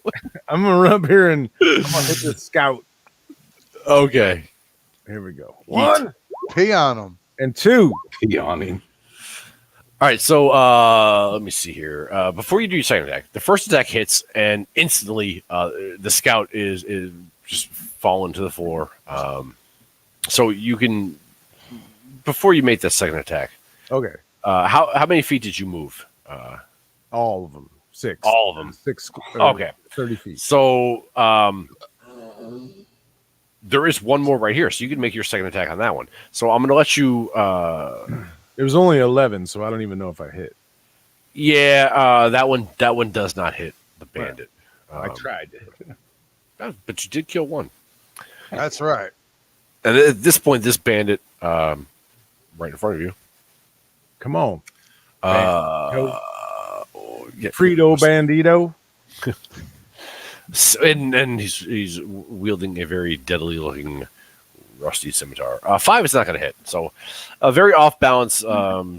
I'm gonna run up here and I'm gonna hit this scout. Okay, Here we go. 1 Pee on him. and 2. Yawning. all right. So let me see here. Before you do your second attack, the first attack hits, and instantly the scout is just falling to the floor. So you can, before you make the second attack, Okay, how many feet did you move? all of them. 6. All of them. 6. Okay. 30 feet. So there is one more right here, so you can make your second attack on that one. So I'm going to let you. It was only 11, so I don't even know if I hit. Yeah, that one does not hit the bandit. I tried to hit. But you did kill one. That's right. And at this point, this bandit, right in front of you, Come on, yeah, Frito Bandito. and he's wielding a very deadly looking rusty scimitar. 5 is not going to hit. So, very off balance.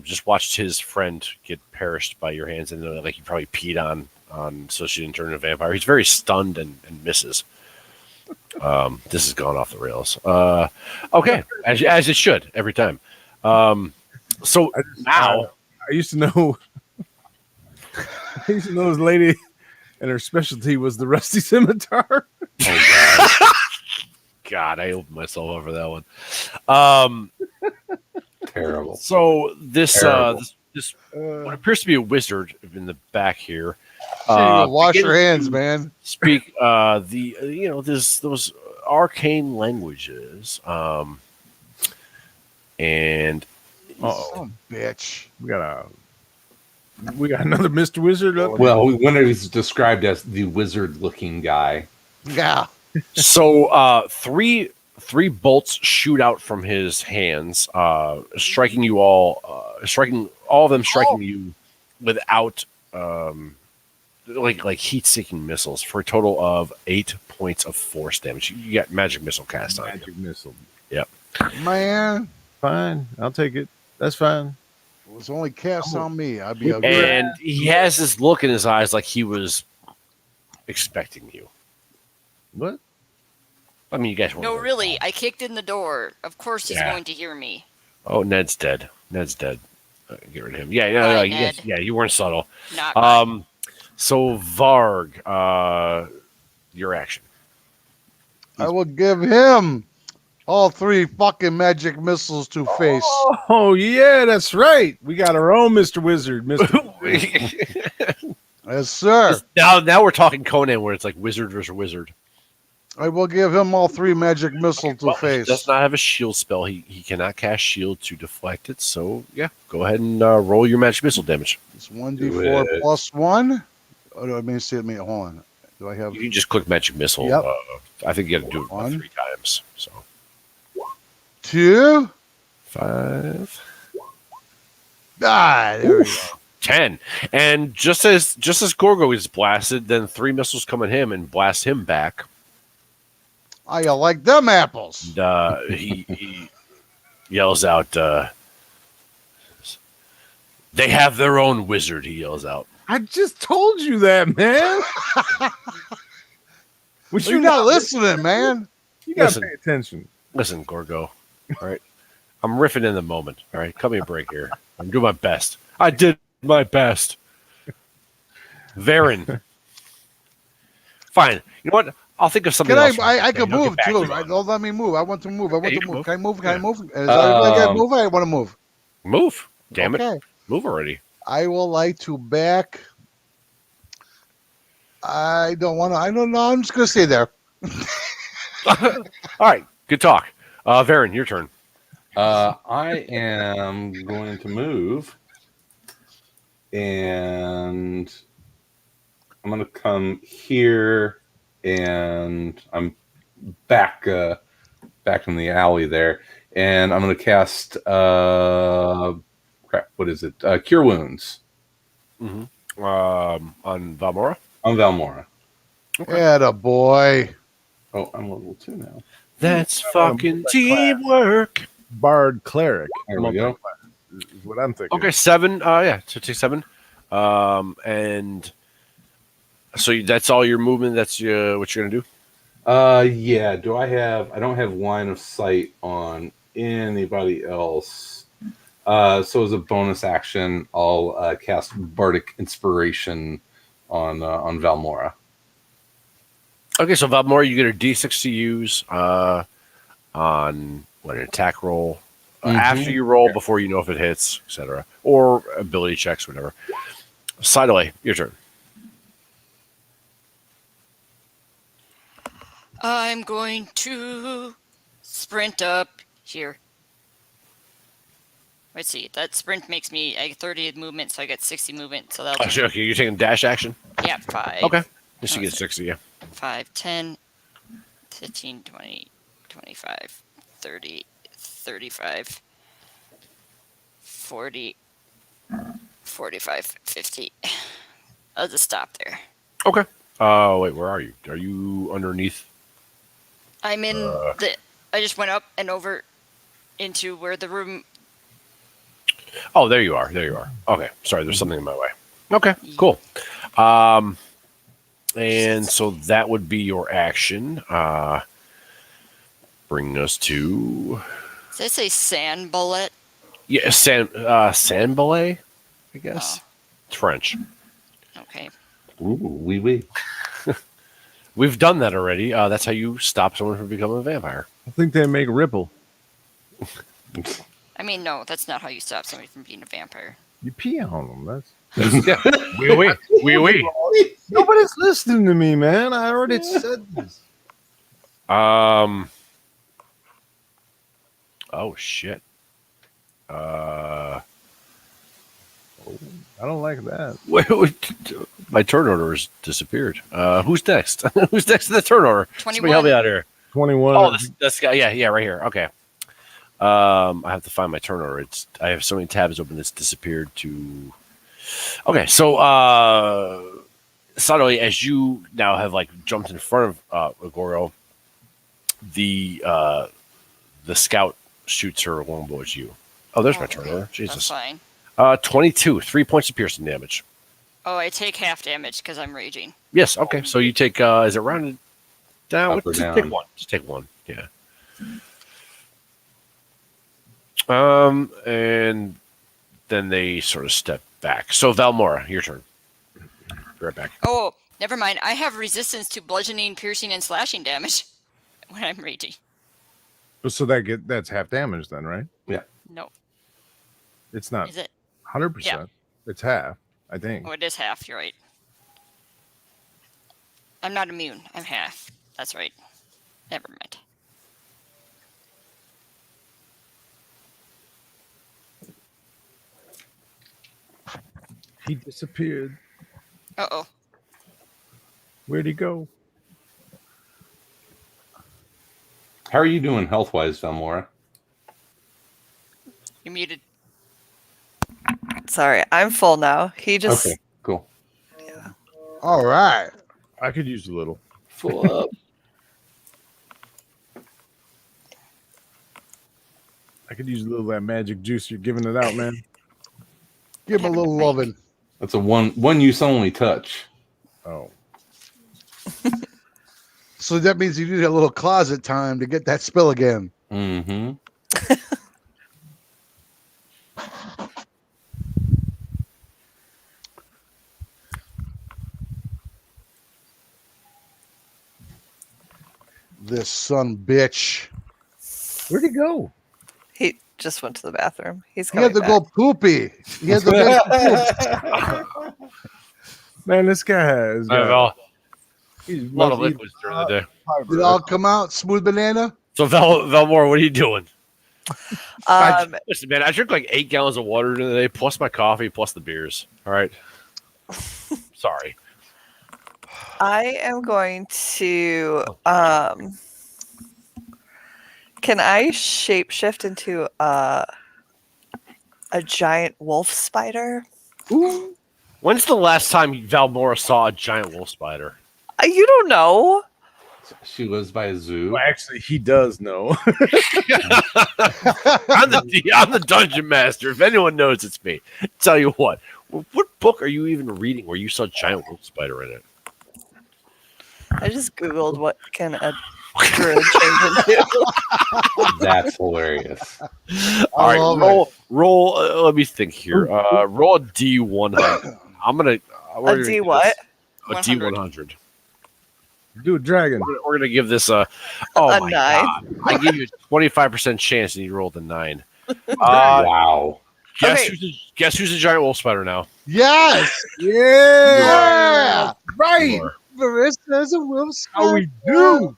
Just watched his friend get perished by your hands, and like he probably peed on so she didn't turn into a vampire. He's very stunned and misses. This has gone off the rails. Okay, as it should every time. So now I used to know. I used to know this lady, and her specialty was the rusty scimitar. Oh God. God, I opened myself over that one. Terrible. So this Terrible. this what appears to be a wizard in the back here. Wash begins your hands, to man. Speak there's those arcane languages, and Some bitch. We got another Mr. Wizard up. Well, when it was described as the wizard-looking guy. Yeah. so three bolts shoot out from his hands, striking you all, striking all of them, you without like heat-seeking missiles for a total of 8 points of force damage. You got magic missile cast on you. Magic missile. Yep. Man, Fine, I'll take it. That's fine. it was only cast on me. I'd be okay. And he has this look in his eyes like he was expecting you. What? I mean, you guys weren't No, there. really, I kicked in the door. Of course he's Yeah. going to hear me. Oh, Ned's dead. Get rid of him. Yeah, Bye, yes, Ned. yeah. You weren't subtle. Not mine. So Varg, your action. I will give him all 3 fucking magic missiles to face. Oh yeah, that's right. We got our own Mr. Wizard. Yes, sir. now we're talking Conan, where it's like wizard versus wizard. I will give him all 3 magic missiles to Well, he face. does not have a shield spell. He cannot cast shield to deflect it. So yeah, go ahead and roll your magic missile damage. It's Do 1d4 it. plus 1. Oh, do I mean see it? Hold on. Do I have You can just click magic missile. Yep. I think you got to do it about 1. 3 times. So 2? 5. Ah, there we go. 10. And just as Gorgo is blasted, then 3 missiles come at him and blast him back. Oh, you like them apples? And, he yells out, they have their own wizard, he yells out. I just told you that, man. Would You're not listening, man. You gotta Listen. pay attention. Listen, Gorgo. All right. I'm riffing in the moment. All right. Cut me a break here. I'm doing my best. I did my best. Varen. Fine. You know what? I'll think of something Can else. I can I'll move get back to too. you Right? on Don't let me move. I want to move. I want you to can move. move. Can I move? Can I Yeah. move? Is that I Um, move? I want to move. it. Move. Damn Okay. it. Move already. I will like to back. I don't want to. I don't know. I'm just gonna stay there. All right. Good talk. Varen, your turn. I am going to move, and I'm going to come here, and I'm back in the alley there, and I'm going to cast crap. What is it? Cure Wounds On Valmora. on Valmora. Atta boy. Oh, I'm level 2 now. That's fucking teamwork. Bard cleric. There we go. Is what I'm thinking. Okay, 7. Yeah, so take 7. And so that's all your movement. That's what you're gonna do. Yeah. Do I have? I don't have line of sight on anybody else. So as a bonus action, I'll cast Bardic Inspiration on Valmora. Okay, so Valmora, you get a D6 to use on an attack roll after you roll, before you know if it hits, etc., or ability checks, whatever. Sideway, your turn. I'm going to sprint up here. Let's see. That sprint makes me 30 movement, so I get 60 movement. So that'll Okay, you're taking dash action. yeah, 5. Okay, just to get 60. Yeah. 5, 10, 15, 20, 25, 30, 35, 40, 45, 50. I'll just stop there. Okay. Wait, where are you? Are you underneath? I'm in the. I just went up and over into where the room. Oh, there you are. There you are. Okay. Sorry, there's something in my way. Okay, cool. And so that would be your action. Bring us to Does it say sand bullet? sand ballet, I guess. Oh. It's French. Okay. Ooh, wee wee. We've done that already. That's how you stop someone from becoming a vampire. I think they make Ripple. I mean, no, that's not how you stop somebody from being a vampire. You pee on them. That's Oui. nobody's listening to me, man. I already said this. Oh shit. I don't like that. Wait, my turn order has disappeared. Who's next? Who's next to the turn order? 21. Somebody help me out here. 21. Oh, this guy. Yeah, right here. Okay. I have to find my turn order. I have so many tabs open. It's disappeared to. Okay, so suddenly, as you now have jumped in front of Agoro, the scout shoots her longbow at you. Oh, there's my turn order. That's Jesus. fine. 22, 3 points of piercing damage. Oh, I take half damage because I'm raging. Yes. Okay. So you take. Is it rounded down? Up or Just down? take one. Just take one. Yeah. And then they sort of step back. So Valmora, your turn. Be right back. Oh, never mind. I have resistance to bludgeoning, piercing, and slashing damage when I'm raging. So that's half damage then, right? No. It's not Is it? 100%. Yeah. It's half, I think. Oh, it is half. You're right. I'm not immune. I'm half. That's right. Never mind. He disappeared. Uh-oh. Where'd he go? How are you doing health wise, Valmora? You're muted. Sorry, I'm full now. He just. Okay, cool. All right. I could use a little. Full up. I could use a little of that magic juice you're giving it out, man. Give him a little loving. That's a one use only touch. Oh. So that means you need a little closet time to get that spell again. Mm-hmm. This son bitch. Where'd he go? He just went to the bathroom. He's He had coming to go back. poopy. He had to go poop. Man, this guy has got he's A lot of lucky- liquids during the day. Did it all come out? Smooth banana? So Valmora, what are you doing? Um, Listen, man, I drink 8 gallons of water during the day, plus my coffee, plus the beers. All right. Sorry. I am going to. Can I shapeshift into a giant wolf spider? When's the last time Valmora saw a giant wolf spider? You don't know. She lives by a zoo. Well, actually, he does know. I'm the dungeon master. If anyone knows, it's me. Tell you what book are you even reading where you saw a giant wolf spider in it? I just googled what can a druid change into. That's hilarious. All right, love roll. Let me think here. Roll a D100. I'm gonna. A D what? A 100. D100. Do a dragon. We're gonna give this a. Oh A my 9. god! I gave you a 25% chance, and you rolled a 9. Wow. Guess Okay. who's a giant wolf spider now? Yes. Yeah. Right. Or- Marissa's a wolf How we do.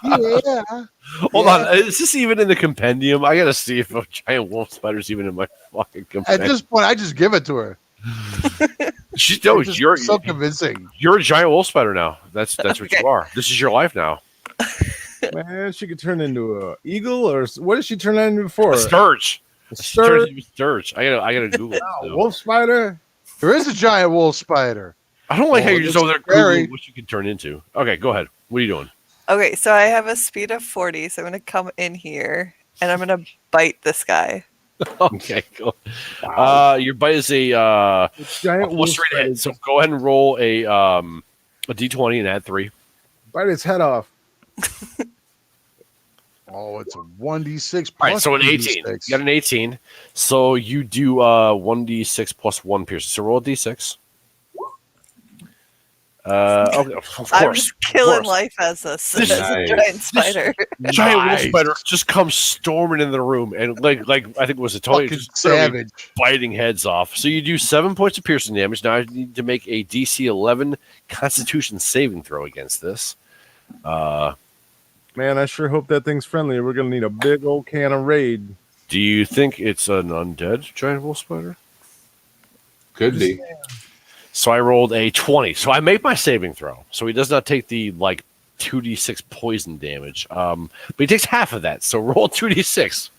Yeah. Hold on, is this even in the compendium? I gotta see if a giant wolf spider's even in my fucking At compendium. this point, I just give it to her. No, It's just you're so convincing. a giant wolf spider now. That's what Okay. you are. This is your life now. Man, she could turn into a eagle, or what did she turn into before? A sturge. A She turns sturge? into a sturge. I gotta Google it. A now. wolf spider? There is a giant wolf spider. I don't like Oh, how it you're just looks over there scary. Googling what you can turn into. Okay, go ahead. What are you doing? Okay, so I have a speed of 40, so I'm going to come in here and I'm going to bite this guy. Okay, cool. Your bite is a Giant wolf plus 3 to spider hit. So go ahead and roll a d20 and add 3. bite its head off. Oh, it's a 1d6 All right, plus so an 18. 2d6. You got an 18. So you do 1d6 plus 1 piercing. So roll a d6. Okay, of course. I'm just killing course. life as a This- giant This spider. giant wolf Nice. spider just comes storming into the room, and like I think it was a Tony, Fucking just literally savage. biting heads off. So you do 7 points of piercing damage. Now I need to make a DC 11 Constitution saving throw against this. Man, I sure hope that thing's friendly. We're gonna need a big old can of raid. Do you think it's an undead giant wolf spider? Could be. So I rolled a 20. So I make my saving throw. So he does not take the 2d6 poison damage. But he takes half of that. So roll 2d6.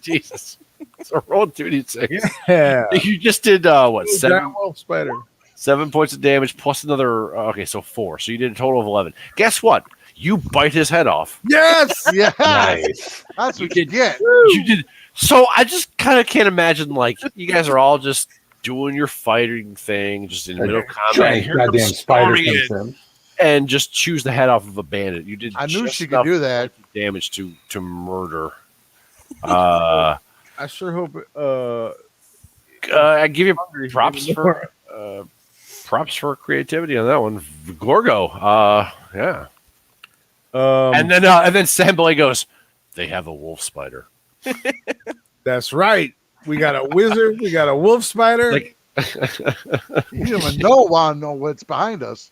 Jesus. So roll 2d6. Yeah. You just did what? Giant wolf spider. 7 points of damage plus another. Okay, so 4. So you did a total of 11. Guess what? You bite his head off. Yes. Yeah, Nice. that's You what you did- get. You did. So I just kind of can't imagine you guys are all just doing your fighting thing, just in the middle of combat. Giant Here goddamn comes spider storming in, comes in. and just choose the head off of a bandit. You did. I knew just she could enough do that. damage to murder. I sure hope. I give you Hungry. props for creativity on that one, Gorgo. Yeah, and then Samblay goes, "They have a wolf spider." That's right. We got a wizard. We got a wolf spider. Like, You don't even want to know what's behind us.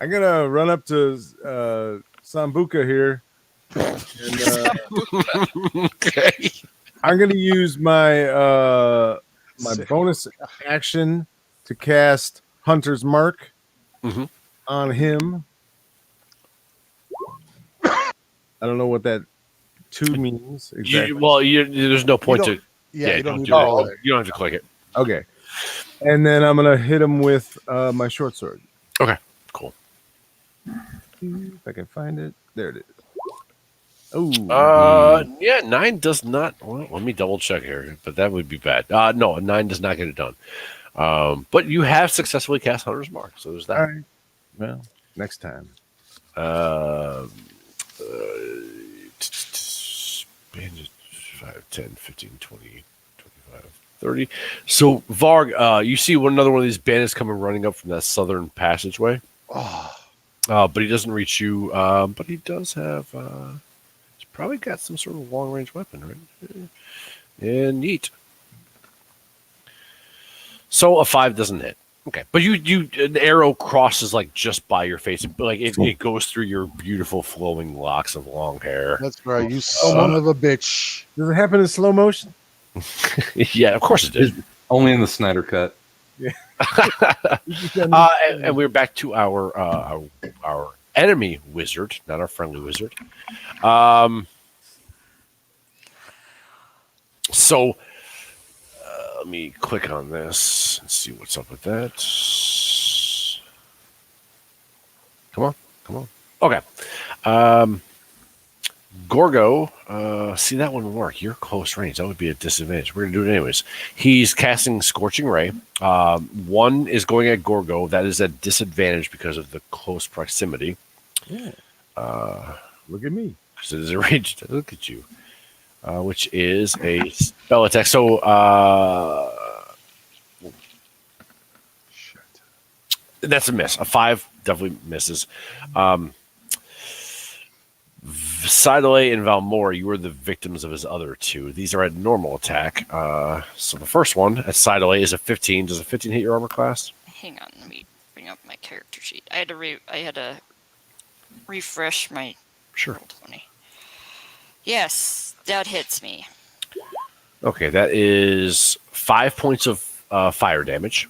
I'm gonna run up to Sambuca here, and okay. I'm gonna use my Sick. bonus action to cast Hunter's Mark Mhm. on him. I don't know what that 2 means exactly. There's no point to. Yeah, you don't need do to it. roll it. You don't have to click it. Okay, and then I'm gonna hit him with my short sword. Okay, cool. If I can find it, there it is. Oh, Yeah, 9 does not. Well, let me double check here, but that would be bad. No, a 9 does not get it done. But you have successfully cast Hunter's Mark, so there's that. all right. Well, next time. 5, 10, 15, 20, 25, 30. So, Varg, you see another one of these bandits coming running up from that southern passageway. Oh, But he doesn't reach you. But he does have. He's probably got some sort of long range weapon, right? And neat. So a 5 doesn't hit. Okay, but you an arrow crosses just by your face, but it goes through your beautiful flowing locks of long hair. that's right. You son of a bitch. Does it happen in slow motion? Yeah, of course it did. Only in the Snyder cut. And we're back to our enemy wizard, not our friendly wizard. So let me click on this and see what's up with that. Come on. Okay. Gorgo, see, that wouldn't work. You're close range. That would be a disadvantage. We're going to do it anyways. He's casting Scorching Ray. 1 is going at Gorgo. That is at disadvantage because of the close proximity. Yeah. Look at me. Because it is a ranged. Look at you. Which is a spell attack. So, Shit. that's a miss. A 5 definitely misses. Siddelay and Valmora, you were the victims of his other 2. These are at normal attack. So the first one at Siddelay is a 15. Does a 15 hit your armor class? Hang on, let me bring up my character sheet. I had to refresh my Sure. Roll20. Yes, that hits me. Okay, that is 5 points of fire damage.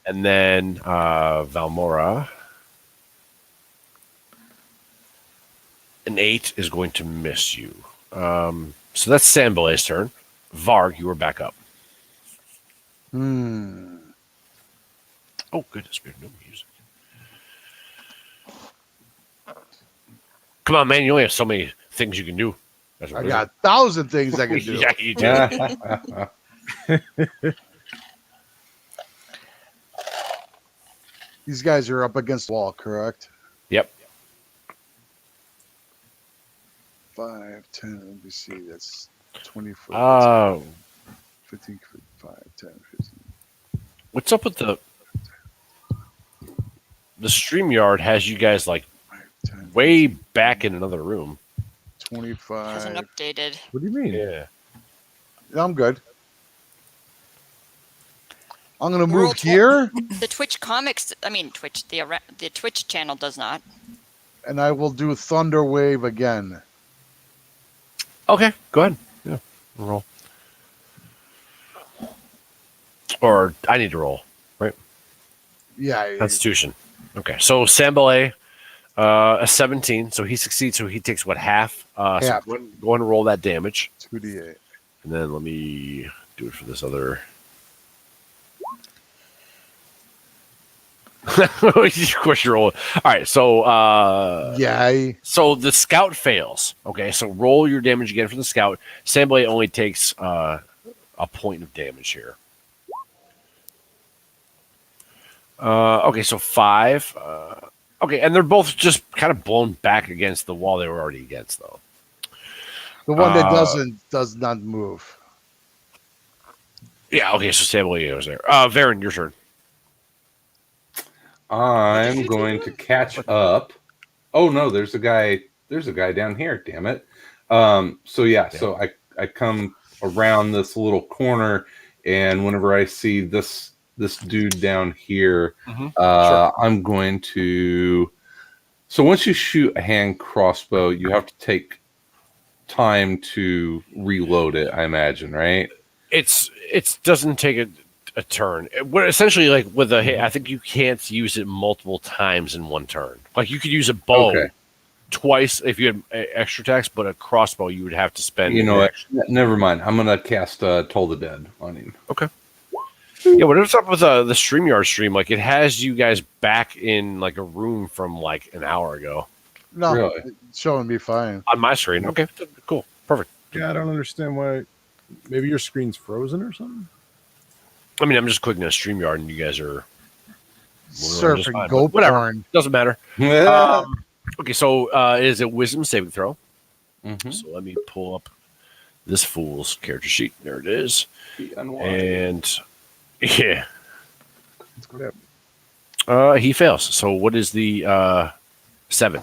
And then Valmora, an 8 is going to miss you. So that's Sambalay's turn. Varg, you are back up. Oh, goodness, we have no music. Come on, man, you only have so many things you can do. That's I what it got 1,000 things I can is. do. Yeah, you do. These guys are up against the wall, correct? Yep. 5, 10. Let me see. That's 20 foot. Uh, 15 foot. 5, 10, 15. what's up with the StreamYard has you guys like 5, 10, way 15, back in another room. 25. Hasn't updated. What do you mean? Yeah. I'm good. I'm gonna We're all move here, The Twitch comics, I mean Twitch, the Twitch channel does not. and I will do Thunder Wave again. Okay, go ahead. Yeah, roll. Or I need to roll, right? Yeah, Constitution. Okay, so Sambale, a 17, so he succeeds. So he takes what, half? Half. So go ahead and roll that damage, 2d8. and then let me do it for this other. Of course, you're rolling. All right, so Yay. so the scout fails. Okay, so roll your damage again for the scout. Sambale only takes a point of damage here. Okay, so 5. Okay, and they're both just kind of blown back against the wall they were already against, though. The one that does not move. Yeah, okay, so Sambale goes there. Varen, your turn. I'm going to catch up. Oh no, there's a guy down here, damn it. So I come around this little corner, and whenever I see this dude down here, Sure. I'm going to. So once you shoot a hand crossbow, you have to take time to reload it, I imagine, right? It doesn't take a turn. What essentially, like with a hit, I think you can't use it multiple times in one turn. Like you could use a bow twice if you had extra attacks, but a crossbow you would have to spend. You know what? Never mind. I'm gonna cast Toll the Dead on him. Okay. Yeah, whatever's up with the StreamYard stream, like it has you guys back in like a room from like an hour ago No, Really? it's showing me fine. on my screen. Okay, cool, perfect. Yeah, I don't understand why. Maybe your screen's frozen or something. I mean, I'm just clicking on StreamYard, and you guys are just Surfing fine, goat but whatever. porn. Doesn't matter. Yeah. Okay, so it is a wisdom saving throw. Mhm. So let me pull up this fool's character sheet. There it is. And And yeah, Let's go down. he fails. So what is the 7?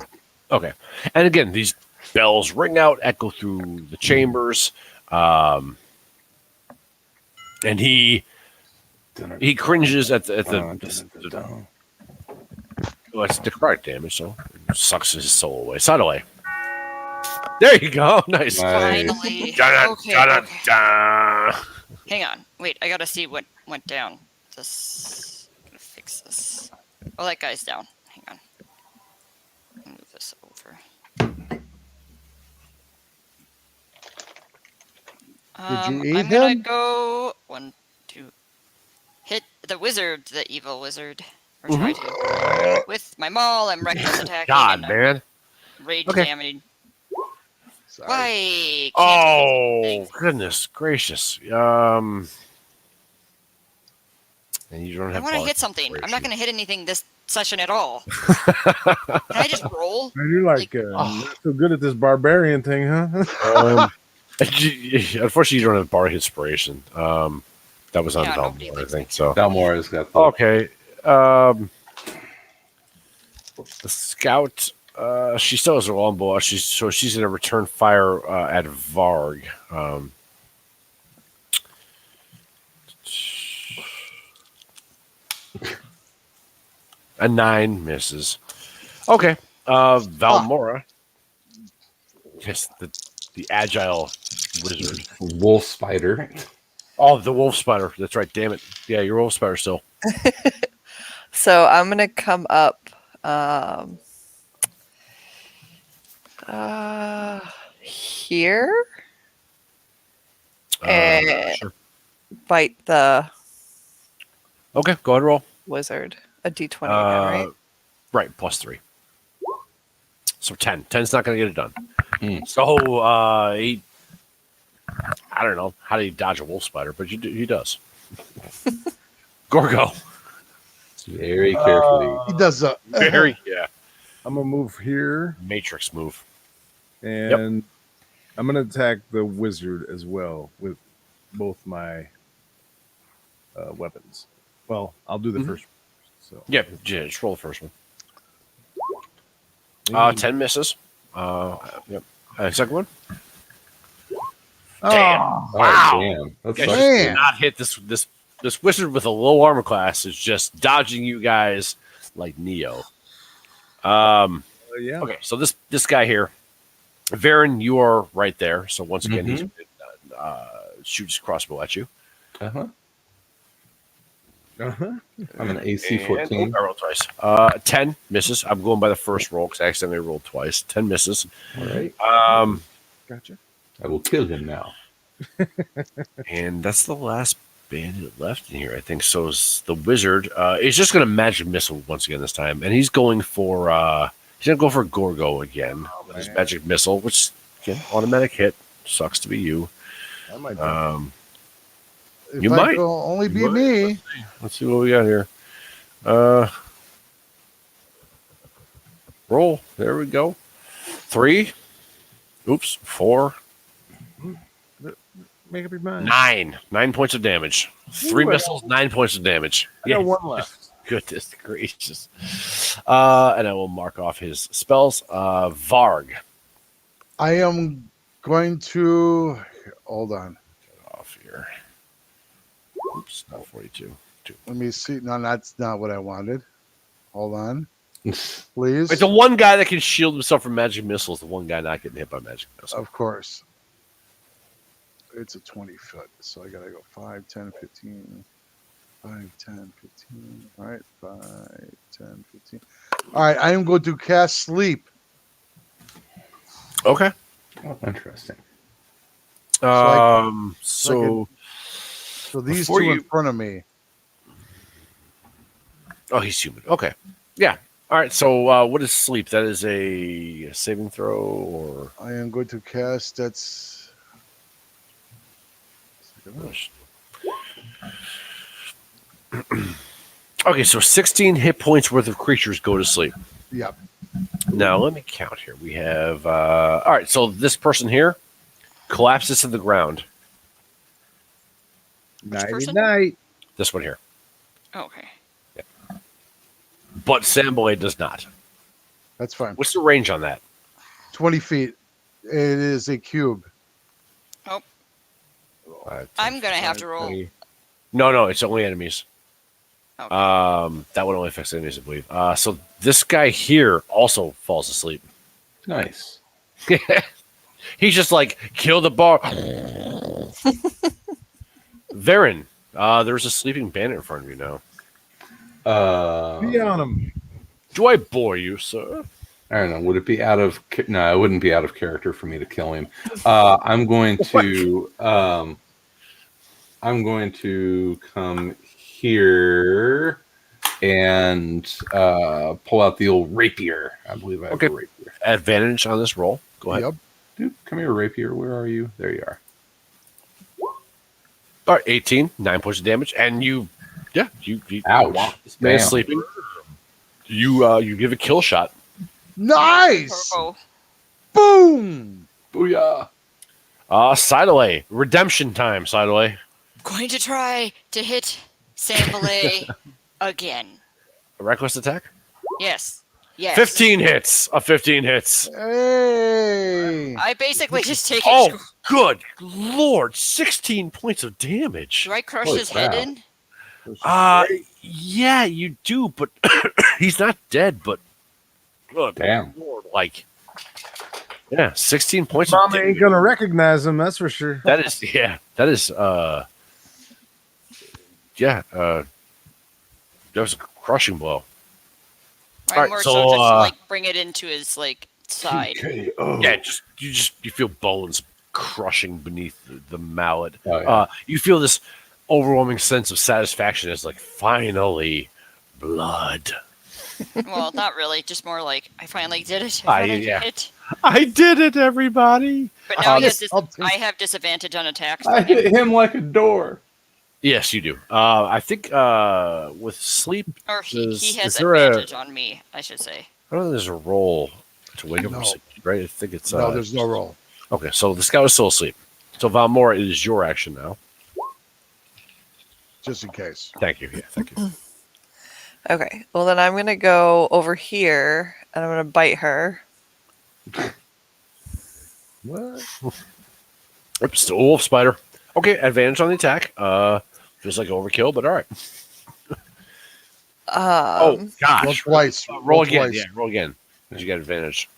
Okay, and again, these bells ring out, echo through the chambers, and he cringes at the well, it's necrotic damage, so it sucks his soul away. Son away. There you go. Nice. Finally. Dun, Okay, dun, dun, okay. dun. Hang on. Wait, I gotta see what went down. This. I'm gonna fix this. Oh, that guy's down. Hang on. Move this over. Did you eat I'm gonna him? go 1, 2. Hit the wizard, the evil wizard. Or try to. With my maul, I'm reckless attacking. God, and I'm man. rage Okay. damage. Sorry. Why? Can't Oh, things? goodness gracious. And you don't I have want to bar hit something. I'm not inspiration. going to hit anything this session at all. Can I just roll? Man, you're like not so good at this barbarian thing, huh? Unfortunately, you don't have bar inspiration. That was on Yeah, nobody Valmore, I likes think. me. So Dalmora's got the okay. The scout. She still has her longbow. She's going to return fire at Varg. A 9 misses. Okay. Valmora. Yes, the agile wizard. wolf spider. Oh, the wolf spider. That's right. Damn it. Yeah, you're wolf spider still. So I'm gonna come up here and Sure. bite the Okay, go ahead and roll. wizard. A D20 again, right? Right, +3. So 10. 10's not going to get it done. So he, I don't know how do you dodge a wolf spider, but he does. Gorgo, Very carefully. He does a very yeah, I'm gonna move here, matrix move. and I'm gonna attack the wizard as well with both my weapons. Well, I'll do the first one. So Yeah, just roll the first one. 10 misses. Yep. Second one. Damn. Oh, Wow. Damn. That's Yeah, sucks. just did not hit this wizard with a low armor class is just dodging you guys like Neo. yeah. Okay, so this guy here, Varen, you are right there. So once again, he's shoots his crossbow at you. Uh-huh. Uh-huh. I'm an AC And- 14. I rolled twice. 10 misses. I'm going by the first roll because I accidentally rolled twice. 10 misses. All right. Gotcha. I will kill him now. And that's the last bandit left in here, I think. So is the wizard is just going to magic missile once again this time, and he's going for Gorgo again with his magic missile, which again automatic hit. Sucks to be you. That might be. If You I might. could only be You might. me. Let's see what we got here. Roll. There we go. 3. Oops. 4. Make up your mind. 9. 9 points of damage. 3 Ooh, I missiles. 9 points of damage. I got one left. Goodness gracious. And I will mark off his spells. Varg. I am going to hold on. Off here. Oops, not 42. 2. Let me see. No, that's not what I wanted. Hold on, please. It's the one guy that can shield himself from magic missiles. The one guy not getting hit by magic missiles. Of course. It's a 20 foot, so I gotta go 5, 10, 15. 5, 10, 15. All right, 5, 10, 15. All right, I am going to cast sleep. Okay. Oh, interesting. So these Before two in you- front of me. oh, he's human. Okay. Yeah. All right. So what is sleep? That is a saving throw, or I am going to cast. That's. okay. So 16 hit points worth of creatures go to sleep. Yep. Now let me count here. We have all right. So this person here collapses to the ground. Nighty person? night. This one here, Okay. but Samboy does not. That's fine. What's the range on that? 20 feet. It is a cube. I'm gonna have to roll. 20. No, it's only enemies. Okay. That one only affects enemies, I believe. So this guy here also falls asleep. Nice. He's just like, kill the bar. Varen, there's a sleeping bandit in front of you now. Be on him. Do I bore you, sir? I don't know. Would it be out of? No, it wouldn't be out of character for me to kill him. I'm going to. I'm going to come here and pull out the old rapier. I believe I have a rapier. Advantage on this roll. Go ahead. Yep. Dude, come here, rapier. Where are you? There you are. All right, 18, 9 points of damage, and you Ouch. Wow, this man is Damn. sleeping. You give a kill shot. Nice. Turbo. Boom. Booyah. Sideway, redemption time. Sideway, Going to try to hit Sambalay again. a reckless attack. Yes. Yes. 15 hits. 15 hits. Hey. I basically just take it. Oh, good lord! 16 points of damage. Do I crush Holy his head crap. in? Yeah, you do, but he's not dead. But good Damn. lord, like, yeah, 16 points. Mama of ain't damage. gonna recognize him, that's for sure. That is, that is, that was a crushing blow. Or Alright, more so, so just to like bring it into his like side. Yeah, you feel bones crushing beneath the mallet. Oh, yeah. You feel this overwhelming sense of satisfaction as like finally blood. Well, not really. Just more like I finally did it. Ah, I finally yeah. did it. I did it, everybody. But now I'll take- I have disadvantage on attacks. I hit him like a door. Yes, you do. I think with sleep, Or he is has there advantage on me, I should say. I don't know. There's a roll to wake up No. from sleep, right? I think it's No, there's no roll. okay. So the scout is still asleep. So Valmora, it is your action now. Just in case. Thank you. Yeah, thank you. Okay. Well, then I'm gonna go over here and I'm gonna bite her. What? Oops, still a wolf spider. Okay, advantage on the attack. Just like overkill, but all right. Oh Um, gosh, Roll twice. roll again. twice. Yeah, roll again. 'Cause you got advantage.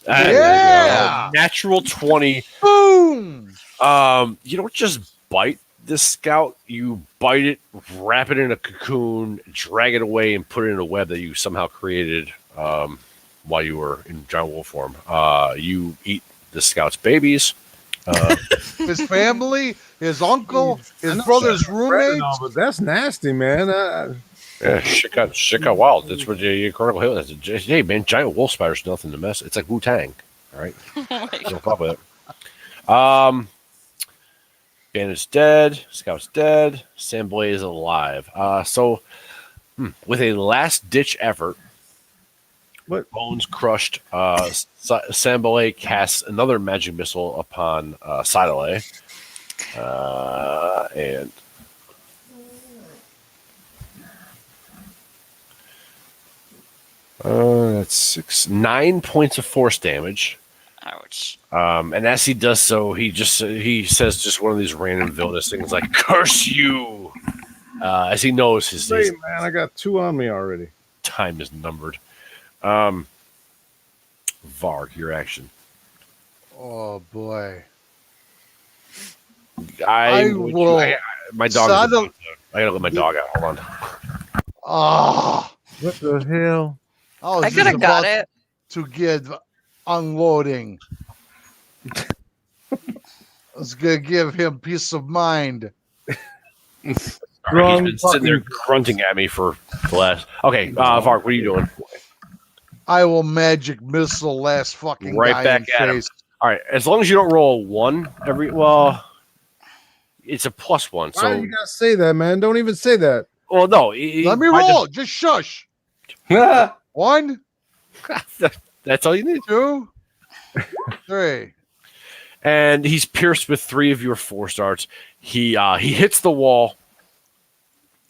Yeah. Natural 20. Boom. You don't just bite this scout. You bite it, wrap it in a cocoon, drag it away, and put it in a web that you somehow created while you were in giant wolf form. You eat the scout's babies. His family, his uncle, I his know brother's Bread and roommate. all, but that's nasty, man. Yeah, shit got wild. That's what your Chronicle Hill is. Hey, man, giant wolf spider's nothing to mess. It's like Wu-Tang. All right? Don't fuck with it. Bandit's dead. Scout's dead. Samblay is alive. With a last-ditch effort, What? Bones crushed. Samblay casts another magic missile upon Sidalay. And that's 9 points of force damage. Ouch. And as he does so, he says just one of these random villainous things like "curse you," as he knows his Wait, man, I got 2 on me already. time is numbered. Varg, your action. Oh boy. I will my dog. saddle- I gotta let my dog out. Hold on. Oh, What the hell? was I just could have got about it. to get unloading. I was gonna give him peace of mind. He's Wrong been sitting there fucking- grunting at me for the last. Okay, Varg, what are you doing? I will magic missile last fucking Right guy back in at him. face. All right, as long as you don't roll a 1 every. Well, it's a +1. Why So, you gotta say that, man? Don't even say that. well, no. Let me roll. Just shush. That's 1, That's all you need. 2, 3. And he's pierced with 3 of your force darts. He hits the wall,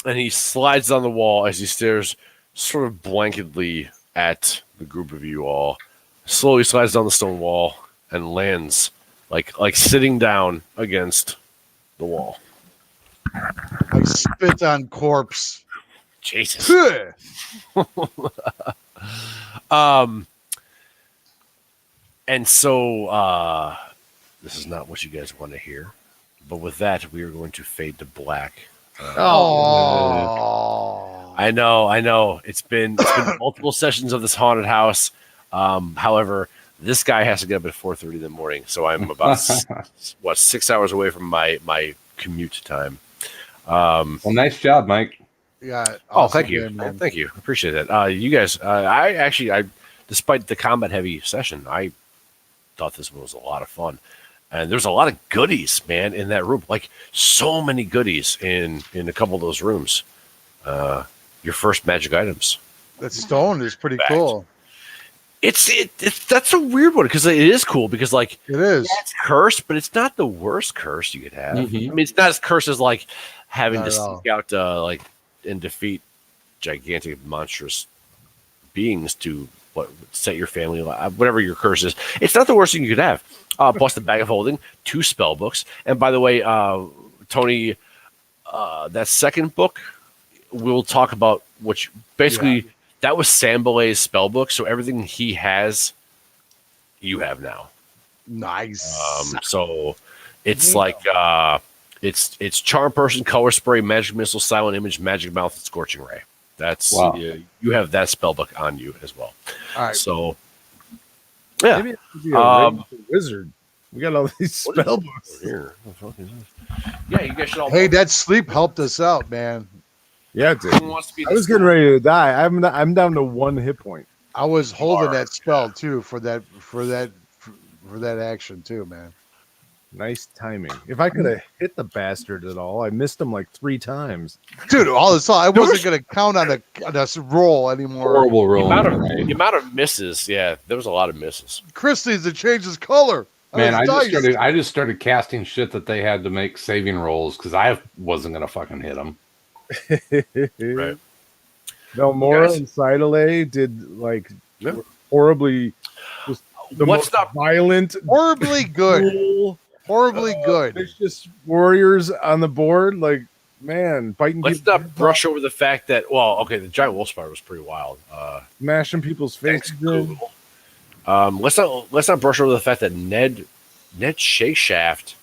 and he slides down the wall as he stares sort of blanketly at the group of you all. Slowly slides down the stone wall and lands like sitting down against the wall. I spit on corpse. Jesus. Phew. And so this is not what you guys want to hear. But with that, we are going to fade to black. Oh. I know. It's been multiple sessions of this haunted house. However, this guy has to get up at 4:30 in the morning, so I'm about 6 hours away from my commute time. well, nice job, Mike. Yeah. Oh, awesome thank you, game, man. thank you, appreciate that. You guys, I despite the combat heavy session, I thought this one was a lot of fun, and there's a lot of goodies, man, in that room. Like so many goodies in a couple of those rooms. Your first magic items. That stone is pretty Fact. cool. It's that's a weird one because it is cool because like It is. it's cursed, but it's not the worst curse you could have. Mhm. I mean, it's not as cursed as like having Not to at all. sneak out like and defeat gigantic monstrous beings to set your family whatever your curse is. It's not the worst thing you could have. Plus the bag of holding, 2 spell books, and by the way, Tony, that second book we'll talk about. Which basically that was Sambalay's spell book, so everything he has, you have now. Nice. So it's like it's charm person, color spray, magic missile, silent image, magic mouth, and scorching ray. That's Wow. you have that spell book on you as well. All right. So yeah, Maybe it could be a wizard. We got all these What is spell it? books. Here. What the fuck is this? Yeah, you guys should all. Hey, that sleep helped us out, man. Yeah, dude. Who wants to be I was getting ready to die. I'm down to 1 hit point. I was holding that spell too for that action too, man. Nice timing. If I could have hit the bastard at all, I missed him like 3 times. Dude, all this I wasn't gonna count on a roll anymore. Horrible The rolling. the amount of misses, yeah, there was a lot of misses. Chris needs to change his color. Man, I I just started casting shit that they had to make saving rolls because I wasn't gonna fucking hit them. Right. Belmora Guys. and Sidalay did like Yeah. horribly just the What's most not violent, horribly good. cruel, Horribly good. vicious warriors on the board. Like, man, biting Let's people, not brush over the fact that the giant wolf spider was pretty wild. smashing people's Thanks, faces in. Google. Let's not brush over the fact that Ned Shankshaft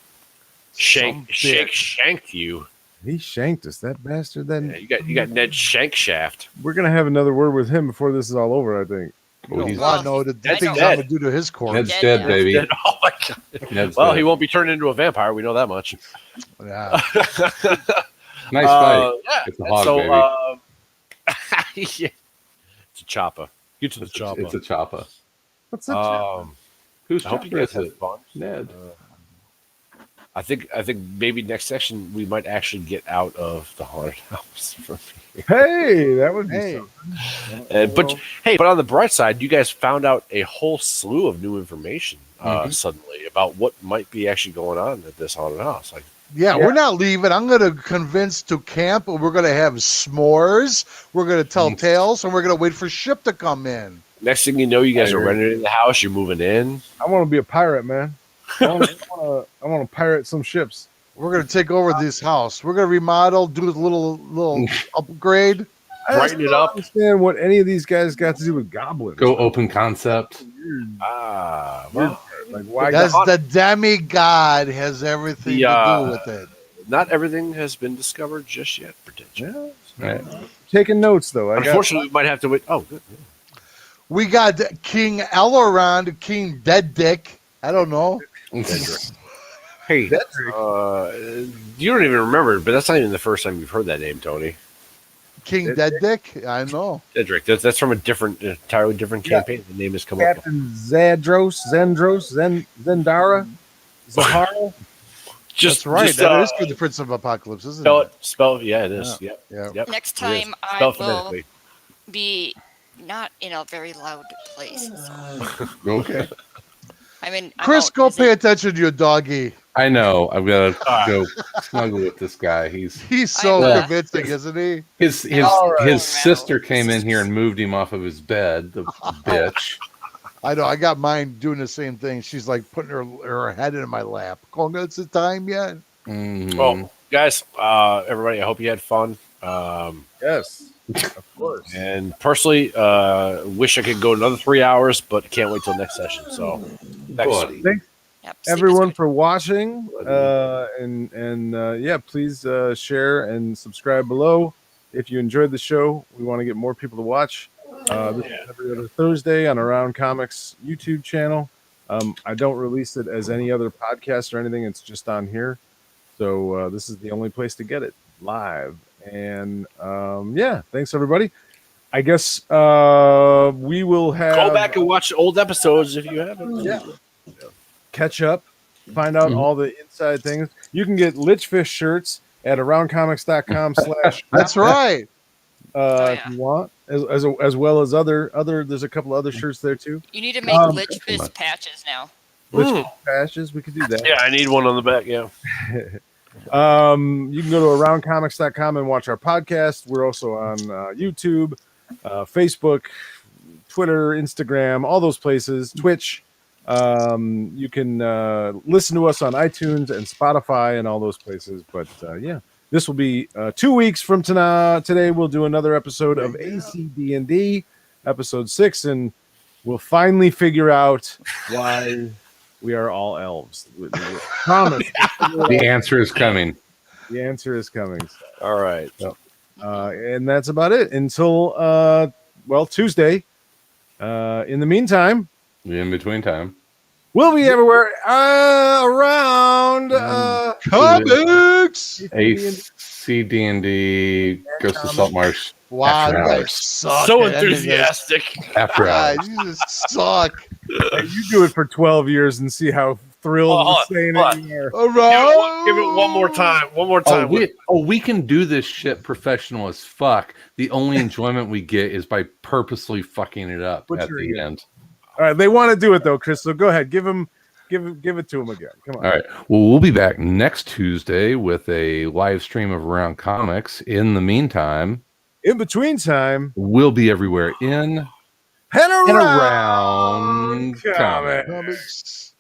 shanked you. He shanked us, that bastard. Then Yeah, you got Ned Shankshaft. we're gonna have another word with him before this is all over. I think. Oh, he's I know the Ned's things dead. I'm gonna do to his corpse. Ned's Dead dead, now. baby. Oh my god! Ned's Well, dead. he won't be turned into a vampire. We know that much. Yeah. Nice fight. Yeah. It's a hog, so, baby. yeah. It's a chopper. Get to the chopper. It's a choppa. What's that? Who's I hope you chopper guys is have it? fun. Ned. I think maybe next section we might actually get out of the haunted house from here. Hey, that would be Hey. something. But on the bright side, you guys found out a whole slew of new information suddenly about what might be actually going on at this haunted house. Like, Yeah, we're not leaving. I'm going to convince to camp. We're going to have s'mores. We're going to tell tales, and we're going to wait for ship to come in. next thing you know, you guys are renovating the house. You're moving in. I want to be a pirate, man. I want to pirate some ships. We're going to take over this house. We're going to remodel, do a little upgrade. Brighten it up. I don't understand what any of these guys got to do with goblins. Go open concept. Well, Like, why? That's the demigod has everything to do with it. not everything has been discovered just yet, potentially. Yeah. Taking notes, though. Unfortunately, we might have to wait. Oh, good. We got King Elrond, King Dead Dick. I don't know. Hey, you don't even remember, but that's not even the first time you've heard that name, Tony. King Dead Dick? I know. Edric. That's from a entirely different campaign. The name has come up. Captain Zendros, Zendara, Zahara. Just That's right. Just, that is for the Prince of Apocalypse, isn't spell it? it. Spell. Yeah, it is. Yep. Yeah. Yep. Next it is. time I Spell will phonetically. be not in a very loud place. So. Okay. I mean, I'm Chris, out go visiting. pay attention to your doggy. I know. I've got to go snuggle with this guy. He's so I will. convincing, isn't he? His Alright. sister came in here and moved him off of his bed. The bitch. I know. I got mine doing the same thing. She's like putting her head in my lap. Going, it's the time yet. Mhm. Well, guys, everybody, I hope you had fun. Yes, of course. And personally, wish I could go another 3 hours, but can't wait till next session. So, thanks. Buddy. Thanks Yep, sleep is everyone good. for watching. Yeah, please share and subscribe below if you enjoyed the show. We want to get more people to watch. This is every other Thursday on Around Comics YouTube channel. I don't release it as any other podcast or anything. It's just on here. So this is the only place to get it live. And yeah, thanks everybody. I guess we will have Go back and watch old episodes if you haven't. Yeah. Catch up, find out all the inside things. You can get Lichfish shirts at aroundcomics.com/ That's right. if you want, as well as other there's a couple other shirts there too. You need to make Lich Fist patches now. Lichfish patches, we could do that. Yeah, I need one on the back. Yeah. You can go to aroundcomics.com and watch our podcast. We're also on YouTube, Facebook, Twitter, Instagram, all those places, Twitch. You can listen to us on iTunes and Spotify and all those places. But yeah, this will be 2 weeks from today. We'll do another episode of ACDnD, episode 6, and we'll finally figure out why we are all elves. We promise. The answer is coming. The answer is coming. All right. And that's about it until Tuesday. In the meantime, In between time. We'll be everywhere around Comics. ACDnD goes to Saltmarsh. Wow, After you hours. guys suck. So at ending this. enthusiastic. After God, hours. you just suck. Hey, you do it for 12 years and see how thrilled Hold with on, saying hold it you are. Give it one more time. One more time. We can do this shit professional as fuck. The only enjoyment we get is by purposely fucking it up at Butchering the it. end. All right, they want to do it though, Chris. So go ahead, give it to him again. Come on. All right. Well, we'll be back next Tuesday with a live stream of Around Comics. In the meantime, In between time, we'll be everywhere in and and around comics. Comics.